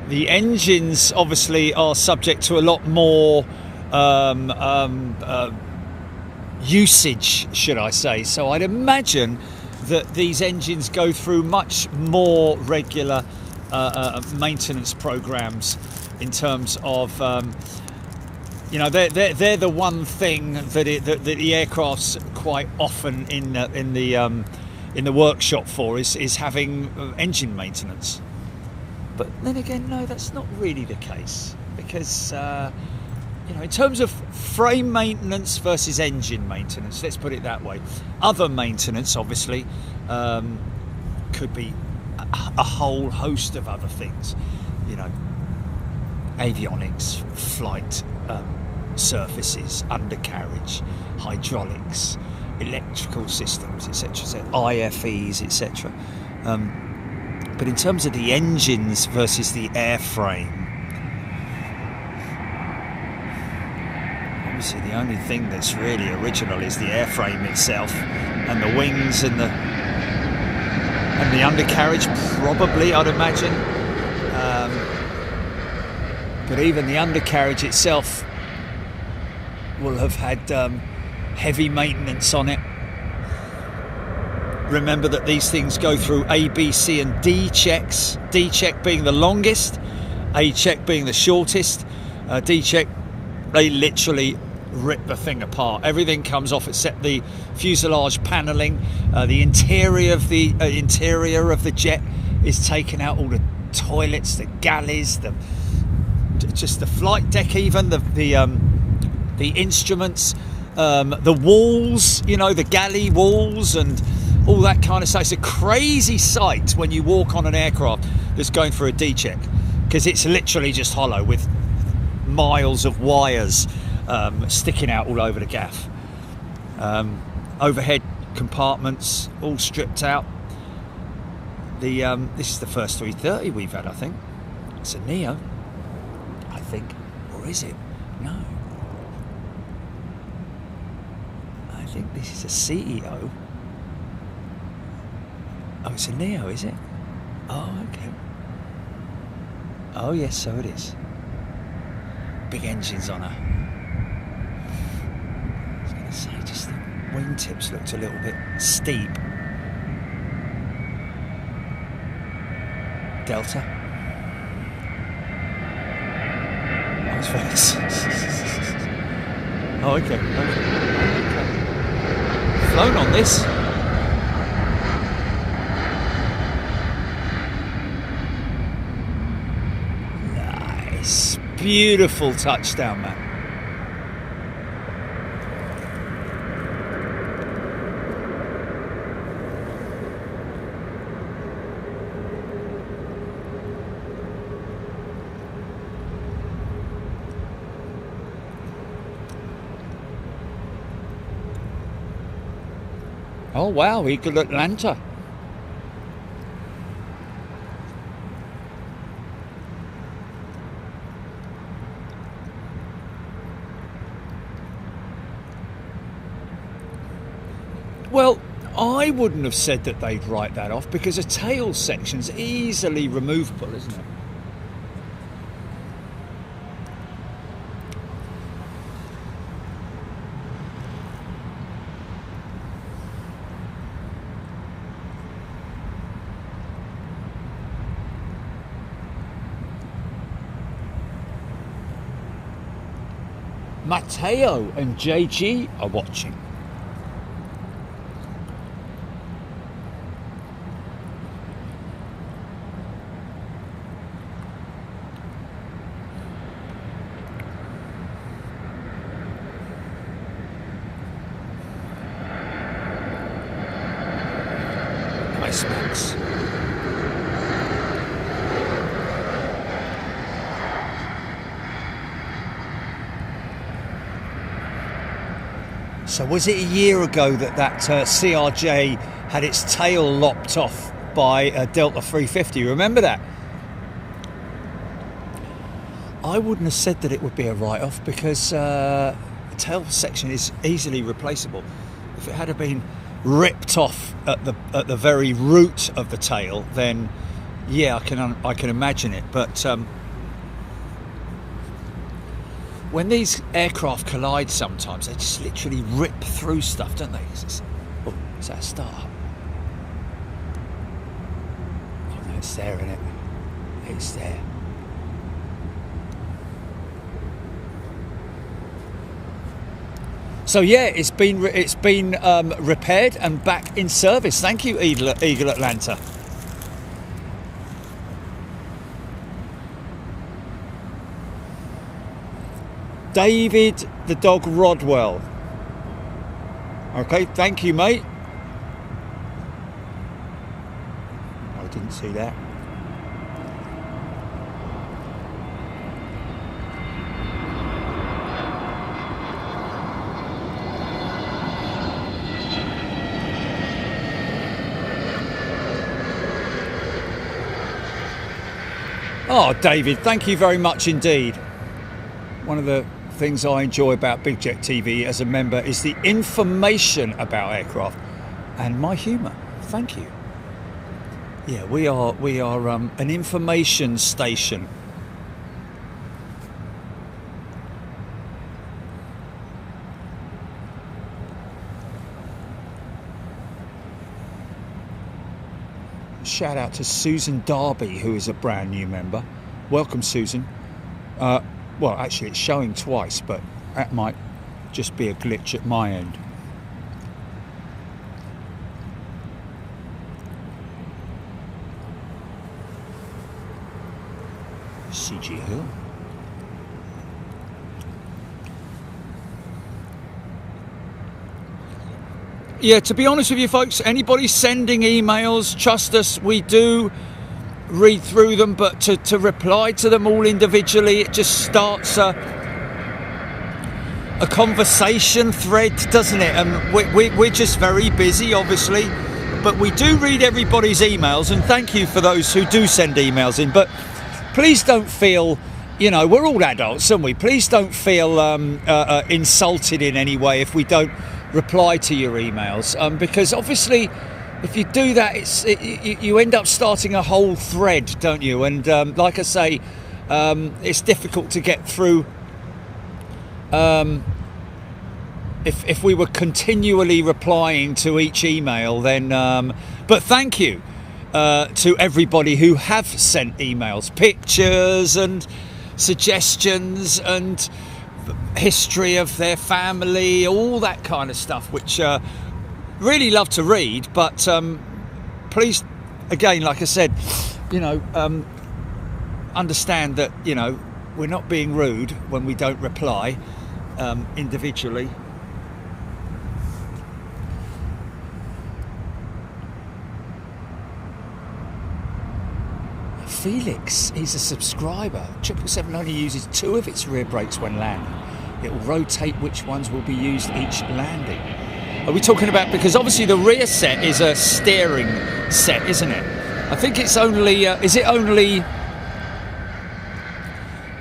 A: the engines obviously are subject to a lot more usage, should I say. So I'd imagine that these engines go through much more regular maintenance programs in terms of they're the one thing that the aircraft's quite often in the workshop for is having engine maintenance. But then again, no, that's not really the case, because in terms of frame maintenance versus engine maintenance, let's put it that way. Other maintenance, obviously, could be a whole host of other things. Avionics, flight surfaces, undercarriage, hydraulics, electrical systems, etc., IFEs, etc. But in terms of the engines versus the airframe, obviously the only thing that's really original is the airframe itself, and the wings and the undercarriage, probably, I'd imagine. But even the undercarriage itself will have had heavy maintenance on it. Remember that these things go through A, B, C and D checks. D check being the longest, A check being the shortest. D check, they literally rip the thing apart. Everything comes off except the fuselage panelling. The interior of the jet is taken out. All the toilets, the galleys, just the flight deck, even the instruments, the walls. The galley walls and all that kind of stuff. It's a crazy sight when you walk on an aircraft that's going through a D check, because it's literally just hollow with miles of wires sticking out all over the gaff. Overhead compartments all stripped out. This is the first 330 we've had, I think. It's a neo, I think, or is it? No, I think this is a CEO. Oh, it's a Neo, is it? Oh, okay. Oh, yes, so it is. Big engines on her. I was going to say, just the wingtips looked a little bit steep. Delta. Oh, it's oh, okay. Flown on this. Nice. Beautiful touchdown, man. Oh wow, Eagle Atlanta. Well, I wouldn't have said that they'd write that off because a tail section's easily removable, isn't it? Matteo and JG are watching. Nice Max. So was it a year ago that CRJ had its tail lopped off by a Delta 350? Remember that? I wouldn't have said that it would be a write-off because the tail section is easily replaceable. If it had been ripped off at the very root of the tail, then yeah, I can imagine it. But when these aircraft collide, sometimes they just literally rip through stuff, don't they? Oh, is that a start? Oh no, it's there, isn't it? It's there. So yeah, it's been repaired and back in service. Thank you, Eagle Atlanta. David the dog Rodwell. Okay, thank you, mate. I didn't see that. Oh, David, thank you very much indeed. One of the things I enjoy about Big Jet TV as a member is the information about aircraft and my humour. Thank you. Yeah, we are an information station. Shout out to Susan Darby, who is a brand new member. Welcome, Susan. Well, actually, it's showing twice, but that might just be a glitch at my end. CG Hill. Yeah, to be honest with you folks, anybody sending emails, trust us, we do read through them, but to reply to them all individually, it just starts a conversation thread, doesn't it? And we're just very busy, obviously, but we do read everybody's emails, and thank you for those who do send emails in. But please don't feel, you know, we're all adults, aren't we? Please don't feel insulted in any way if we don't reply to your emails, because obviously if you do that, you end up starting a whole thread, don't you? And like I say, it's difficult to get through if we were continually replying to each email. Then but thank you to everybody who have sent emails, pictures and suggestions and history of their family, all that kind of stuff, which really love to read. But please, again, like I said, understand that we're not being rude when we don't reply individually. Felix, he's a subscriber. 777 only uses 2 of its rear brakes when landing. It will rotate which ones will be used each landing. Are we talking about, because obviously the rear set is a steering set, isn't it? I think it's only, is it only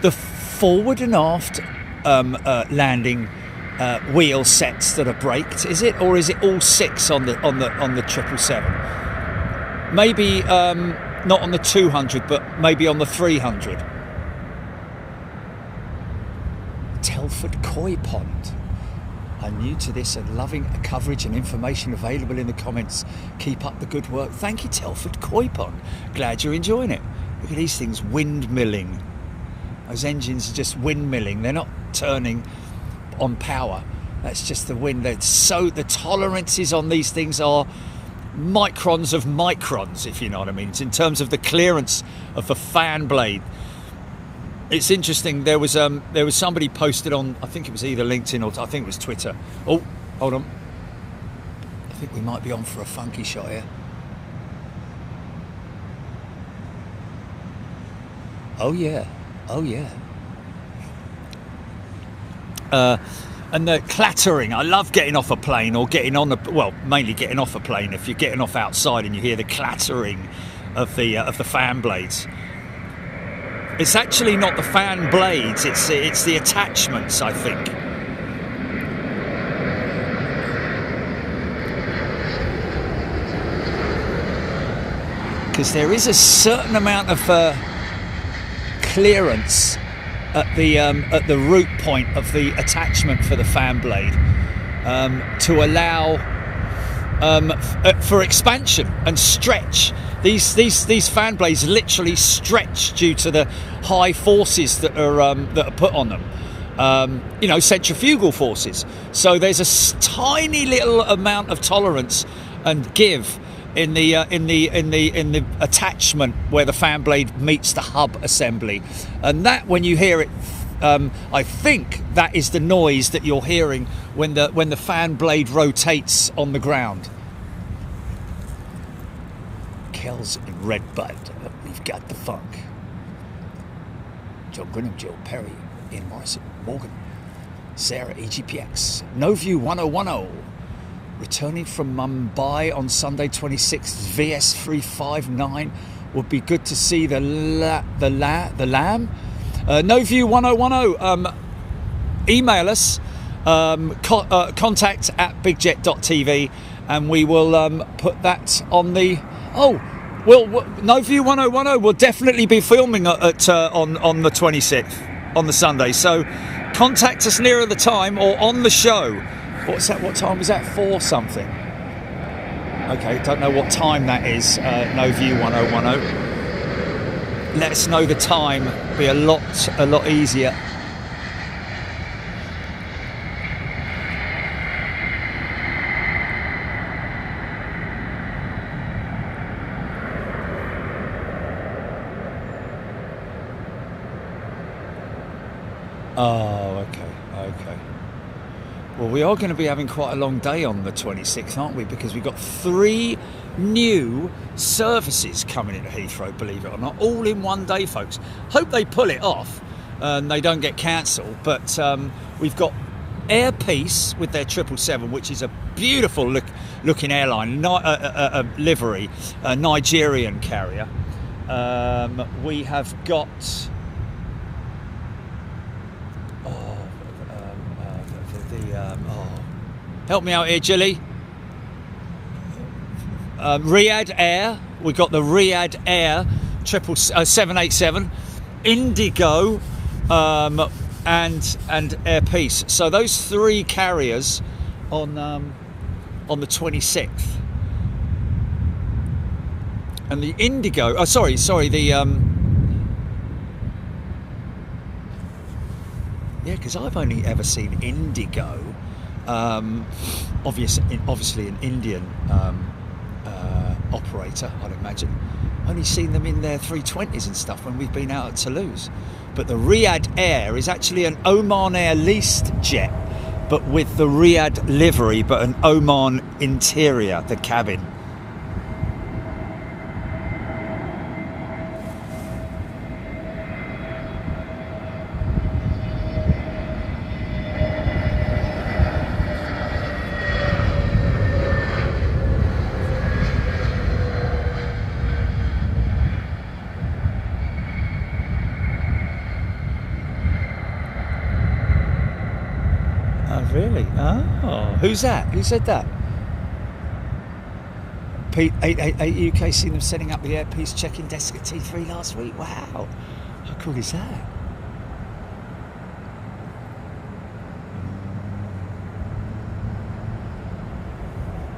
A: the forward and aft landing wheel sets that are braked, is it? Or is it all 6 on the 777? Maybe not on the 200, but maybe on the 300. Telford Koi Pond. I'm new to this and loving coverage and information available in the comments. Keep up the good work. Thank you, Telford Koi Pond. Glad you're enjoying it. Look at these things windmilling. Those engines are just windmilling. They're not turning on power. That's just the wind. The tolerances on these things are microns of microns, if you know what I mean. It's in terms of the clearance of the fan blade. It's interesting. There was somebody posted on, I think it was either LinkedIn or I think it was Twitter. Oh, hold on. I think we might be on for a funky shot here. Oh yeah. Oh yeah. And the clattering. I love getting off a plane or getting on mainly getting off a plane. If you're getting off outside and you hear the clattering of the fan blades. It's actually not the fan blades. It's the attachments, I think. Because there is a certain amount of clearance at the root point of the attachment for the fan blade to allow for expansion and stretch. These fan blades literally stretch due to the high forces that are put on them. Centrifugal forces. So there's a tiny little amount of tolerance and give in the attachment where the fan blade meets the hub assembly, and that, when you hear it, I think that is the noise that you're hearing when the fan blade rotates on the ground. Kells in Redbud, we've got the funk. Joe Grinham, Joe Perry, Ian Morrison, Morgan, Sarah, EGPX, No View 1010. Returning from Mumbai on Sunday 26th, VS359. Would be good to see the lamb. No View 1010. Email us, contact at bigjet.tv, and we will put that on the. No View 1010 will definitely be filming on the 26th, on the Sunday. So contact us nearer the time or on the show. What's that? What time was that? 4 something. Okay, don't know what time that is. No View 1010. Let us know the time. Be a lot easier. Oh, okay. Well, we are going to be having quite a long day on the 26th, aren't we? Because we've got 3 new services coming into Heathrow, believe it or not, all in one day, folks. Hope they pull it off and they don't get cancelled. But we've got Air Peace with their 777, which is a beautiful looking airline, livery, a Nigerian carrier. We have got... Help me out here, Jilly. Riyadh Air. We've got the Riyadh Air 787, Indigo, and Air Peace. So those three carriers on the 26th. And the Indigo. Oh, sorry. The yeah, because I've only ever seen Indigo. Obviously an Indian operator, I'd imagine. Only seen them in their 320s and stuff when we've been out at Toulouse. But the Riyadh Air is actually an Oman Air leased jet, but with the Riyadh livery, but an Oman interior, the cabin. Really? Oh, who's that? Who said that? Pete 888 UK seen them setting up the Air Peace check-in desk at T3 last week. Wow, how cool is that?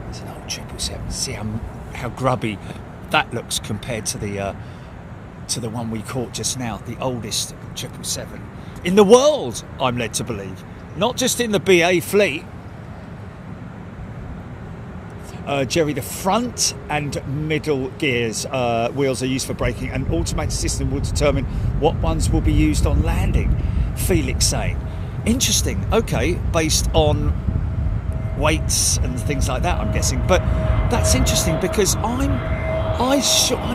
A: It's an old 777. See how grubby that looks compared to the one we caught just now, the oldest 777 in the world, I'm led to believe. Not just in the BA fleet. Jerry, the front and middle gears wheels are used for braking, and automated system will determine what ones will be used on landing. Felix saying, interesting. Okay, based on weights and things like that, I'm guessing. But that's interesting because I'm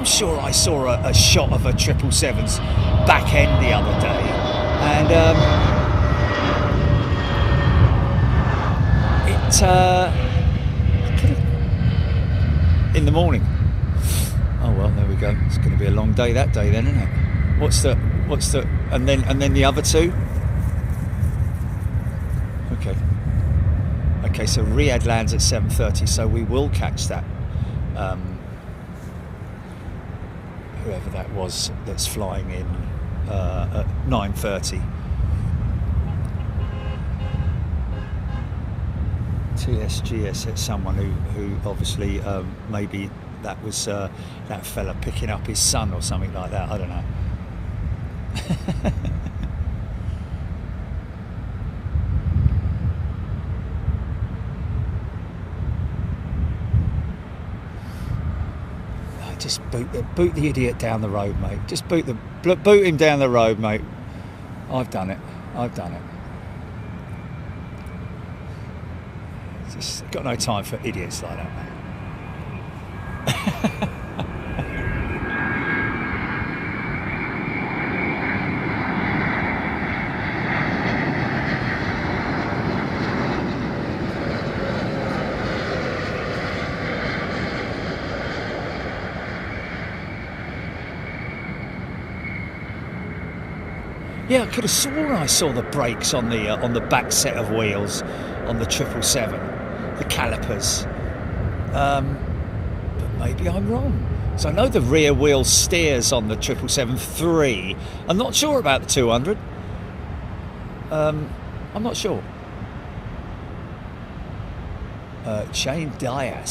A: sure I saw a shot of a 777's back end the other day, and. In the morning. Oh well, there we go. It's going to be a long day that day then, isn't it? What's the and then the other two? Okay, so Riyadh lands at 7:30, so we will catch that. Whoever that was that's flying in at 9:30. TSGS, it's someone who obviously maybe that was that fella picking up his son or something like that. I don't know. Just boot the idiot down the road, mate. Just boot him down the road, mate. I've done it. Just got no time for idiots like that, mate. Yeah, I could have sworn I saw the brakes on the back set of wheels on the 777. The calipers, but maybe I'm wrong. So I know the rear wheel steers on the 777-3. I'm not sure about the 200. I'm not sure. Jerry Dyer,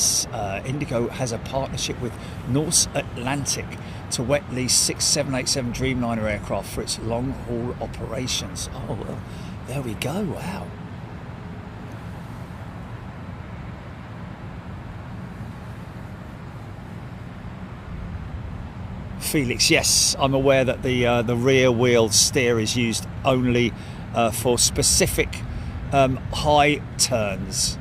A: Indigo has a partnership with North Atlantic to wet lease 6 787 Dreamliner aircraft for its long-haul operations. Oh, well, there we go. Wow. Felix, yes, I'm aware that the rear wheel steer is used only for specific high turns.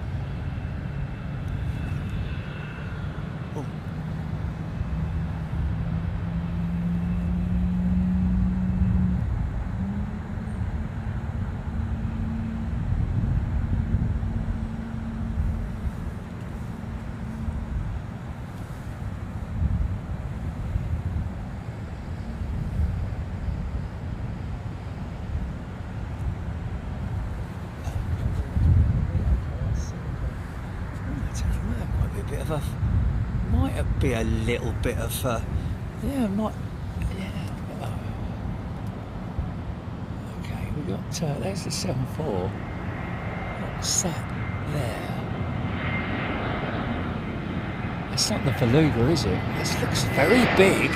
A: of a, might be a little bit of, yeah, might, yeah. Okay, we got, there's the 74. What's that there? It's not the Beluga, is it? This looks very big.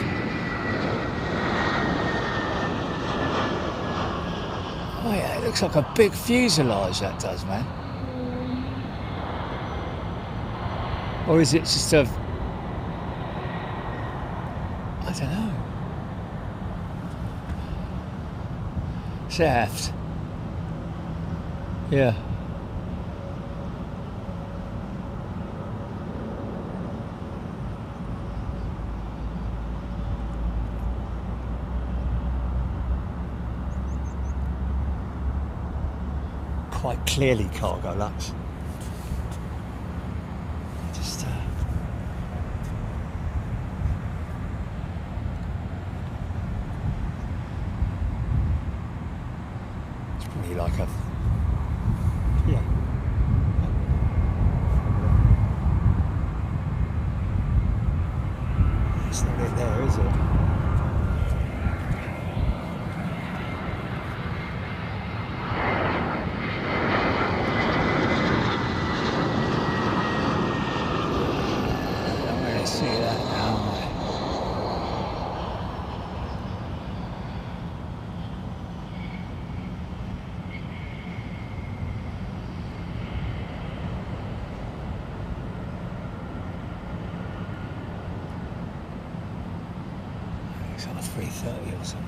A: Oh yeah, it looks like a big fuselage, that does, man. Or is it just a... I don't know. Shaft. Yeah. Quite clearly cargo lux. Just it's probably like a, yeah. It's not it there, is it? It's on a 330 or something.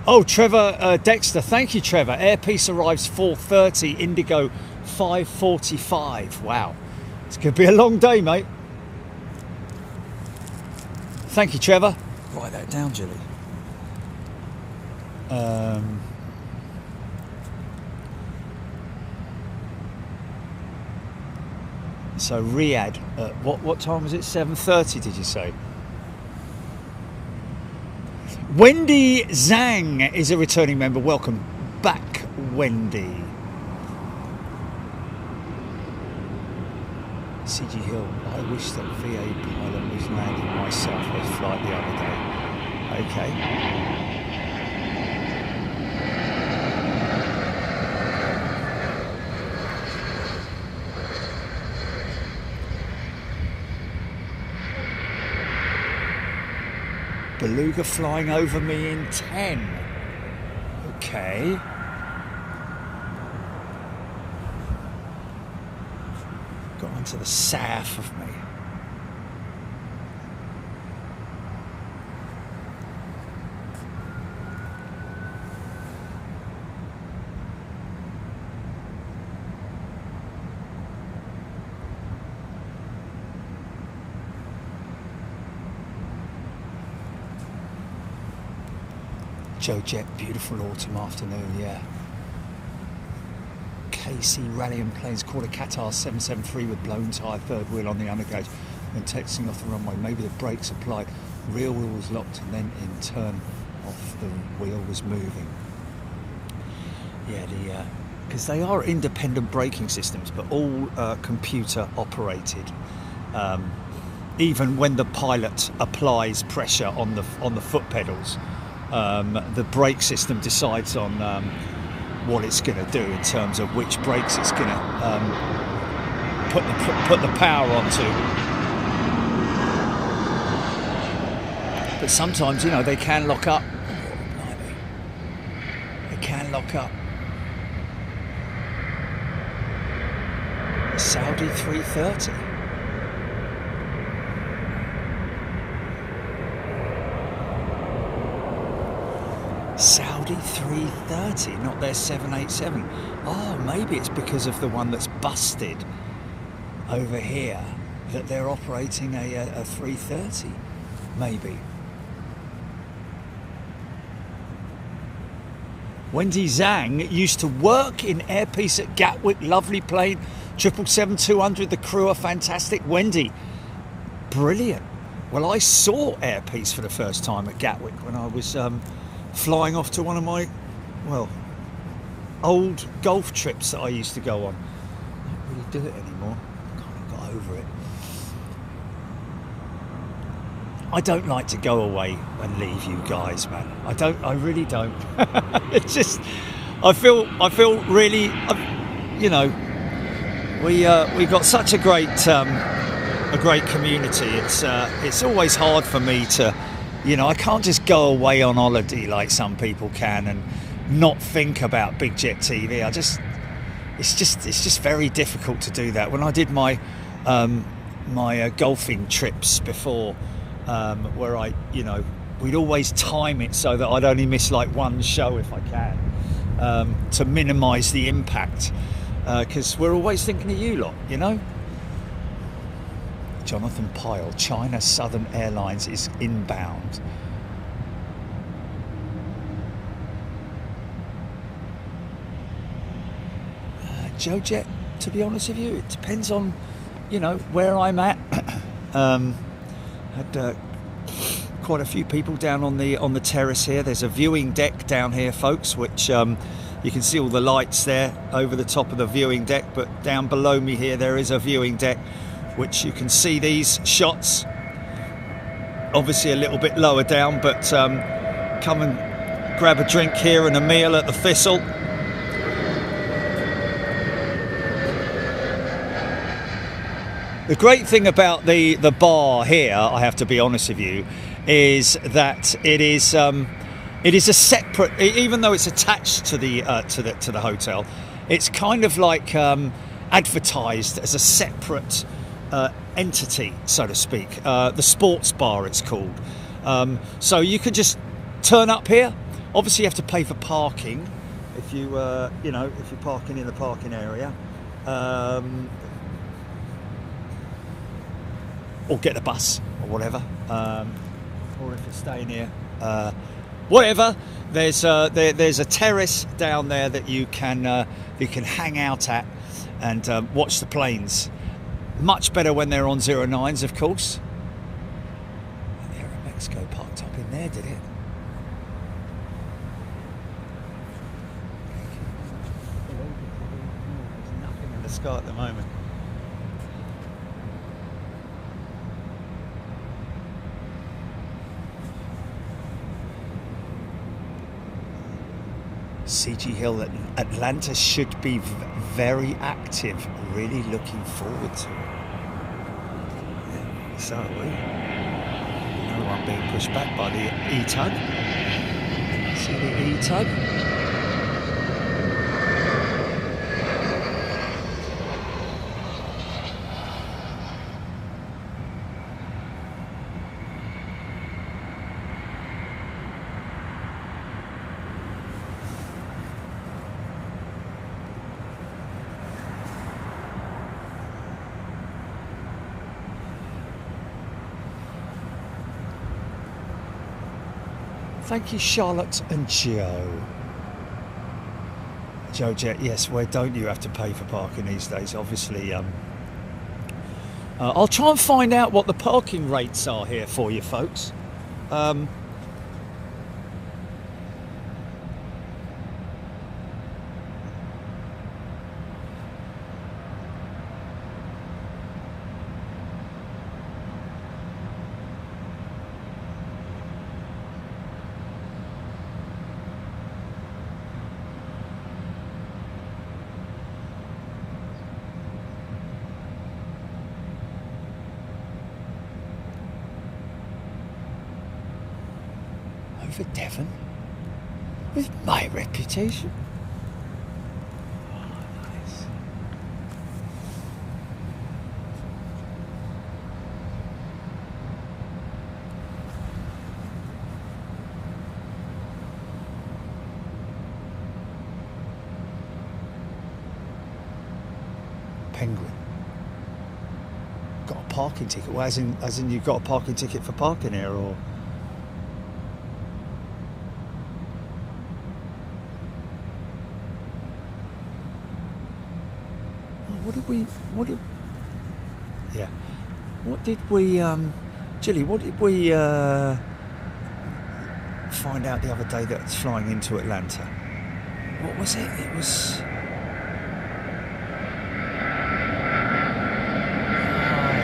A: Oh, Trevor Dexter, thank you, Trevor. Airpiece arrives 4:30, Indigo 5:45. Wow, it's going to be a long day, mate. Thank you, Trevor. Write that down, Jilly. So Riyadh, what time was it? 7:30, did you say? Wendy Zhang is a returning member. Welcome back, Wendy. CG Hill, I wish that VA pilot was landing my Southwest flight the other day. Okay. Beluga flying over me in 10. Okay. Got onto the south of me. Joe Jet, beautiful autumn afternoon, yeah. KC rallying planes caught a Qatar 773 with blown tyre, third wheel on the undergauge, and texting off the runway. Maybe the brakes applied, rear wheel was locked, and then in turn off the wheel was moving. Yeah, because they are independent braking systems, but all computer operated. Even when the pilot applies pressure on the foot pedals, the brake system decides on what it's going to do in terms of which brakes it's going to put the power onto. But sometimes, you know, they can lock up. They can lock up. Saudi 330. Saudi 330, not their 787. Oh, maybe it's because of the one that's busted over here that they're operating a 330. Maybe. Wendy Zhang used to work in Airpiece at Gatwick. Lovely plane. 777-200, the crew are fantastic. Wendy, brilliant. Well, I saw Air Peace for the first time at Gatwick when I was flying off to one of my, well, old golf trips that I used to go on. I don't really do it anymore. Kind of got over it. I don't like to go away and leave you guys, man. I really don't. It's just, I feel really, you know, we got such a great community. It's always hard for me to, you know, I can't just go away on holiday like some people can and not think about Big Jet TV. It's just very difficult to do that. When I did my golfing trips before, where I, you know, we'd always time it so that I'd only miss like one show if I can, to minimise the impact, because we're always thinking of you lot, you know. Jonathan Pyle, China Southern Airlines is inbound. Joe Jet, to be honest with you, it depends on, you know, where I'm at. Had quite a few people down on the terrace here. There's a viewing deck down here, folks, which you can see all the lights there over the top of the viewing deck, but down below me here there is a viewing deck which you can see these shots, obviously a little bit lower down, but come and grab a drink here and a meal at the Thistle. The great thing about the bar here, I have to be honest with you, is that it is a separate, even though it's attached to the hotel, it's kind of like advertised as a separate entity, so to speak. The sports bar, it's called. So you could just turn up here. Obviously, you have to pay for parking if you you know, if you're parking in the parking area. Or get a bus or whatever, or if you're staying here, whatever. There's a terrace down there that you can hang out at and watch the planes. Much better when they're on 09s, of course. The Air Mexico parked up in there, did it? There's nothing in the sky at the moment. CG Hill, Atlanta should be very active. Really looking forward to it. Yeah, so are we. No one being pushed back by the Etihad. See the Etihad? Thank you, Charlotte and Joe. Joe Jet, yes, where don't you have to pay for parking these days? Obviously, I'll try and find out what the parking rates are here for you folks. For Devon, with my reputation. Oh, nice. Penguin. Got a parking ticket? Well, as in you've got a parking ticket for parking here, or? What did we Gilly, what did we find out the other day that it's flying into Atlanta? What was it? It was...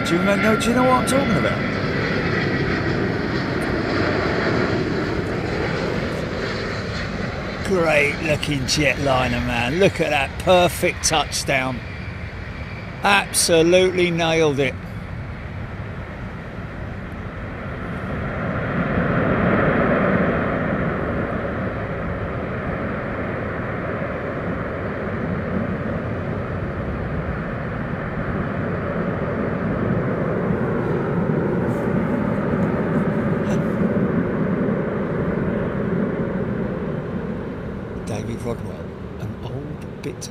A: do you remember? Do you know what I'm talking about? Great looking jetliner, man. Look at that perfect touchdown. Absolutely nailed it.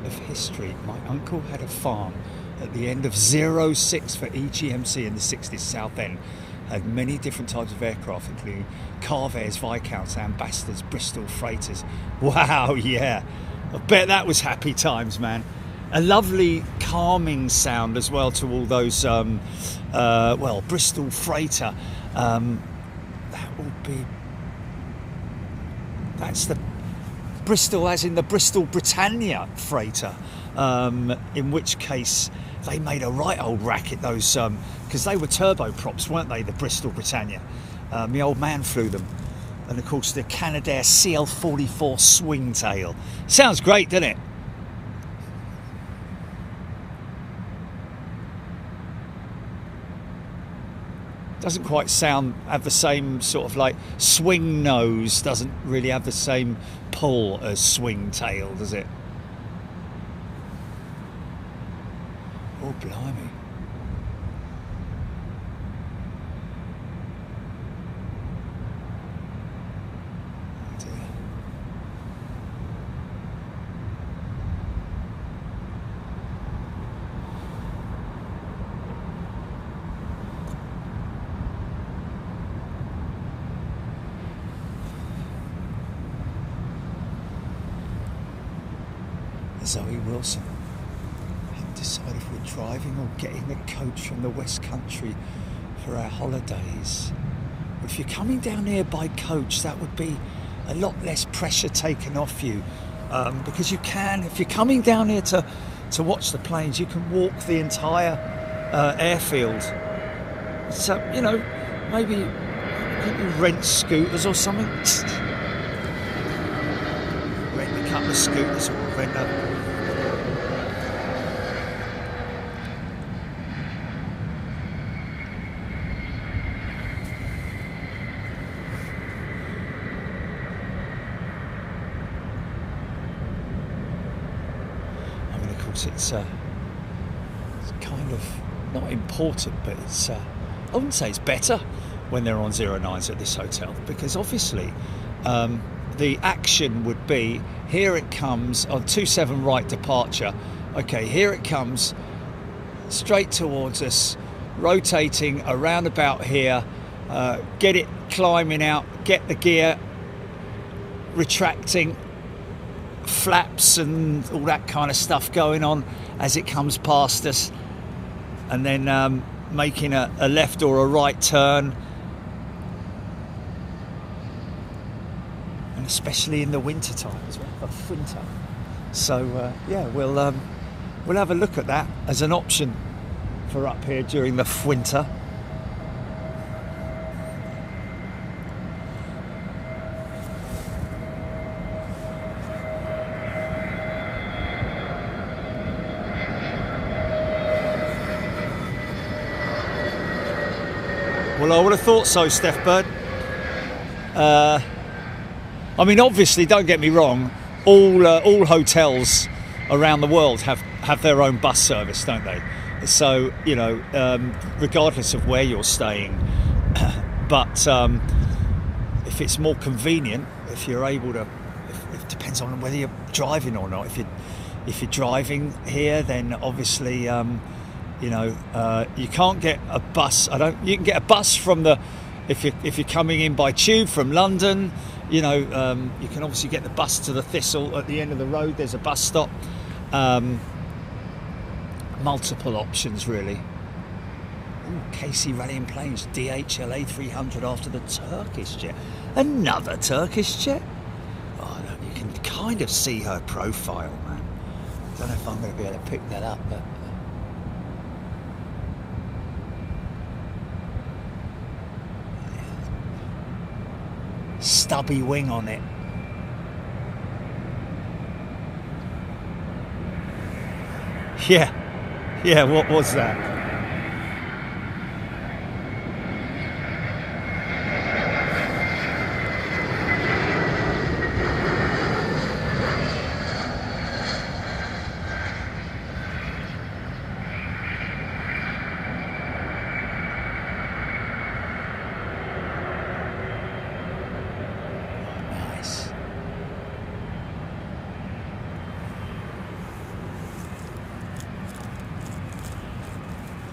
A: Of history. My uncle had a farm at the end of 06 for EGMC in the 60s, South End. Had many different types of aircraft, including Carvairs, Viscounts, Ambassadors, Bristol freighters. Wow, yeah. I bet that was happy times, man. A lovely calming sound as well to all those, well, Bristol freighter. That would be... That's the Bristol, as in the Bristol Britannia freighter, in which case they made a right old racket, those, because they were turboprops, weren't they, the Bristol Britannia? My old man flew them. And of course the Canadair CL44 swingtail. Sounds great, doesn't it? Doesn't quite have the same sort of like swing nose, doesn't really have the same pull as swing tail, does it? Oh, blimey. Oh dear. Zoe Wilson. Haven't decided if we're driving or getting a coach from the West Country for our holidays. But if you're coming down here by coach, that would be a lot less pressure taken off you, because you can, if you're coming down here to watch the planes, you can walk the entire airfield. So, you know, maybe you rent scooters or something. Rent a couple of scooters or rent a... It's kind of not important, but it's I wouldn't say it's better when they're on 09s at this hotel, because obviously the action would be, here it comes on 27 right departure. Okay, here it comes straight towards us, rotating around about here, get it climbing out, get the gear retracting, flaps and all that kind of stuff going on as it comes past us, and then making a left or a right turn, and especially in the winter time as well, the winter. So yeah, we'll have a look at that as an option for up here during the winter. Well, I would have thought so, Steph Bird. I mean, obviously, don't get me wrong, all hotels around the world have their own bus service, don't they? So, you know, regardless of where you're staying. But if it's more convenient, if you're able to, it depends on whether you're driving or not. If you're driving here, then obviously, you know, you can't get a bus. You can get a bus from if you're coming in by tube from London. You know, you can obviously get the bus to the Thistle at the end of the road. There's a bus stop. multiple options really. Ooh, KC Rallying Planes, DHL A300 after the Turkish jet. Another Turkish jet? Oh, look, you can kind of see her profile, man. I don't know if I'm going to be able to pick that up, but... stubby wing on it. Yeah, what was that?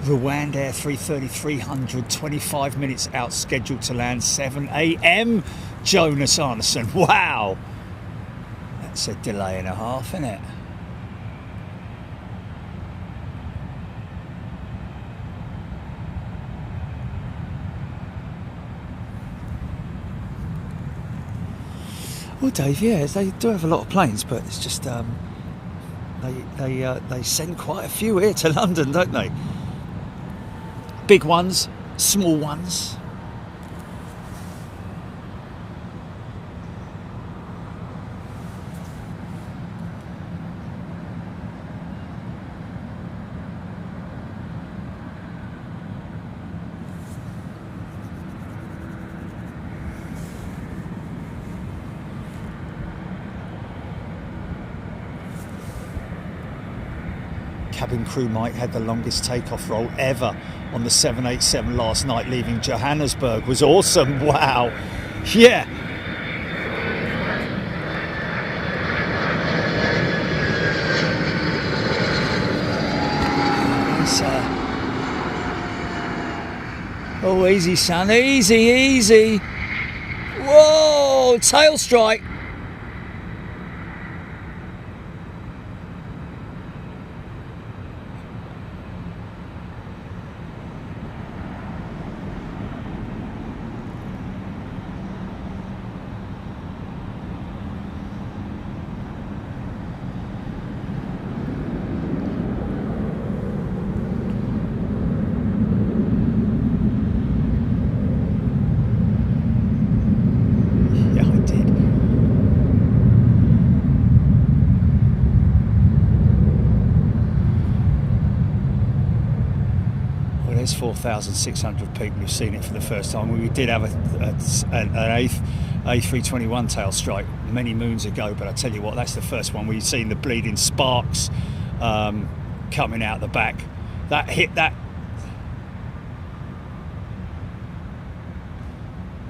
A: Rwand Air A330-300, 25 minutes out, scheduled to land 7 AM. Jonas Arneson, wow! That's a delay and a half, isn't it? Well, Dave, yeah, they do have a lot of planes, but it's just they send quite a few here to London, don't they? Big ones, small ones. Cabin crew Mike had the longest takeoff roll ever on the 787 last night, leaving Johannesburg. Was awesome. Wow. Yeah. Oh, easy, son. Easy, easy. Whoa, tail strike. There's 4,600 people who've seen it for the first time. We did have an A321 tail strike many moons ago, but I tell you what, that's the first one where you've seen the bleeding sparks coming out the back. That hit that.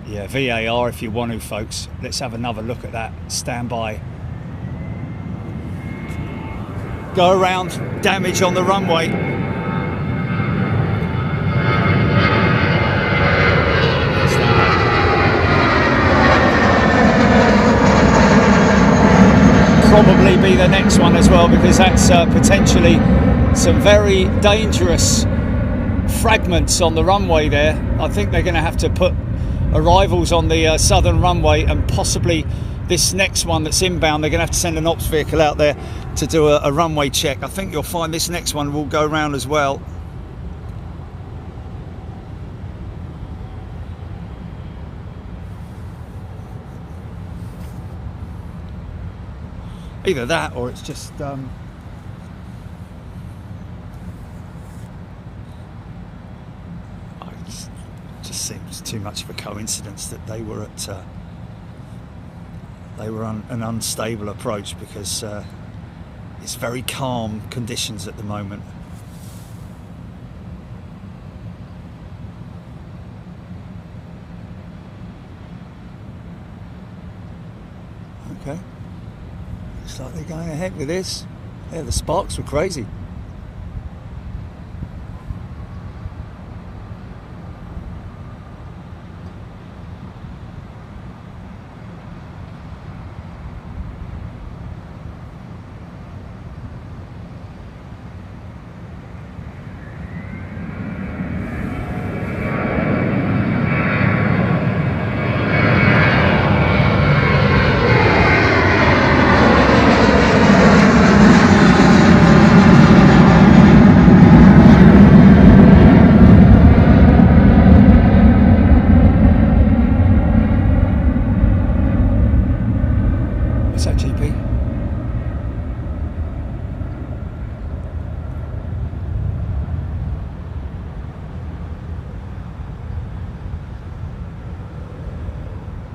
A: Yeah, VAR if you want to, folks. Let's have another look at that. Stand by. Go around, damage on the runway. Probably be the next one as well, because that's potentially some very dangerous fragments on the runway there. I think they're going to have to put arrivals on the southern runway, and possibly this next one that's inbound, they're going to have to send an ops vehicle out there to do a runway check. I think you'll find this next one will go around as well. Either that, or it's just it just seems too much of a coincidence that they were at an unstable approach, because it's very calm conditions at the moment. Okay. Looks like they're going ahead with this. Yeah, the sparks were crazy.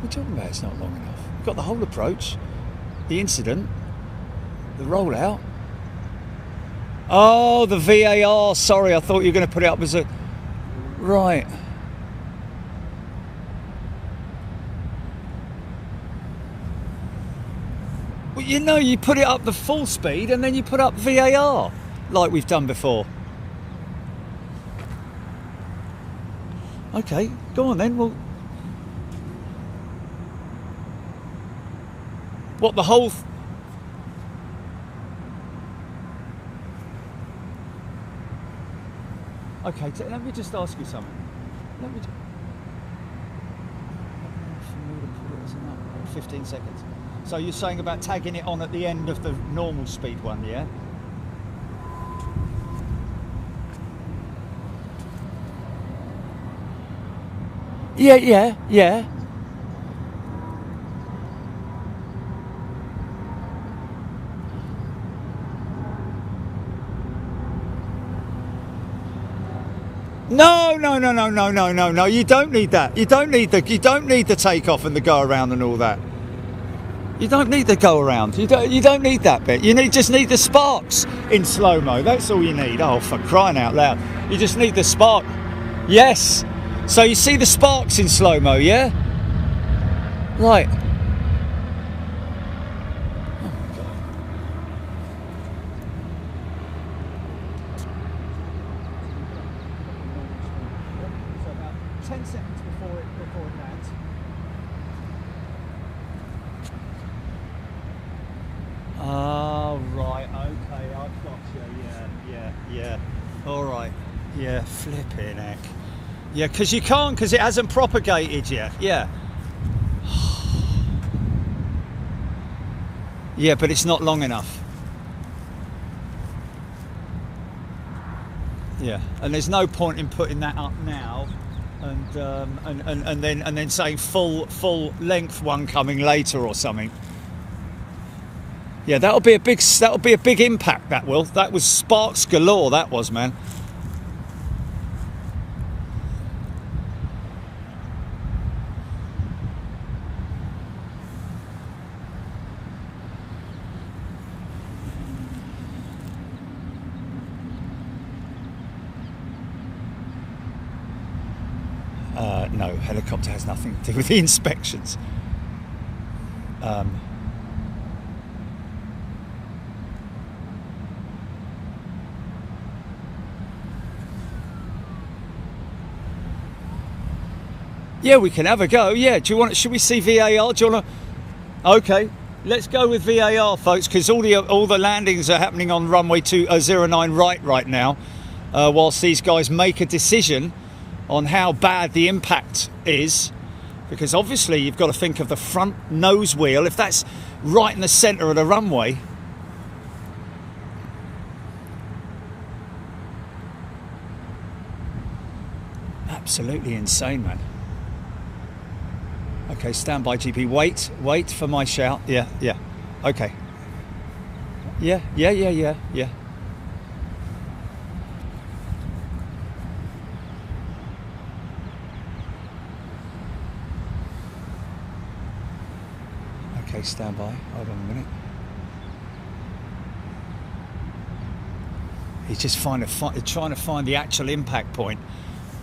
A: you talking about? It's not long enough. We've got the whole approach, the incident, the rollout. Oh, the VAR. Sorry, I thought you were going to put it up as a... Right. Well, you know, you put it up the full speed and then you put up VAR, like we've done before. Okay, go on then. Well, what, the whole... Okay, let me just ask you something. Let me... 15 seconds. So you're saying about tagging it on at the end of the normal speed one, yeah? Yeah. No. You don't need that. You don't need the takeoff and the go around and all that. You don't need the go around. You don't need that bit. You just need the sparks in slow mo. That's all you need. Oh, for crying out loud! You just need the spark. Yes. So you see the sparks in slow mo, yeah? Right. Oh my God. So about 10 seconds before it lands. Oh, right, okay, I've got you, yeah. All right, yeah, flipping heck. Yeah, because you can't, because it hasn't propagated yet, yeah. Yeah, but it's not long enough. Yeah, and there's no point in putting that up now and then saying full length one coming later or something. Yeah, that'll be a big impact. That was sparks galore. That was, man. No, helicopter has nothing to do with the inspections. Yeah, we can have a go. Yeah, should we see VAR? Do you want to? Okay, let's go with VAR, folks, because all the landings are happening on runway 09 right now, whilst these guys make a decision on how bad the impact is, because obviously you've got to think of the front nose wheel. If that's right in the centre of the runway, absolutely insane, man. Okay, stand by, GP. Wait for my shout. Yeah. Okay. Yeah. Okay, stand by. Hold on a minute. He's just trying to find the actual impact point.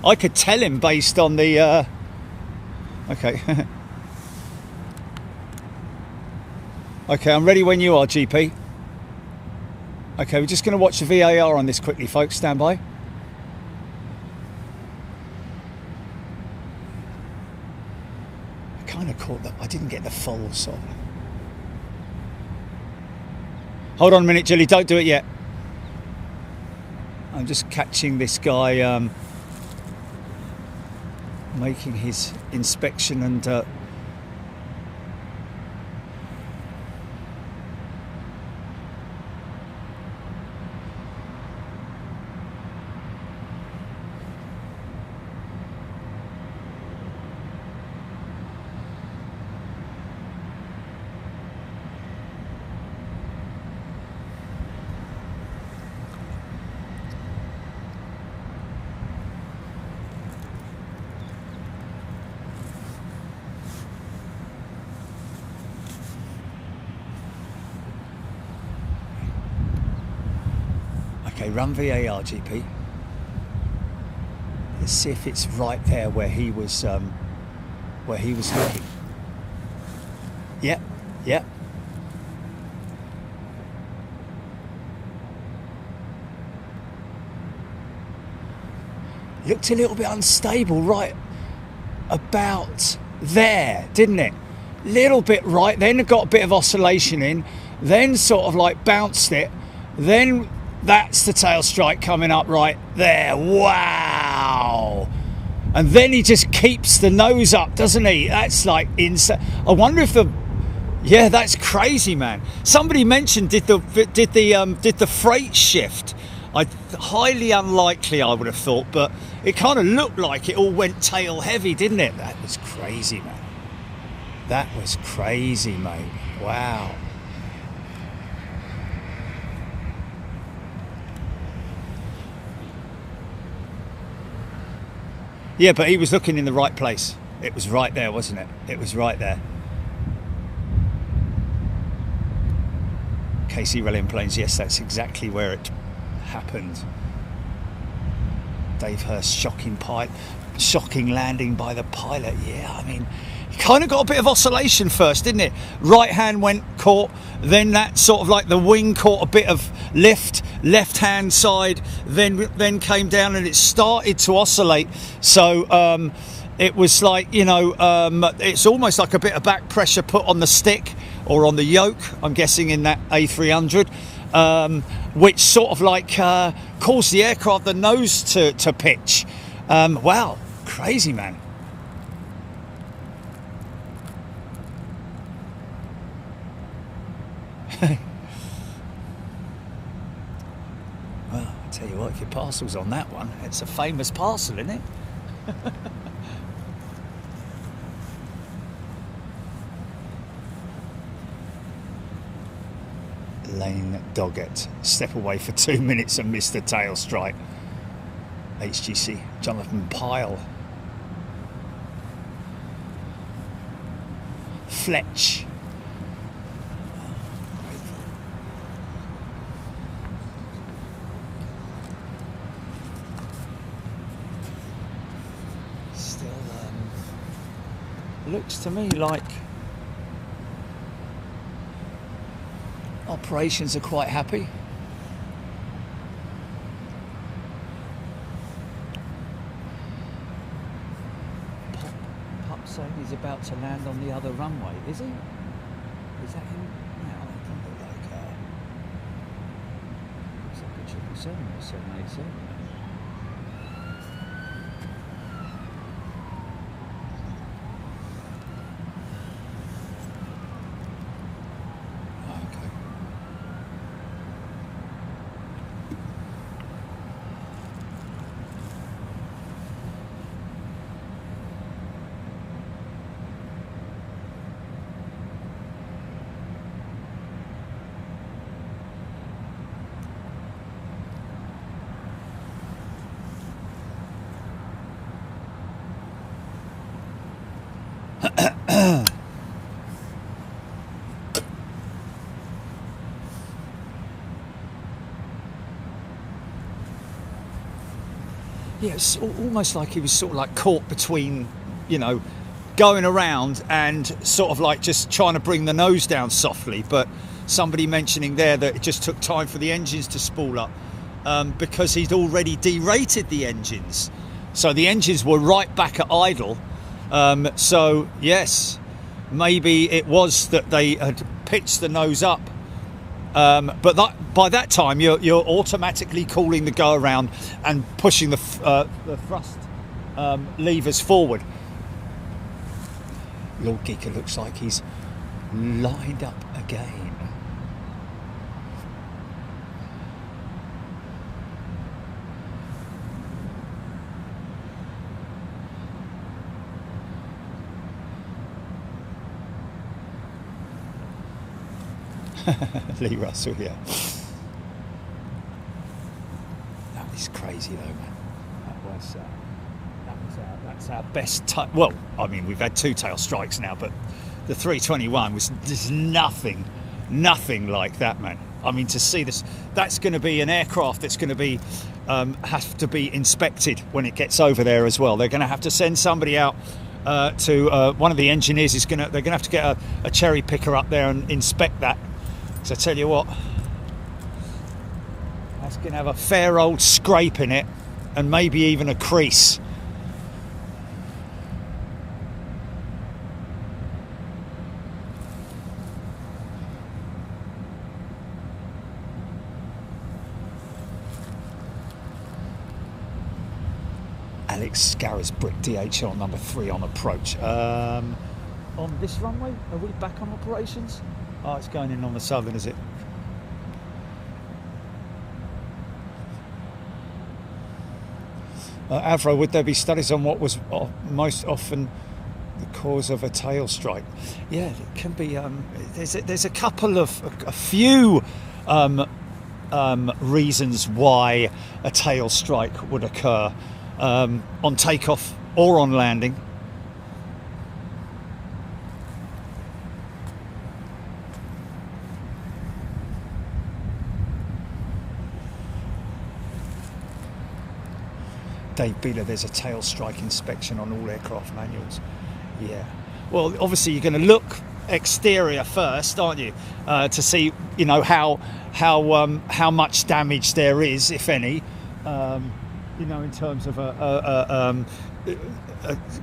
A: I could tell him based on the... Okay. Okay, I'm ready when you are, GP. Okay, we're just going to watch the VAR on this quickly, folks. Stand by. I kind of caught that. I didn't get the full sort of... Hold on a minute, Jilly. Don't do it yet. I'm just catching this guy making his inspection and... Okay, run VAR, GP. Let's see if it's right there where he was looking. Yep, yep. Looked a little bit unstable right about there, didn't it? Little bit right, then it got a bit of oscillation in, then sort of like bounced it, then that's the tail strike coming up right there. Wow! And then he just keeps the nose up, doesn't he? That's like insane. I wonder if yeah, that's crazy, man. Somebody mentioned did the freight shift. Highly unlikely, I would have thought, but it kind of looked like it all went tail heavy, didn't it? That was crazy, man. That was crazy, mate. Wow. Yeah, but he was looking in the right place. It was right there, wasn't it? It was right there. KC Reliant Planes, yes, that's exactly where it happened. Dave Hurst, shocking landing by the pilot. Yeah, I mean, he kind of got a bit of oscillation first, didn't it? Right hand went caught, then that sort of like the wing caught a bit of lift, left hand side, then came down and it started to oscillate. So it was like, you know, it's almost like a bit of back pressure put on the stick or on the yoke, I'm guessing, in that A300. Which sort of like caused the aircraft, the nose to pitch. Wow, crazy, man. Well, I tell you what, if your parcel's on that one, it's a famous parcel, isn't it? Lane Doggett, step away for 2 minutes and missed the tail strike. HGC, Jonathan Pyle. Fletch. Still looks to me like operations are quite happy. Pup saying he's about to land on the other runway, is he? Is that him? No, it doesn't look like looks like a 777 or 787. Yeah, it's almost like he was sort of like caught between, you know, going around and sort of like just trying to bring the nose down softly. But somebody mentioning there that it just took time for the engines to spool up because he'd already derated the engines. So the engines were right back at idle. So, yes, maybe it was that they had pitched the nose up. But by that time, you're automatically calling the go around and pushing the thrust levers forward. Lord Geeker looks like he's lined up again. Lee Russell, yeah. That was crazy though, man. That's our best time. Well, I mean, we've had two tail strikes now, but the 321 was just nothing like that, man. I mean, to see this, that's going to be an aircraft that's going to be have to be inspected when it gets over there as well. They're going to have to send somebody out to one of the engineers. They're going to have to get a cherry picker up there and inspect that. So I tell you what, that's going to have a fair old scrape in it, and maybe even a crease. Alex Scarisbrick, DHL number 3 on approach. On this runway, are we back on operations? Oh, it's going in on the Southern, is it? Avro, would there be studies on what was most often the cause of a tail strike? Yeah, it can be. There's a couple of a few reasons why a tail strike would occur on takeoff or on landing. Dave Beeler, there's a tail strike inspection on all aircraft manuals. Yeah. Well, obviously you're going to look exterior first, aren't you, to see, you know, how much damage there is, if any. You know, in terms of a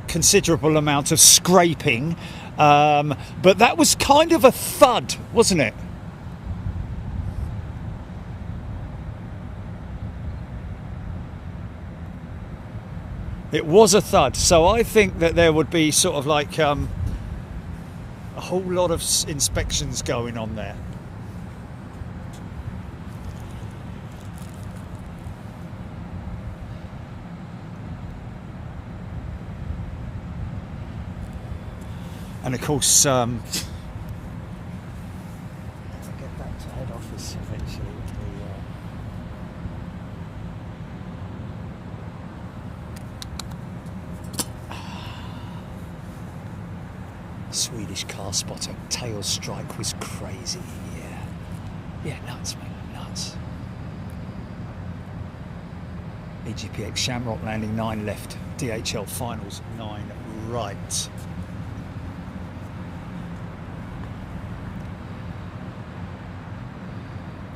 A: considerable amount of scraping. But that was kind of a thud, wasn't it? It was a thud, so I think that there would be sort of like a whole lot of inspections going on there. And of course, get back to head office eventually. Swedish car spotter, tail strike was crazy. Yeah, nuts, mate, nuts. EGPX Shamrock landing 9 left, DHL finals 9 right.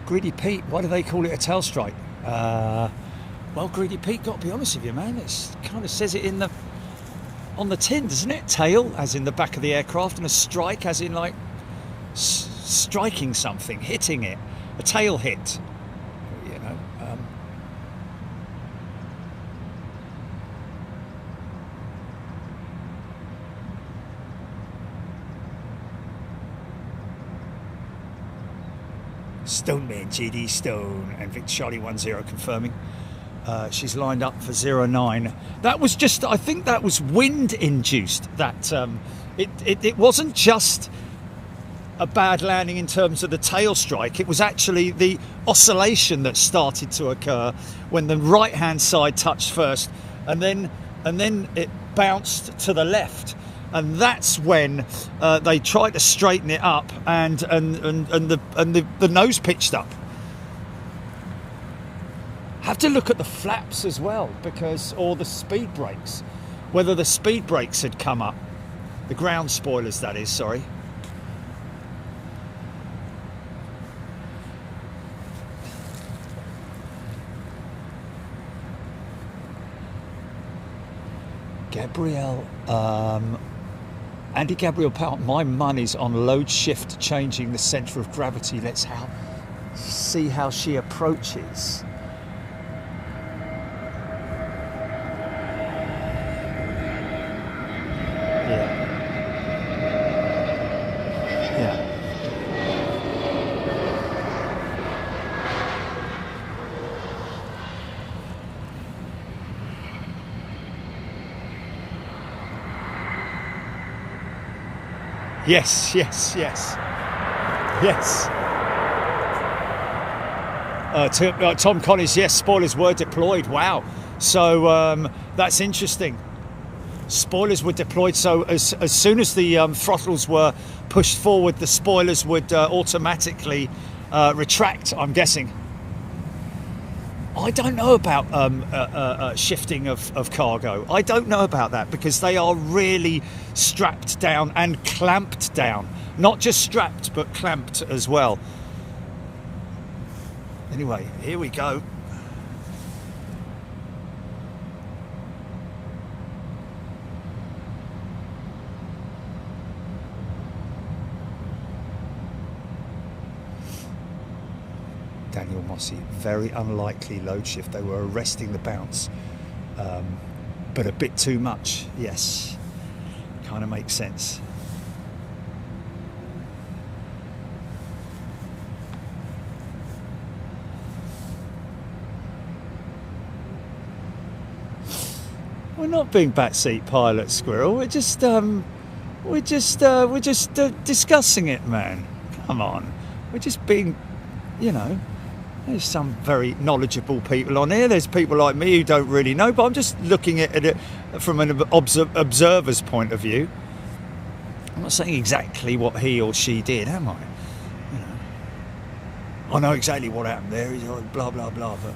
A: Greedy Pete, why do they call it a tail strike? Well, Greedy Pete, got to be honest with you, man, it kind of says it on the tin, doesn't it? Tail, as in the back of the aircraft, and a strike, as in like striking something, hitting it, a tail hit, you know. Stoneman, JD Stone, and Vic Charlie 10 confirming. She's lined up for 09. That was just, I think that was wind induced. That it wasn't just a bad landing in terms of the tail strike. It was actually the oscillation that started to occur when the right hand side touched first, and then it bounced to the left. And that's when they tried to straighten it up, and the nose pitched up. Have to look at the flaps as well, or the speed brakes, whether the speed brakes had come up, the ground spoilers, that is, sorry. Gabriel, Andy Gabriel Powell, my money's on load shift changing the centre of gravity. Let's see how she approaches. Yes. Tom Collins, yes, spoilers were deployed. Wow. So that's interesting. Spoilers were deployed, so as soon as the throttles were pushed forward, the spoilers would automatically retract, I'm guessing. I don't know about shifting of cargo. I don't know about that, because they are really strapped down and clamped down. Not just strapped, but clamped as well. Anyway, here we go. Daniel Mossy, very unlikely load shift. They were arresting the bounce, but a bit too much. Yes, kind of makes sense. We're not being backseat pilots, Squirrel. We're just discussing it, man. Come on, we're just being, you know. There's some very knowledgeable people on here. There's people like me who don't really know, but I'm just looking at it from an observer's point of view. I'm not saying exactly what he or she did, am I? You know, I know exactly what happened there. He's like blah blah blah, but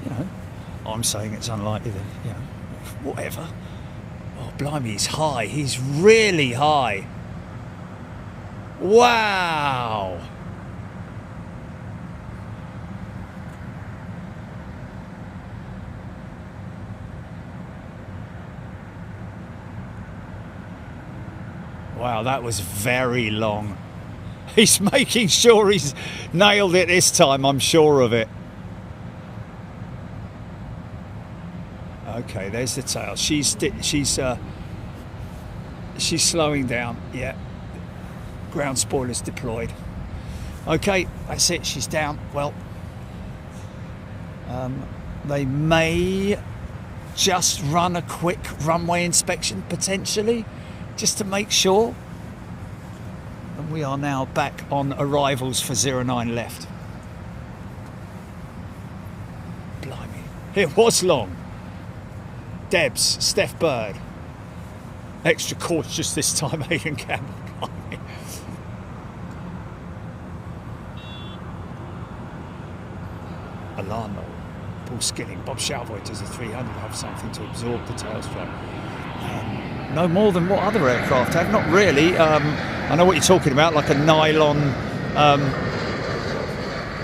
A: you know, I'm saying it's unlikely that, you know, whatever. Oh blimey, he's high. He's really high. Wow. Wow, that was very long. He's making sure he's nailed it this time, I'm sure of it. Okay, there's the tail. She's slowing down. Yeah. Ground spoilers deployed. Okay, that's it. She's down. Well, they may just run a quick runway inspection, potentially, just to make sure. And we are now back on arrivals for 09 left. Blimey. It was long. Debs, Steph Bird. Extra cautious this time, Aidan Campbell. Blimey. Alano, Paul Skilling, Bob Shalvoy does the 300 have something to absorb the tail strike. No more than what other aircraft have, not really. I know what you're talking about, like a nylon.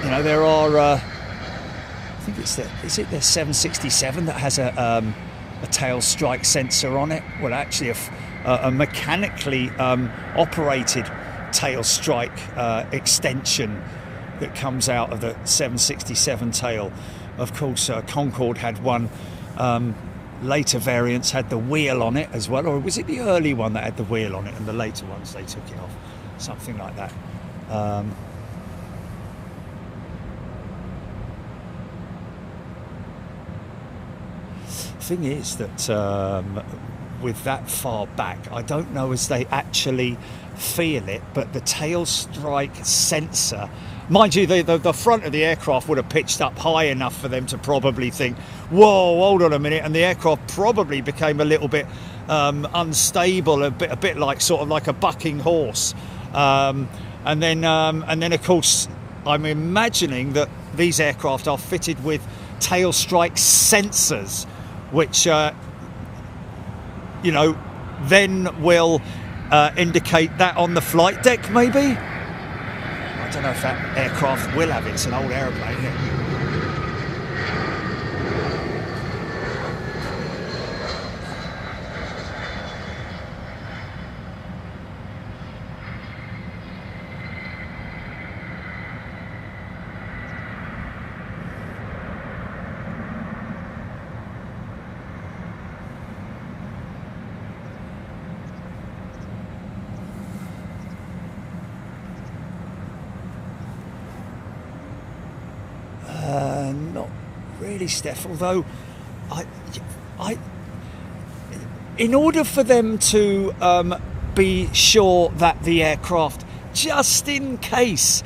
A: You know, there are. I think it's is it the 767 that has a tail strike sensor on it? Well, actually, a mechanically operated tail strike extension that comes out of the 767 tail. Of course, Concorde had one. Later variants had the wheel on it as well, or was it the early one that had the wheel on it and the later ones they took it off? Something like that. Thing is that with that far back, I don't know as they actually feel it, but the tail strike sensor, mind you, the front of the aircraft would have pitched up high enough for them to probably think, whoa, hold on a minute, and the aircraft probably became a little bit unstable, a bit like sort of like a bucking horse, and then of course I'm imagining that these aircraft are fitted with tail strike sensors, which you know, then will indicate that on the flight deck, maybe. I don't know if that aircraft will have it. It's an old aeroplane, isn't it? Not really, Steph, although I in order for them to be sure that the aircraft, just in case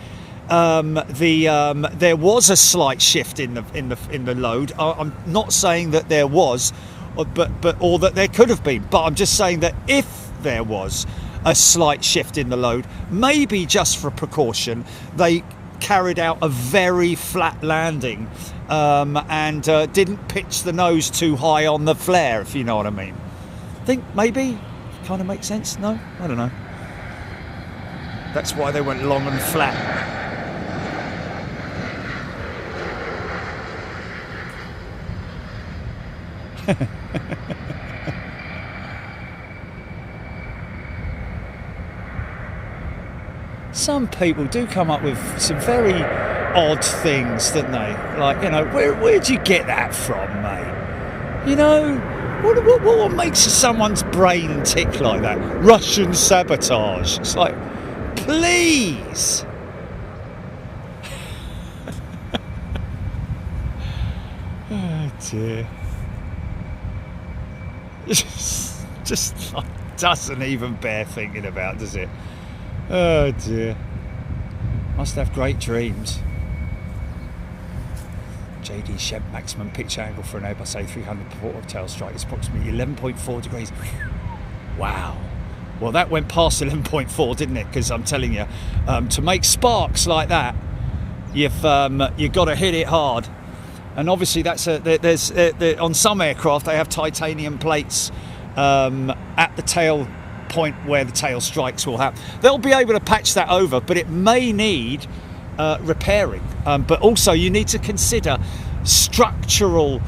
A: there was a slight shift in the load, I'm not saying that there was, or that there could have been, but I'm just saying that if there was a slight shift in the load, maybe just for precaution, they carried out a very flat landing and didn't pitch the nose too high on the flare, if you know what I mean. I think maybe kind of makes sense. No, I don't know. That's why they went long and flat. Some people do come up with some very odd things, don't they? Like, you know, where'd you get that from, mate? You know, what makes someone's brain tick like that? Russian sabotage. It's like, please. Oh dear. Just doesn't even bear thinking about, does it? Oh dear. Must have great dreams. JD Shemp maximum pitch angle for an Airbus A300 port tail strike is approximately 11.4 degrees. Wow. Well, that went past 11.4, didn't it? Because I'm telling you, to make sparks like that, you've got to hit it hard. And obviously, that's on some aircraft they have titanium plates at the tail point where the tail strikes will happen. They'll be able to patch that over, but it may need repairing. But also you need to consider structural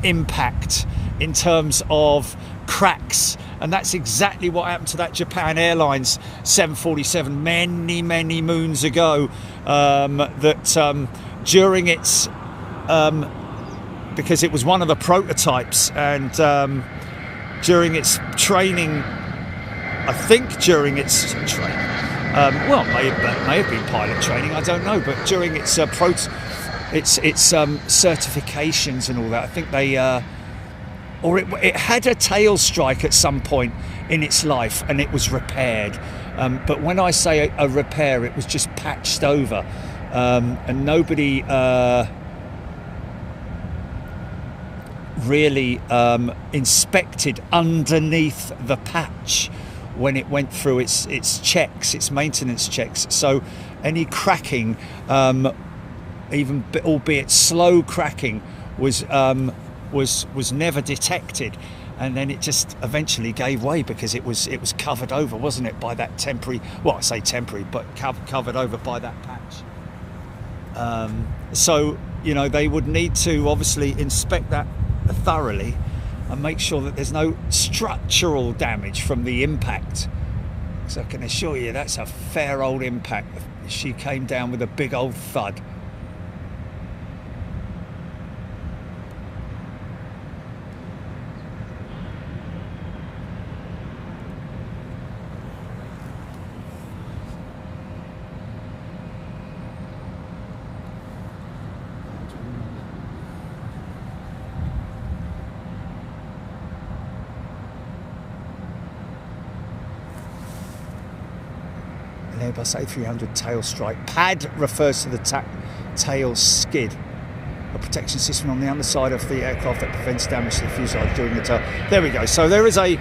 A: impact in terms of cracks, and that's exactly what happened to that Japan Airlines 747 many moons ago. That during its because it was one of the prototypes, and during its training, I think during its training, well, may have been pilot training, I don't know, but during its certifications and all that, I think they, or it had a tail strike at some point in its life, and it was repaired. But when I say a repair, it was just patched over, and nobody really inspected underneath the patch when it went through its checks, its maintenance checks. So any cracking, even albeit slow cracking, was never detected, and then it just eventually gave way because it was covered over, wasn't it, by that temporary, well, I say temporary, but covered over by that patch. So, you know, they would need to obviously inspect that thoroughly and make sure that there's no structural damage from the impact. So I can assure you that's a fair old impact. She came down with a big old thud. Airbus A300 tail strike. PAD refers to the tail skid, a protection system on the underside of the aircraft that prevents damage to the fuselage during the tail. There we go. So there is a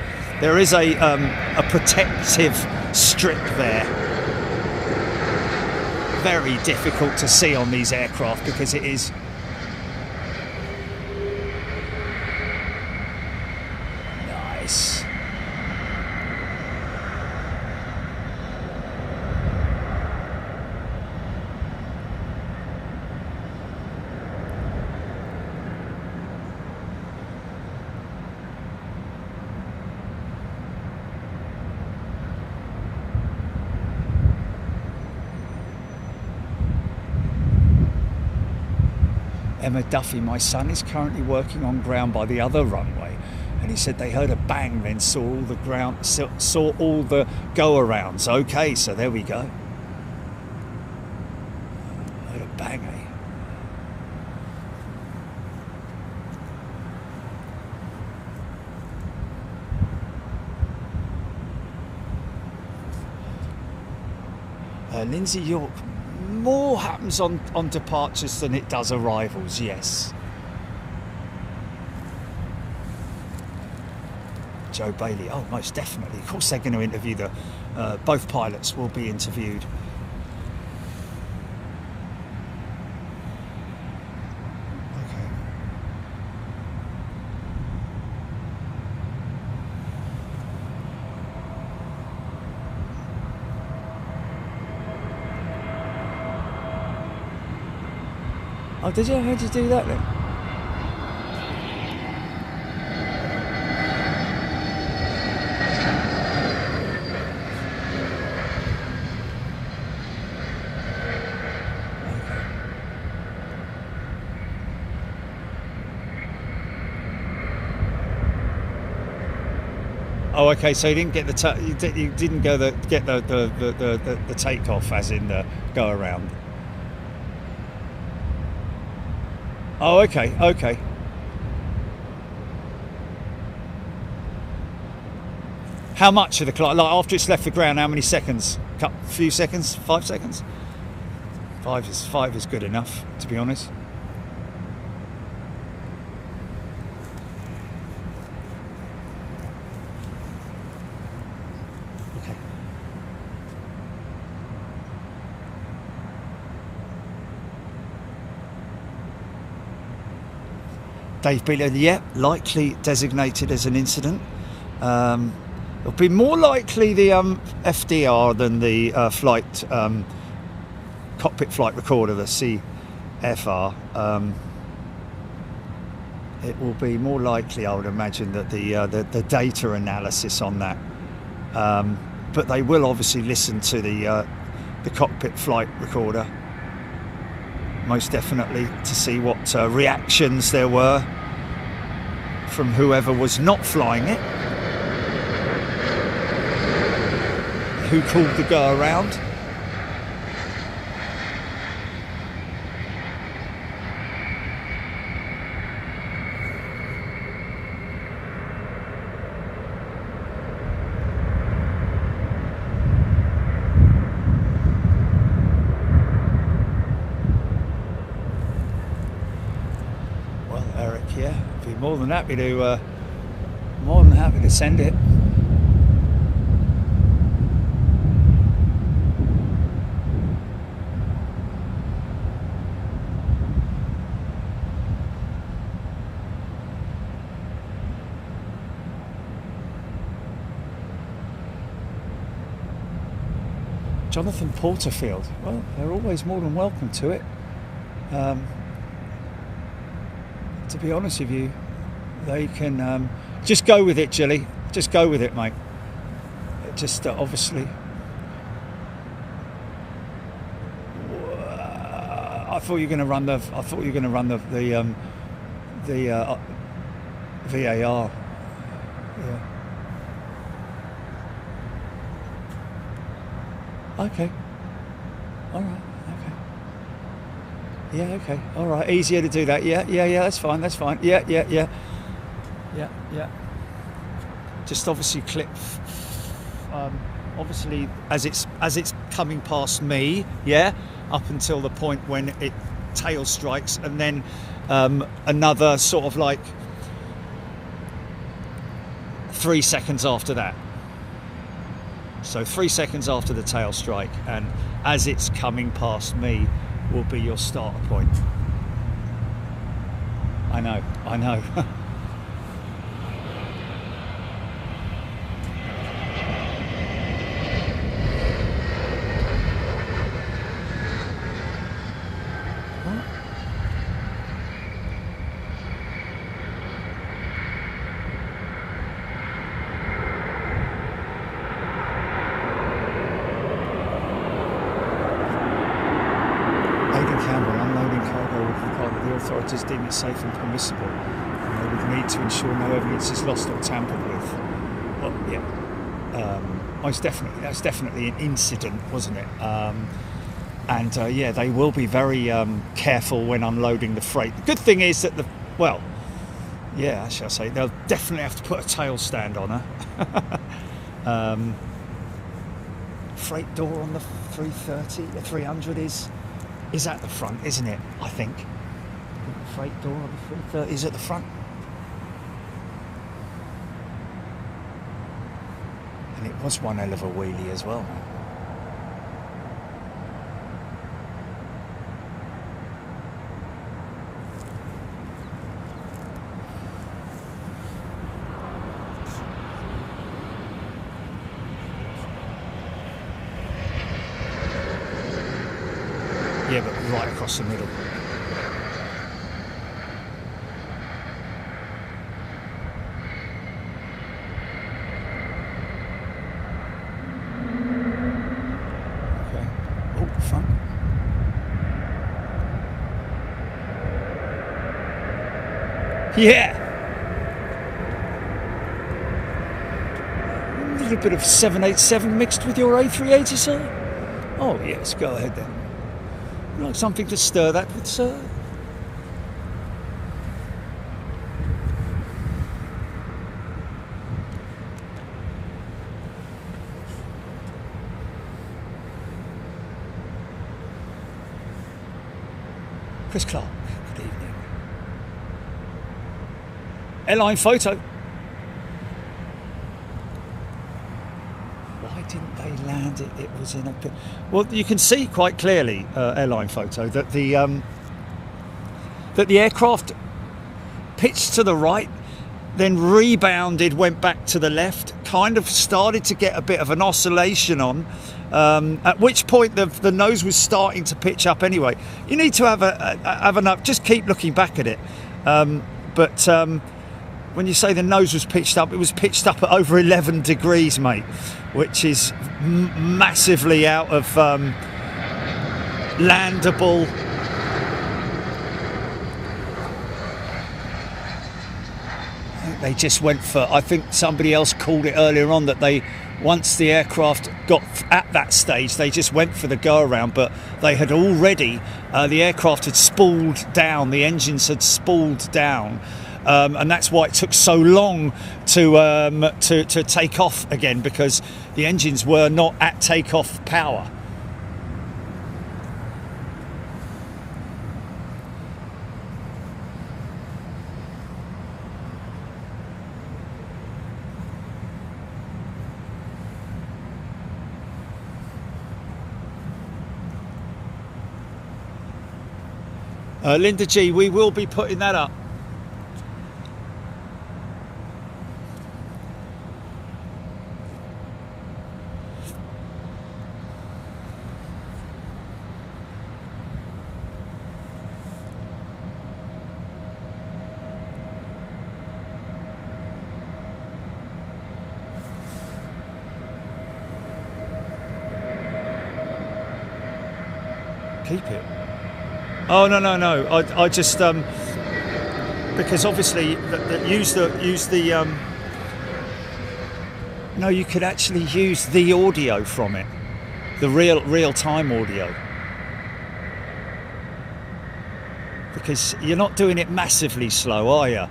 A: protective strip there. Very difficult to see on these aircraft because it is nice. Emma Duffy, my son is currently working on ground by the other runway, and he said they heard a bang, then saw all the go-arounds. Okay, so there we go. Heard a bang, eh? Lindsay York. More happens on departures than it does arrivals, yes. Joe Bailey, oh, most definitely. Of course they're going to interview both pilots will be interviewed. Oh, did you? How did you do that then? Oh, okay. So you didn't get you didn't go get the takeoff, as in the go around. Oh, okay, okay. How much of the climb? Like after it's left the ground, how many seconds? A few seconds? 5 seconds? Five is good enough, to be honest. Dave Beeler, yeah, likely designated as an incident. It'll be more likely the FDR than the cockpit flight recorder, the CFR. It will be more likely, I would imagine, that the data analysis on that. But they will obviously listen to the cockpit flight recorder, most definitely, to see what reactions there were from whoever was not flying it, who called the go around. More than happy to send it. Jonathan Porterfield. Well, they're always more than welcome to it. To be honest with you, they can just go with it, Jilly. Just go with it, mate. Just obviously, I thought you were going to run the. I thought you were going to run the VAR. Yeah. Okay. All right. Yeah, okay, all right, easier to do that. Yeah, that's fine, yeah. Just obviously clip, obviously as it's coming past me, yeah, up until the point when it tail strikes, and then another sort of like 3 seconds after that. So 3 seconds after the tail strike, and as it's coming past me, will be your starter point. I know. Authorities deem it safe and permissible, and they would need to ensure no evidence is lost or tampered with. Well, yeah, most definitely. That's definitely an incident, wasn't it? And yeah, they will be very careful when unloading the freight. The good thing is that yeah, shall I say, they'll definitely have to put a tail stand on her. Freight door on the 330, the 300 is at the front, isn't it? I think. The freight door on the 330 is at the front. And it was one hell of a wheelie as well. Yeah, but right across the middle. Yeah. A little bit of 787 mixed with your A380, sir? Oh, yes, go ahead then. Would you like something to stir that with, sir? Chris Clark, good evening. Airline photo. Why didn't they land it? It was in a pit. Well, you can see quite clearly, airline photo, that the aircraft pitched to the right, then rebounded, went back to the left, kind of started to get a bit of an oscillation on. At which point the nose was starting to pitch up anyway. You need to have enough. Just keep looking back at it. But when you say the nose was pitched up, it was pitched up at over 11 degrees, mate, which is massively out of landable. They just went for, I think somebody else called it earlier on, that they, once the aircraft got at that stage, they just went for the go around, but they had already, the aircraft had spooled down, the engines had spooled down, and that's why it took so long to take off again, because the engines were not at takeoff power. Linda G, we will be putting that up. Keep it. Oh no! I just because obviously use the no, you could actually use the audio from it, the real time audio, because you're not doing it massively slow, are you?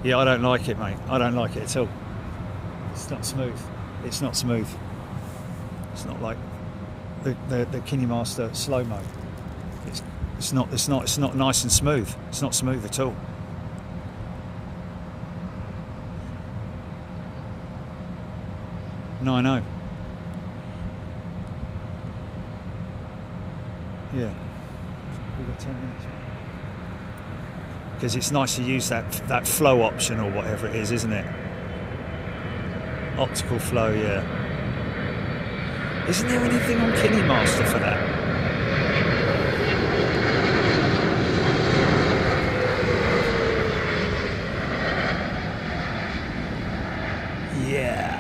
A: Yeah, I don't like it, mate. I don't like it at all. It's not smooth. It's not smooth. It's not like the KineMaster slow mo. It's not nice and smooth. It's not smooth at all. No, I know. Yeah. We've got 10 minutes. Because it's nice to use that flow option or whatever it is, isn't it? Optical flow, yeah. Isn't there anything on KineMaster for that? Yeah.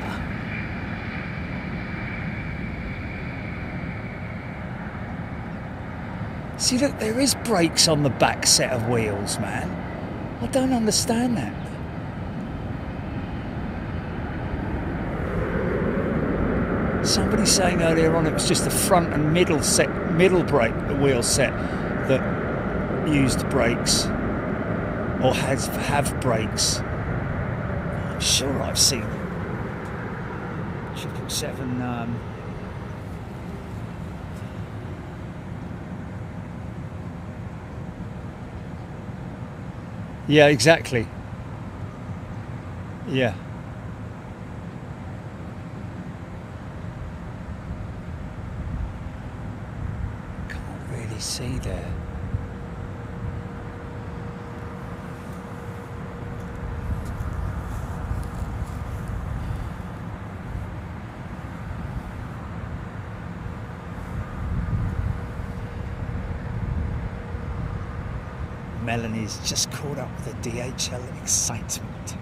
A: See, look, there is brakes on the back set of wheels, man. I don't understand that. Somebody saying earlier on it was just the front and middle brake, the wheel set that used brakes or have brakes. I'm sure I've seen 777. Yeah, exactly. Yeah. Can't really see there. Melanie's just caught up with the DHL excitement.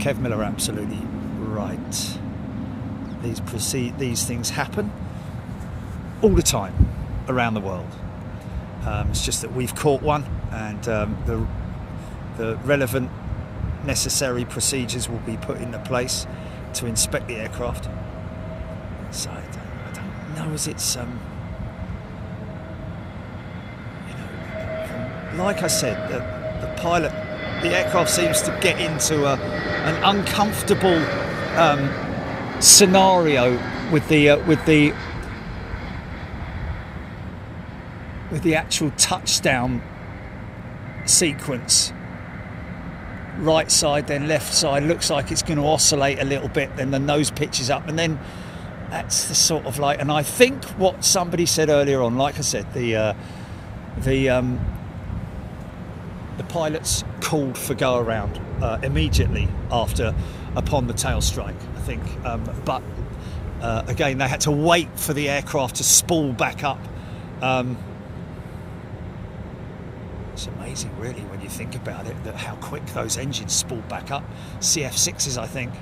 A: Kev Miller, absolutely right. These things happen all the time around the world. It's just that we've caught one, and the relevant necessary procedures will be put into place to inspect the aircraft. So I don't know as it's like I said, the pilot, the aircraft seems to get into an uncomfortable scenario with the actual touchdown sequence. Right side, then left side, looks like it's going to oscillate a little bit, then the nose pitches up, and then that's the sort of like, and I think what somebody said earlier on, like I said, the pilots called for go around immediately upon the tail strike, I think, but again they had to wait for the aircraft to spool back up. It's amazing, really, when you think about it, that how quick those engines spool back up. CF6s, I think.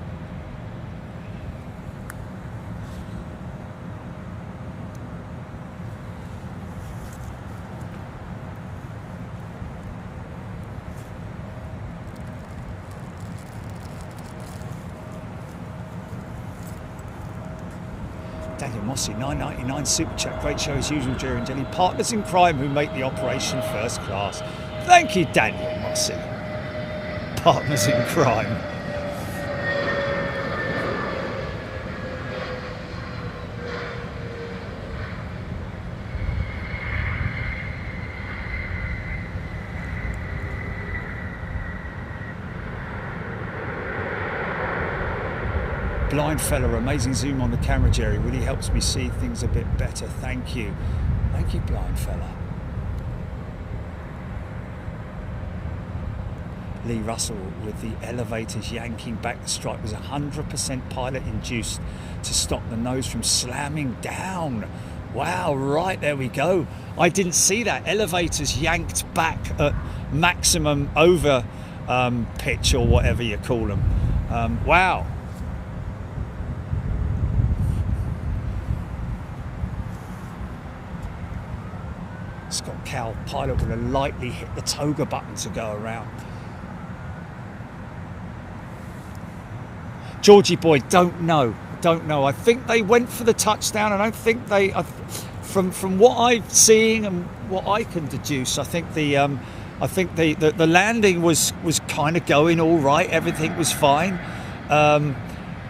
A: Daniel Mossy, 9.99 super chat. Great show as usual, Jerry and Jenny. Partners in crime who make the operation first class. Thank you, Daniel Mossy. Partners in crime. Blind fella, amazing zoom on the camera, Jerry. Really helps me see things a bit better. Thank you. Thank you, blind fella. Lee Russell with the elevators yanking back. The strike was 100% pilot induced to stop the nose from slamming down. Wow, right, there we go. I didn't see that. Elevators yanked back at maximum over pitch, or whatever you call them. Wow. Scott Cowell, pilot, would have lightly hit the toga button to go around. Georgie boy, don't know. I think they went for the touchdown. I don't think they, from what I'm seeing and what I can deduce, I think the landing was kind of going all right. Everything was fine.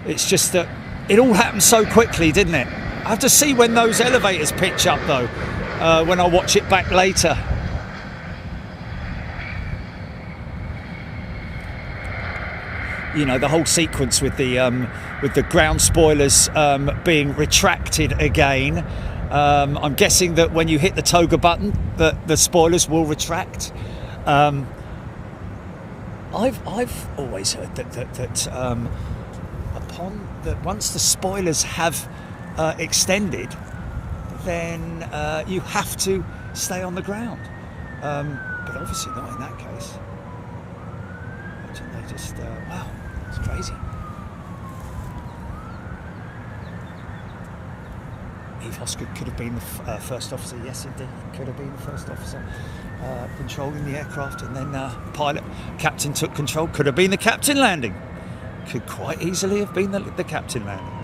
A: It's just that it all happened so quickly, didn't it? I have to see when those elevators pitch up, though. When I watch it back later. You know, the whole sequence with the ground spoilers being retracted again. I'm guessing that when you hit the toga button, the spoilers will retract. I've always heard that once the spoilers have extended, then you have to stay on the ground. But obviously not in that case. Imagine they just, wow, it's crazy. Eve Hosker could have been the first officer. Yes, indeed, could have been the first officer controlling the aircraft, and then captain took control. Could have been the captain landing. Could quite easily have been the captain landing.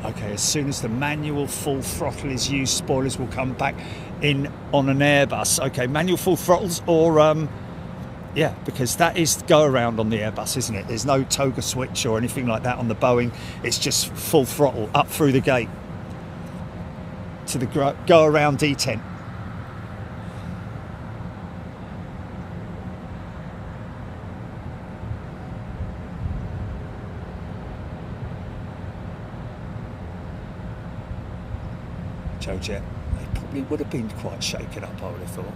A: Okay, as soon as the manual full throttle is used, spoilers will come back in on an Airbus. Okay, manual full throttles, or yeah, because that is go around on the Airbus, isn't it? There's no toga switch or anything like that on the Boeing. It's just full throttle up through the gate to the go around detent. Joe Jet. They probably would have been quite shaken up, I would have thought.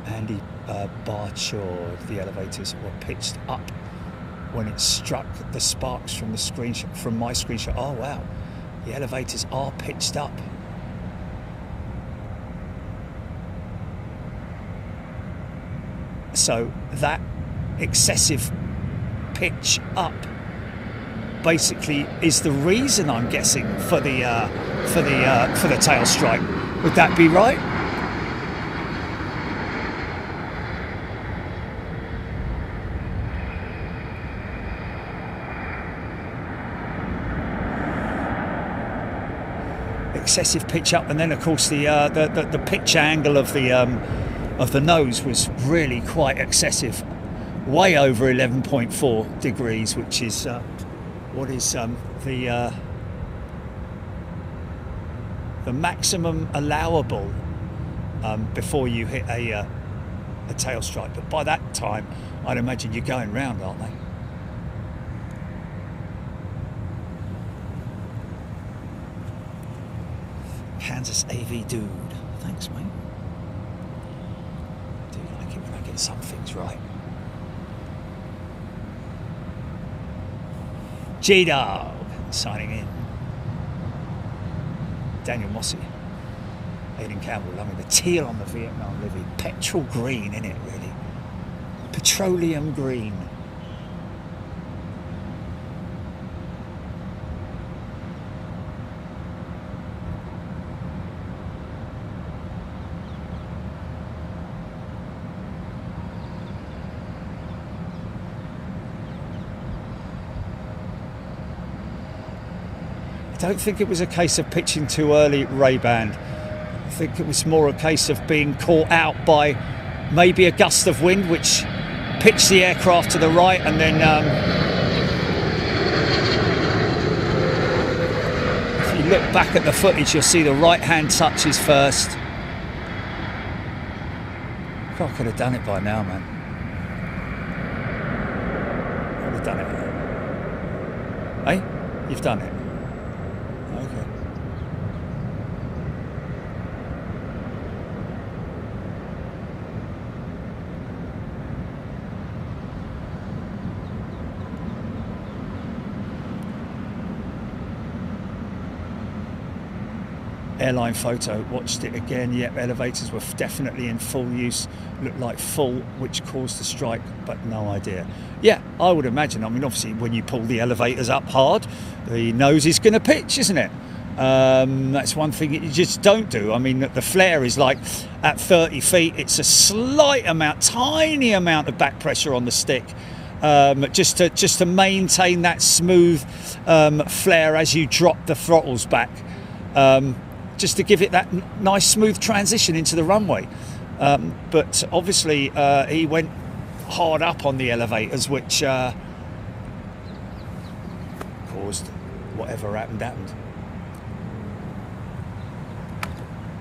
A: Andy Barchor, the elevators were pitched up when it struck the sparks from the screenshot, from my screenshot. Oh wow, the elevators are pitched up. So that excessive pitch up basically is the reason, I'm guessing, for the tail strike. Would that be right? Excessive pitch up, and then of course the pitch angle of the nose was really quite excessive, way over 11.4 degrees, which is what is the maximum allowable before you hit a tail strike. But by that time, I'd imagine you're going round, aren't they? Kansas AV dude, thanks mate. I do like it when I get some things right. J-Dog signing in. Daniel Mossy. Aidan Campbell, I mean the teal on the Vietnam livery. Petrol green, isn't it really? Petroleum green. I don't think it was a case of pitching too early, Ray-Ban. I think it was more a case of being caught out by maybe a gust of wind which pitched the aircraft to the right, and then if you look back at the footage you'll see the right hand touches first. God, I could have done it by now, man. I would have done it. Hey? You've done it. Okay. Airline photo, watched it again. Yep, elevators were definitely in full use. Looked like full, which caused the strike, but no idea. Yeah, I would imagine. I mean, obviously, when you pull the elevators up hard, the nose is going to pitch, isn't it? That's one thing that you just don't do. I mean, the flare is like at 30 feet. It's a slight amount, tiny amount of back pressure on the stick, just to maintain that smooth flare as you drop the throttles back. Just to give it that nice smooth transition into the runway. But obviously he went hard up on the elevators, which caused whatever happened.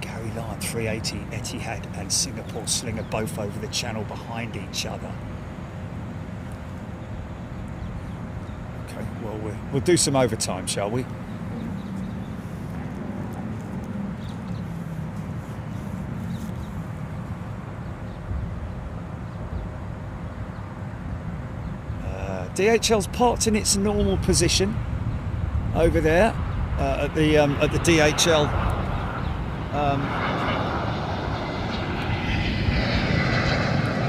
A: Gary Lyon 380, Etihad and Singapore Slinger both over the channel behind each other. Okay, well we'll do some overtime, shall we? DHL's parked in its normal position over there at the DHL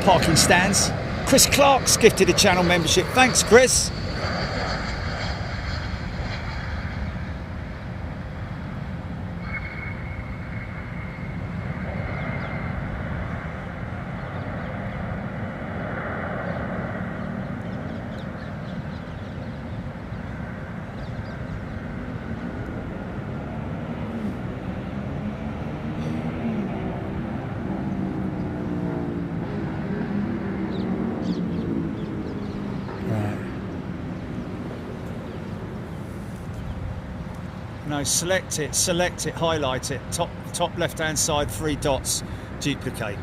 A: parking stands. Chris Clark's gifted a channel membership. Thanks, Chris. No, select it, highlight it, top left hand side, 3 dots, duplicate.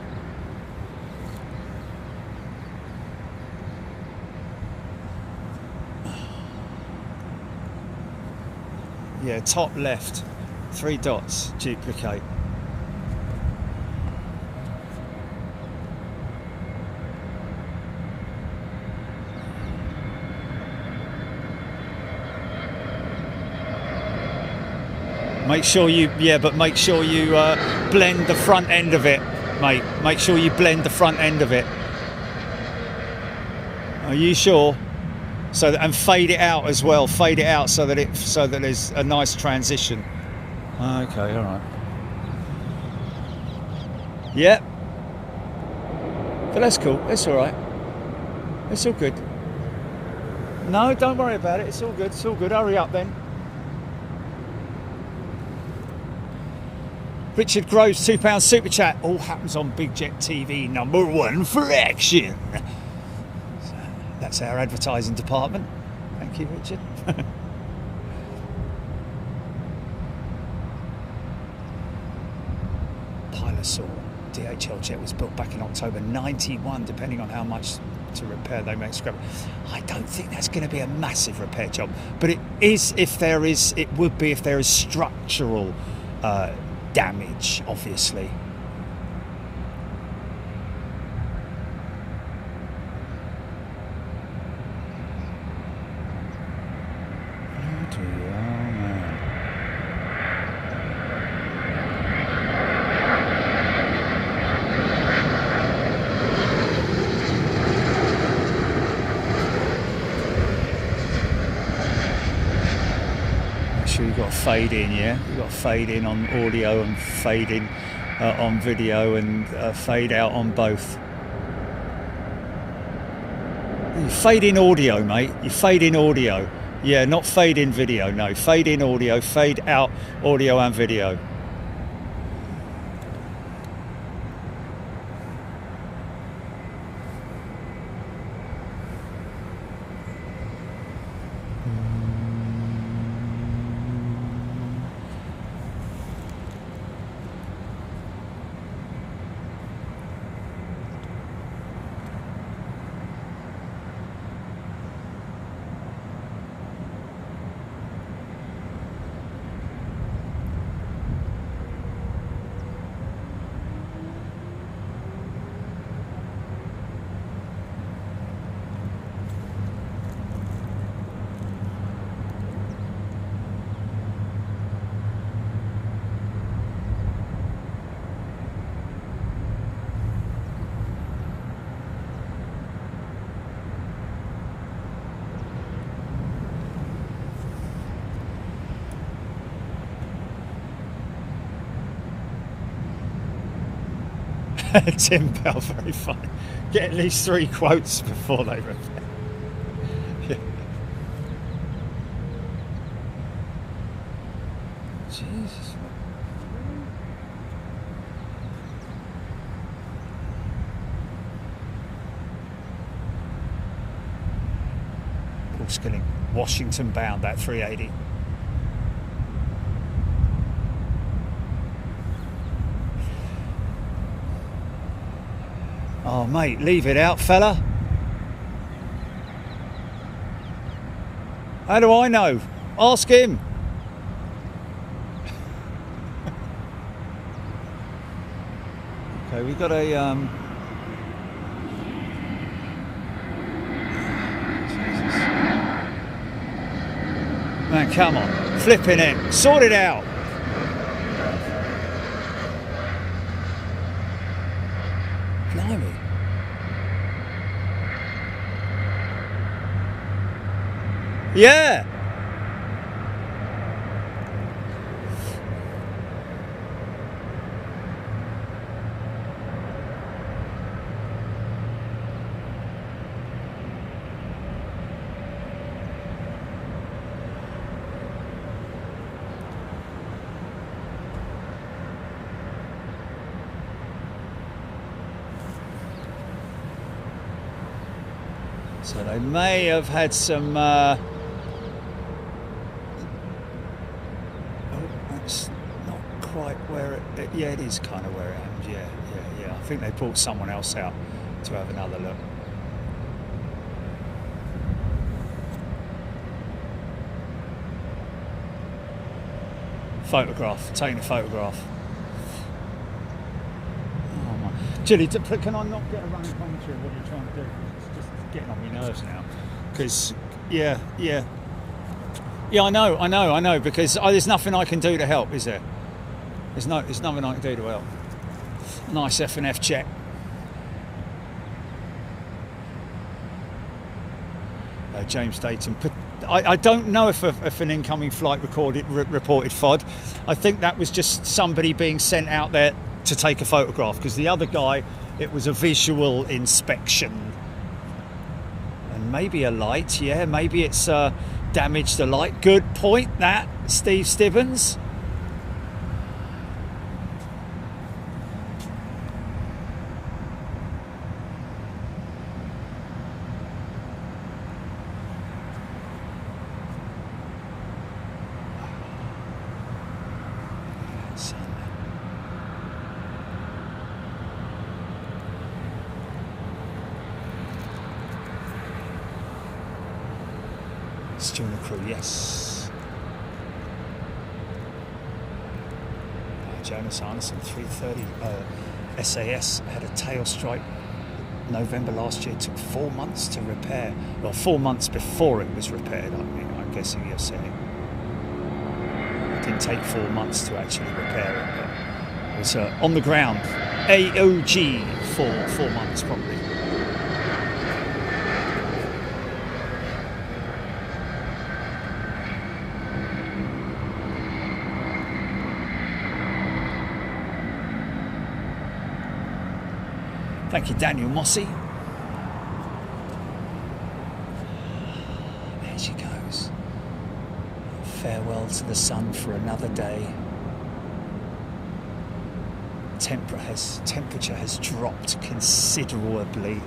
A: Yeah, top left. 3 dots. Duplicate. Make sure you, but make sure you blend the front end of it, mate. Make sure you blend the front end of it. Are you sure? So that, and fade it out as well. Fade it out so that there's a nice transition. Okay, all right. Yeah. But that's cool. It's all right. It's all good. No, don't worry about it. It's all good. It's all good. Hurry up then. Richard Groves, £2 super chat. All happens on Big Jet TV, #1 for action. So that's our advertising department. Thank you, Richard. Pilosaur DHL jet was built back in October '91. Depending on how much to repair, they may scrap it. I don't think that's going to be a massive repair job, but it is if there is. It would be if there is structural damage, obviously. You've got to fade in, yeah? You've got to fade in on audio and fade in on video and fade out on both. You fade in audio, mate. You fade in audio. Yeah, not fade in video, no. Fade in audio, fade out audio and video. Tim Bell, very funny. Get at least 3 quotes before they repair. Yeah. Jesus. Paul Skilling, Washington bound, that 380. Oh, mate, leave it out, fella. How do I know? Ask him. Okay, we've got a... Jesus. Man, come on. Flipping it. Sort it out. Blimey. Yeah. So they may have had some that's not quite where it yeah, it is kind of where it ends. Yeah. I think they brought someone else out to have another look. Photograph. Taking a photograph. Oh my. Julie, can I not get a running commentary of what you're trying to do? It's just getting on my nerves now. Because, yeah, I know. Because there's nothing I can do to help, is there? There's nothing I can do to help. Nice F&F check. James Dayton. I don't know if an incoming flight reported FOD. I think that was just somebody being sent out there to take a photograph, because the other guy, it was a visual inspection. And maybe a light, yeah, maybe it's damaged the light. Good point, that, Steve Stibbons. During the crew, yes. Jonas Arneson, 330 SAS, had a tail strike November last year. It took 4 months to repair. Well, 4 months before it was repaired, I mean, I'm guessing you're saying. It didn't take 4 months to actually repair it, but it was on the ground. AOG for 4 months, probably. Thank you, Daniel Mossy. There she goes. Farewell to the sun for another day. Temperature has dropped considerably.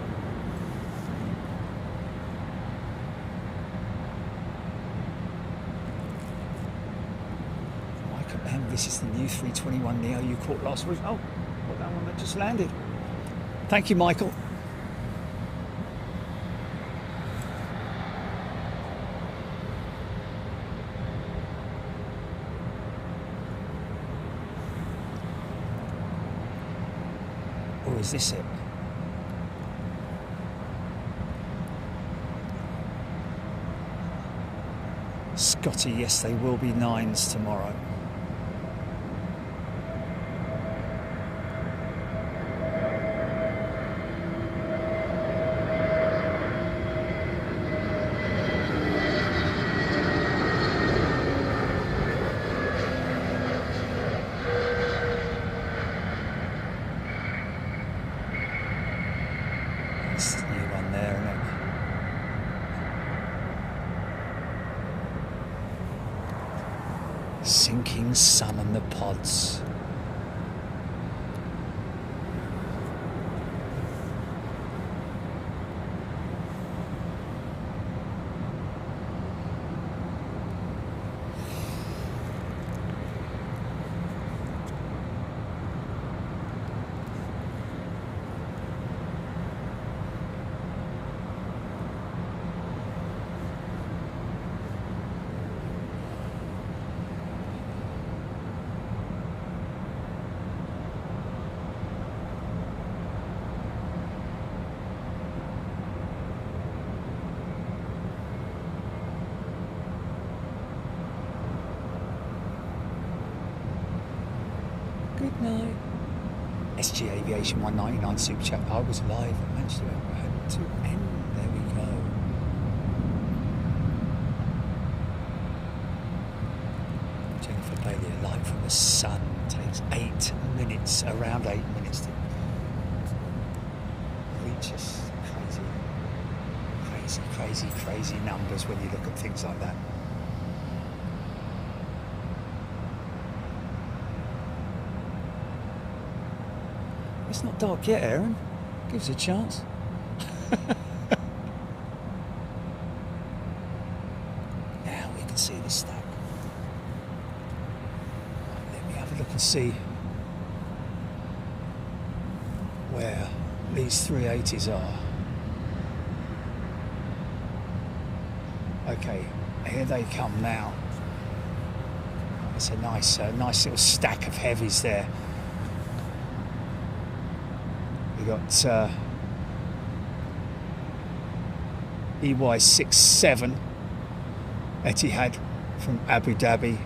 A: Michael M, this is the new 321neo you caught last week. Oh, well, that one that just landed. Thank you, Michael. Or is this it? Scotty, yes, they will be 9s tomorrow. Sinking sun and the pods. Good night. SG Aviation 199 Super Chat. I was live at Manchester. I had to end. There we go. Jennifer Bailey, a light from the sun takes 8 minutes, around 8 minutes to reach us. Crazy numbers when you look at things like that. It's not dark yet, Aaron. Give us a chance. Now we can see this stack. Let me have a look and see where these 380s are. Okay, here they come now.
B: It's a nice little stack of heavies there. We got EY67 Etihad from Abu Dhabi,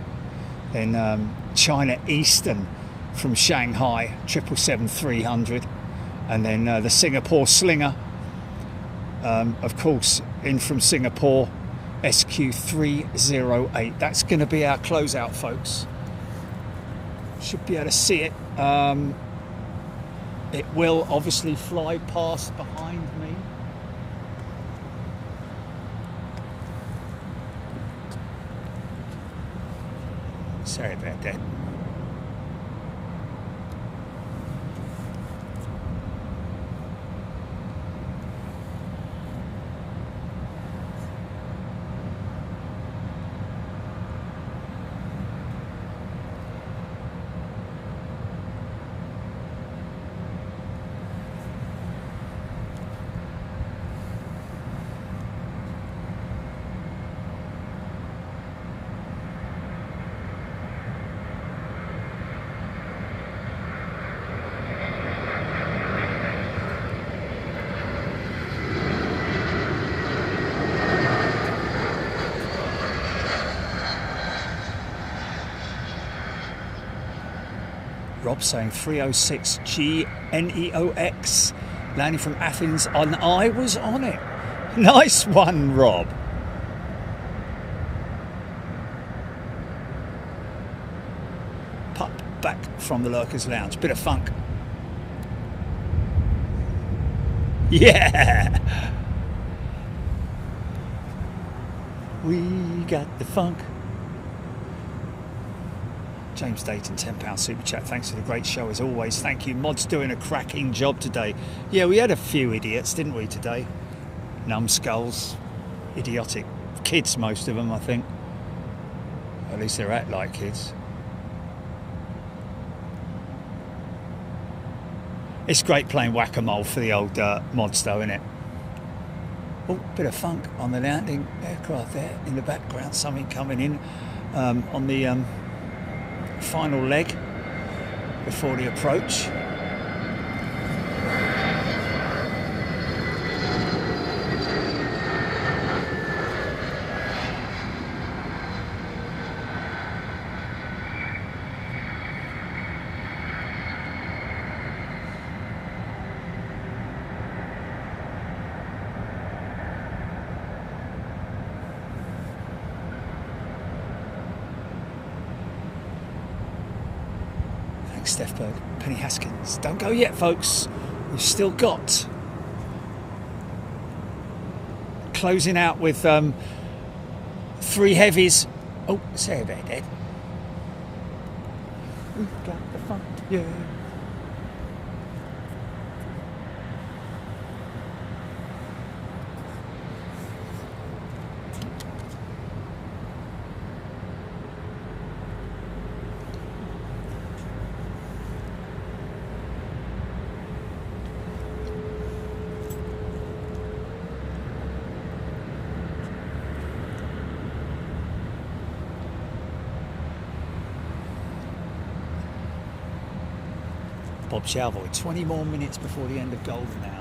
B: then China Eastern from Shanghai 777-300, and then the Singapore Slinger, of course, in from Singapore, SQ308. That's going to be our closeout, folks. Should be able to see it. It will obviously fly past behind me. Sorry about that. Rob saying 306 GNEOX, landing from Athens, and I was on it. Nice one, Rob. Pup back from the Lurkers Lounge. Bit of funk. Yeah! We got the funk. James Dayton, £10 super chat. Thanks for the great show as always. Thank you. Mod's doing a cracking job today. Yeah, we had a few idiots, didn't we, today? Numbskulls. Idiotic kids, most of them, I think. At least they're act like kids. It's great playing whack-a-mole for the old mods, though, isn't it? Oh, bit of funk on the landing aircraft there in the background. Something coming in on the final leg before the approach. Stefberg, Penny Haskins. Don't go yet, folks. We've still got. Closing out with 3 heavies. Oh, sorry about that. We've got the funk, yeah. Bob Chalvoy, 20 more minutes before the end of golden hour.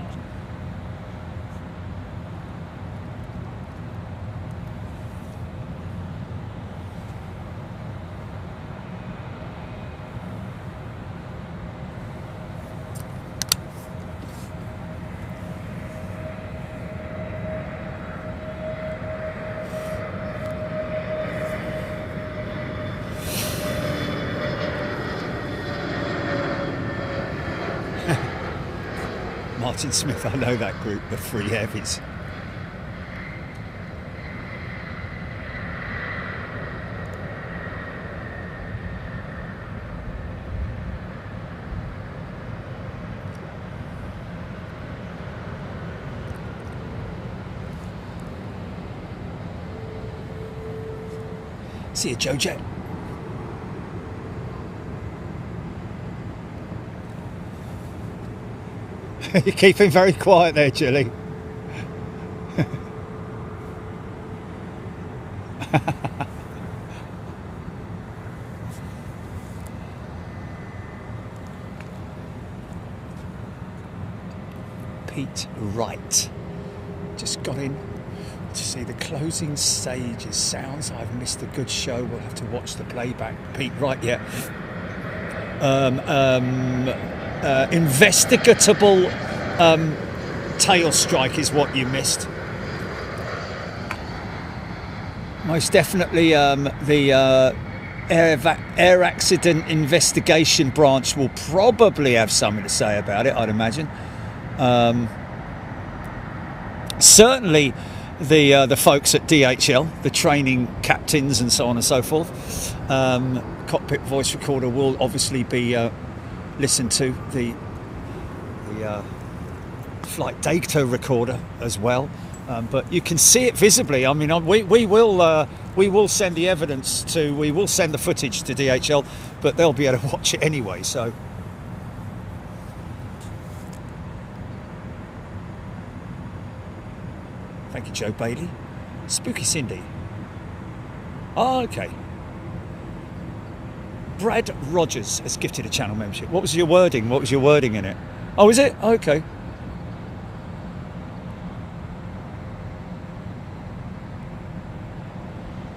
B: Martin Smith, I know that group, the 3 heavies. See you, Joe Jet. You're keeping very quiet there, Julie. Pete Wright. Just got in to see the closing stages. Sounds I've missed a good show. We'll have to watch the playback. Pete Wright, yeah. Investigatable tail strike is what you missed. Most definitely the Air Accident Investigation Branch will probably have something to say about it, I'd imagine. Certainly the folks at DHL, the training captains and so on and so forth. Cockpit voice recorder will obviously be listened to. The flight data recorder as well. But you can see it visibly. I mean, we will send the evidence to, we will send the footage to DHL, but they'll be able to watch it anyway. So, thank you, Joe Bailey. Spooky Cindy. Oh, okay. Brad Rogers has gifted a channel membership. What was your wording? What was your wording in it? Oh, is it? Okay.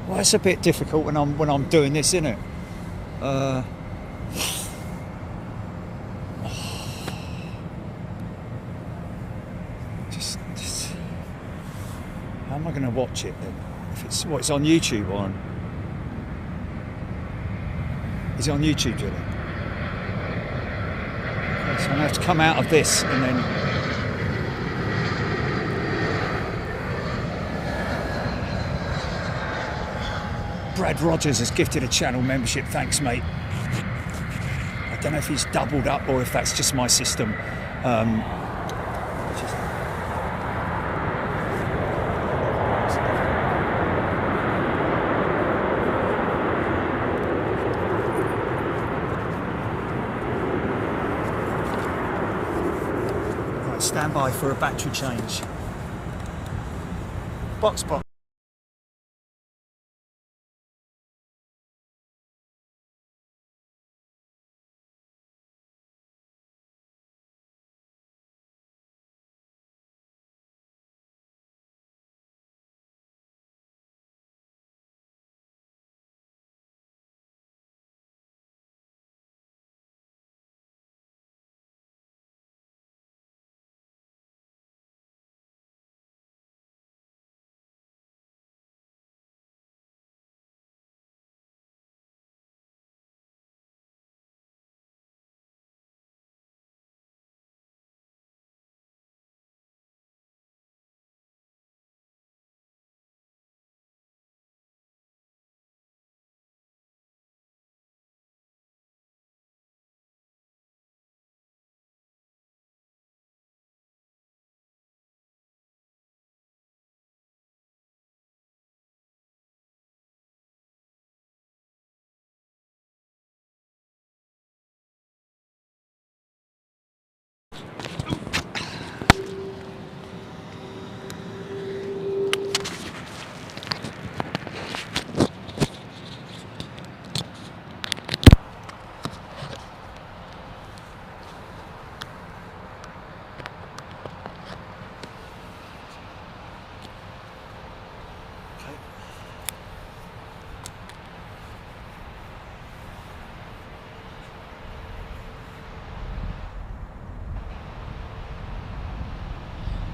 B: Well, it's a bit difficult when I'm doing this, isn't it? Just how am I going to watch it then? If it's it's on YouTube on. Is it on YouTube, Julie? So I'm going to have to come out of this and then. Brad Rogers has gifted a channel membership. Thanks, mate. I don't know if he's doubled up or if that's just my system. Right, stand by for a battery change. Box.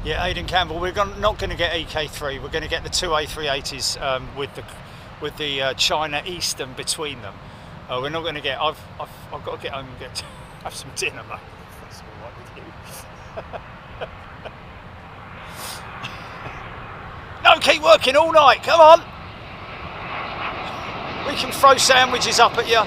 B: Yeah, Aidan Campbell, we're not going to get EK3. We're going to get the two A380s with the China Eastern between them. We're not going to get. I've got to get home and have some dinner, mate. That's all right with you. No, keep working all night. Come on. We can throw sandwiches up at you.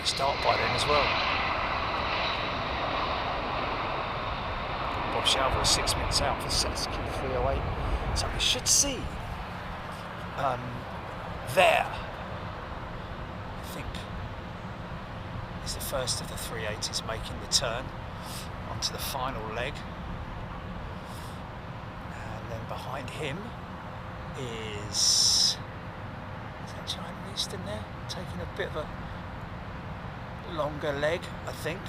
B: Start by then as well. Bob Shalver is 6 minutes out for SQ 308. So we should see there, I think, is the first of the 380s making the turn onto the final leg. And then behind him is Is that China Eastern there? Taking a bit of a longer leg, I think.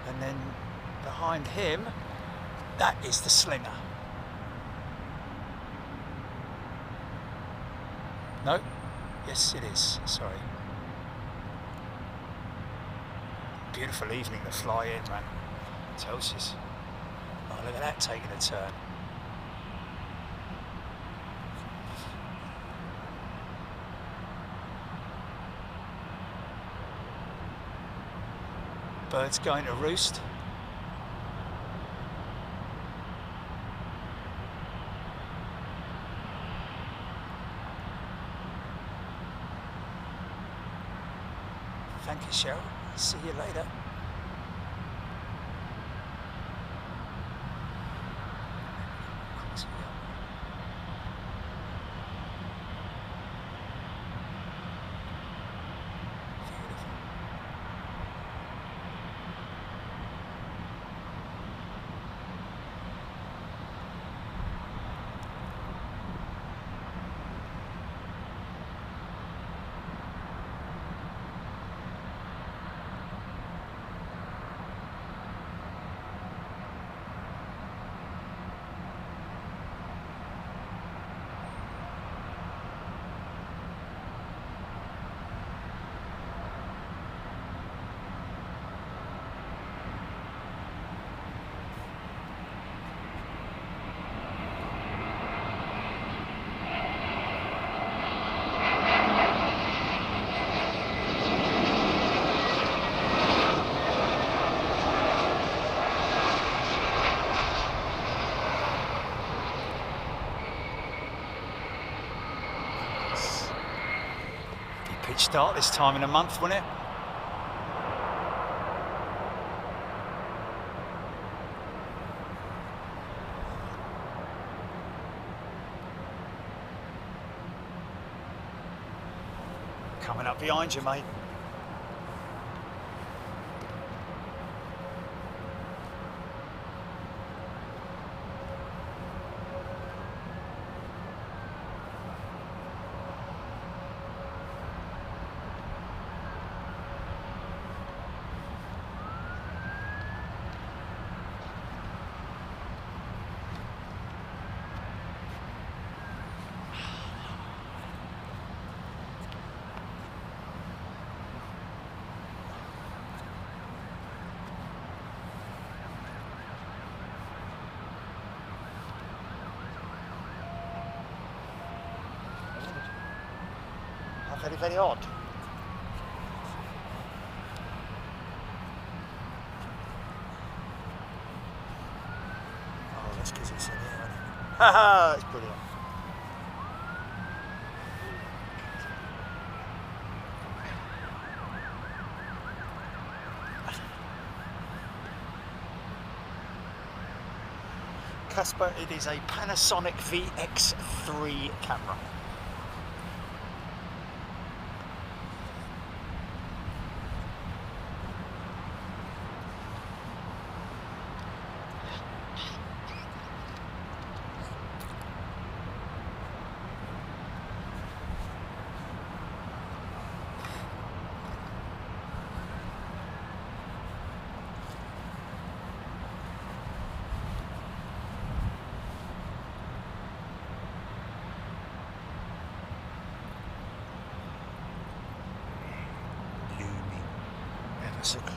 B: And then behind him, that is the Slinger. No? Yes, it is. Sorry. Beautiful evening to fly in, man. Tells you. Oh, look at that taking a turn. Birds going to roost. Thank you, Cheryl. See you later. Start this time in a month, wouldn't it? Coming up behind you, mate. Very, very odd. Oh, that's because it's in here, isn't it? Haha, it's brilliant. Casper, it is a Panasonic VX3 camera.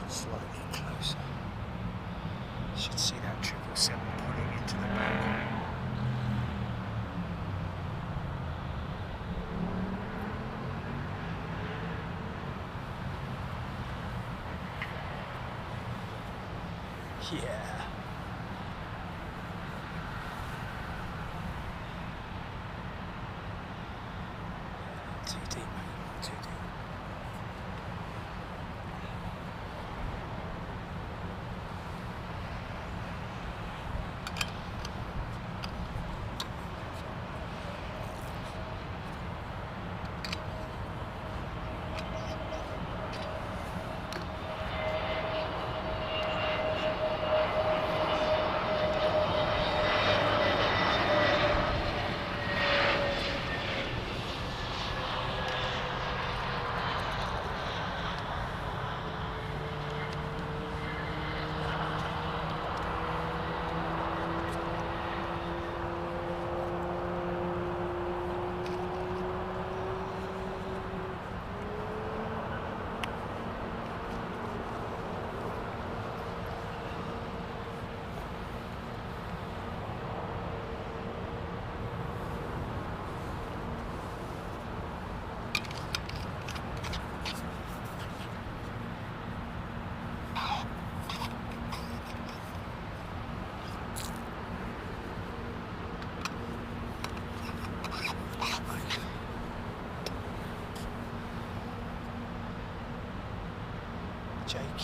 B: Slightly closer. Should see that 777 pulling into the back. Yeah. Too deep, too deep.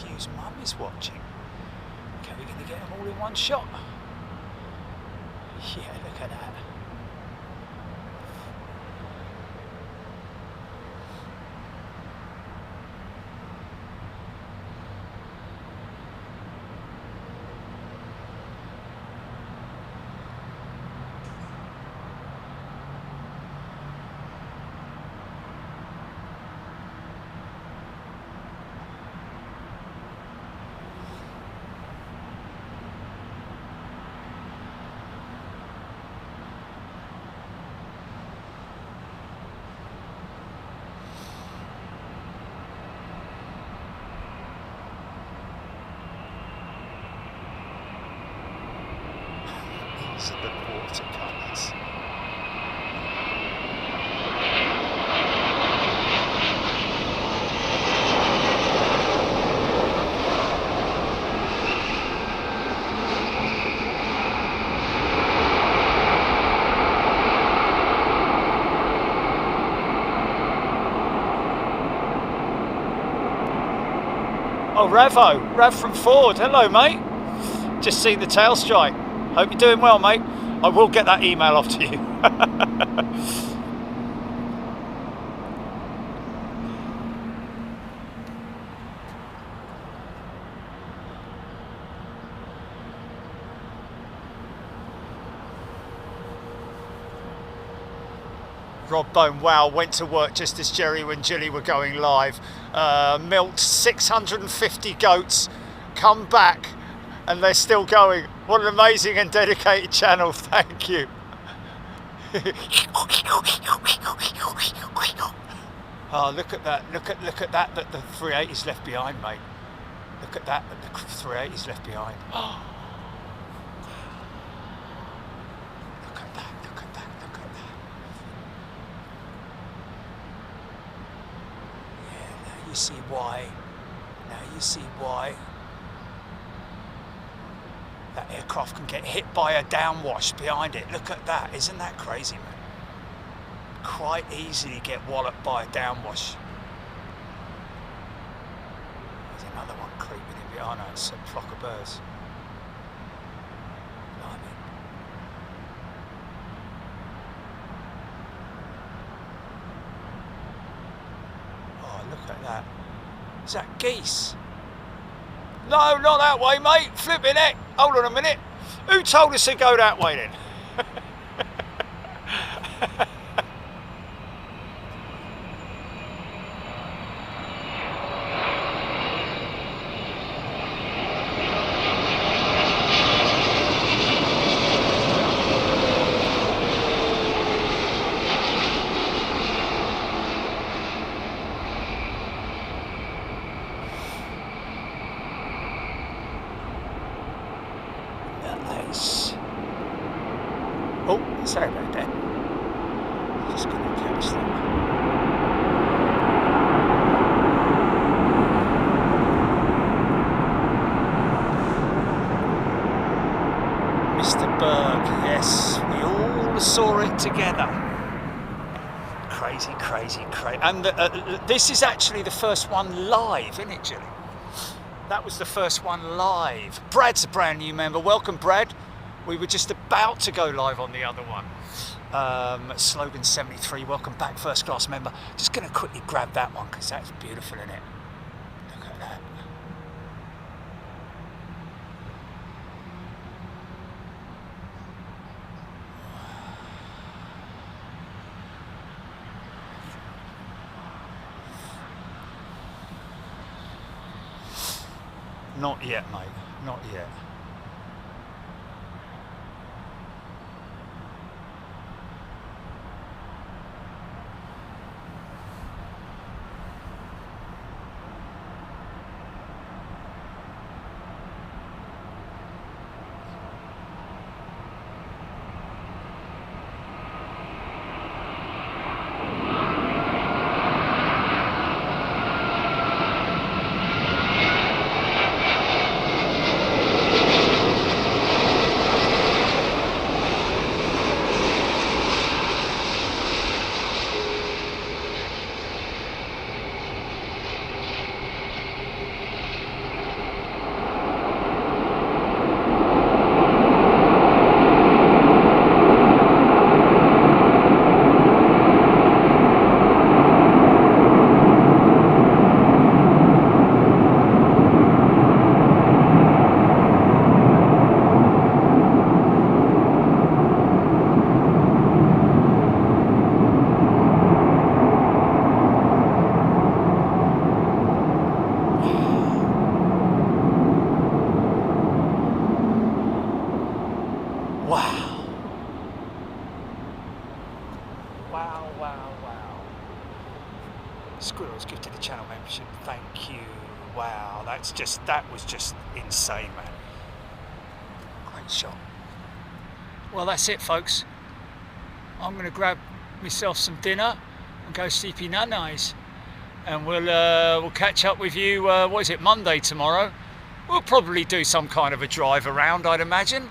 B: nephew's mum is watching. Okay, we're going to get them all in one shot. Yeah, look at that. These are the watercolours. Oh, Rav from Ford. Hello, mate. Just seen the tail strike. Hope you're doing well, mate. I will get that email off to you. Rob Bone, wow, went to work just as Jerry and Jilly were going live. Milked 650 goats, come back, and they're still going. What an amazing and dedicated channel, thank you. Oh, look at that, look at that the 380's left behind, mate. Look at that the 380's left behind. Oh. Look at that, look at that, look at that. Yeah, now you see why. Now you see why. That aircraft can get hit by a downwash behind it. Look at that, isn't that crazy, man? Quite easily get walloped by a downwash. There's another one creeping in behind us, it's a flock of birds. Blimey. Oh, look at that. Is that geese? No, not that way, mate. Flipping heck. Hold on a minute. Who told us to go that way then? Oh, sorry about that. Just going to catch that. Mr. Berg, yes, we all saw it together. Crazy, crazy, crazy. And this is actually the first one live, isn't it, Jilly? That was the first one live. Brad's a brand new member. Welcome, Brad. We were just about to go live on the other one. Slogan 73, welcome back, first class member. Just going to quickly grab that one because that's beautiful, isn't it? Look at that. Not yet, mate. Not yet. Wow, that was just insane, man. Great shot. Well, that's it, folks. I'm going to grab myself some dinner and go sleepy nice, and we'll catch up with you. What is it, Monday tomorrow? We'll probably do some kind of a drive around, I'd imagine.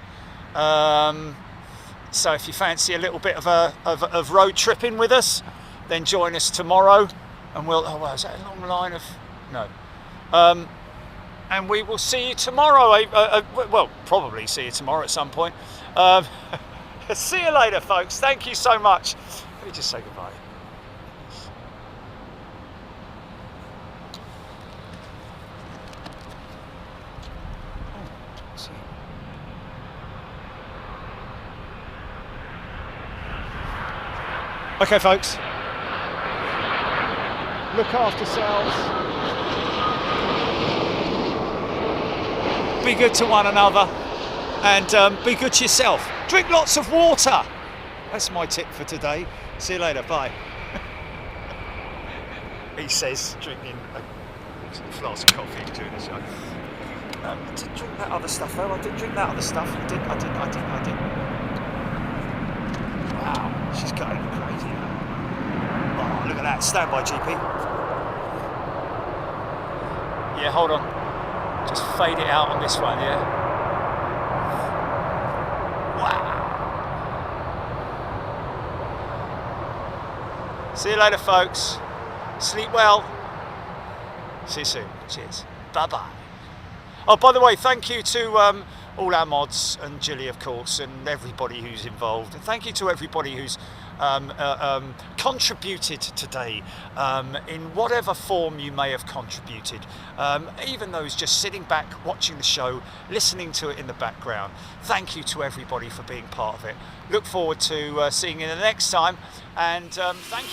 B: So if you fancy a little bit of road tripping with us, then join us tomorrow, and we'll. Oh, well, is that a long line of? No. And we will see you tomorrow. Well, probably see you tomorrow at some point. See you later, folks. Thank you so much. Let me just say goodbye. Okay, folks. Look after yourselves. Be good to one another, and be good to yourself. Drink lots of water. That's my tip for today. See you later. Bye. He says, drinking a flask of coffee during the show. I didn't drink that other stuff though. I didn't drink that other stuff. I did. Wow, she's going crazy. Oh, look at that. Stand by, GP. Yeah, hold on. Just fade it out on this one, yeah? Wow. See you later, folks. Sleep well. See you soon. Cheers. Bye-bye. Oh, by the way, thank you to all our mods and Jilly, of course, and everybody who's involved. And thank you to everybody who's contributed today in whatever form you may have contributed, even those just sitting back watching the show, listening to it in the background. Thank you to everybody for being part of it. Look forward to seeing you the next time, and thank you.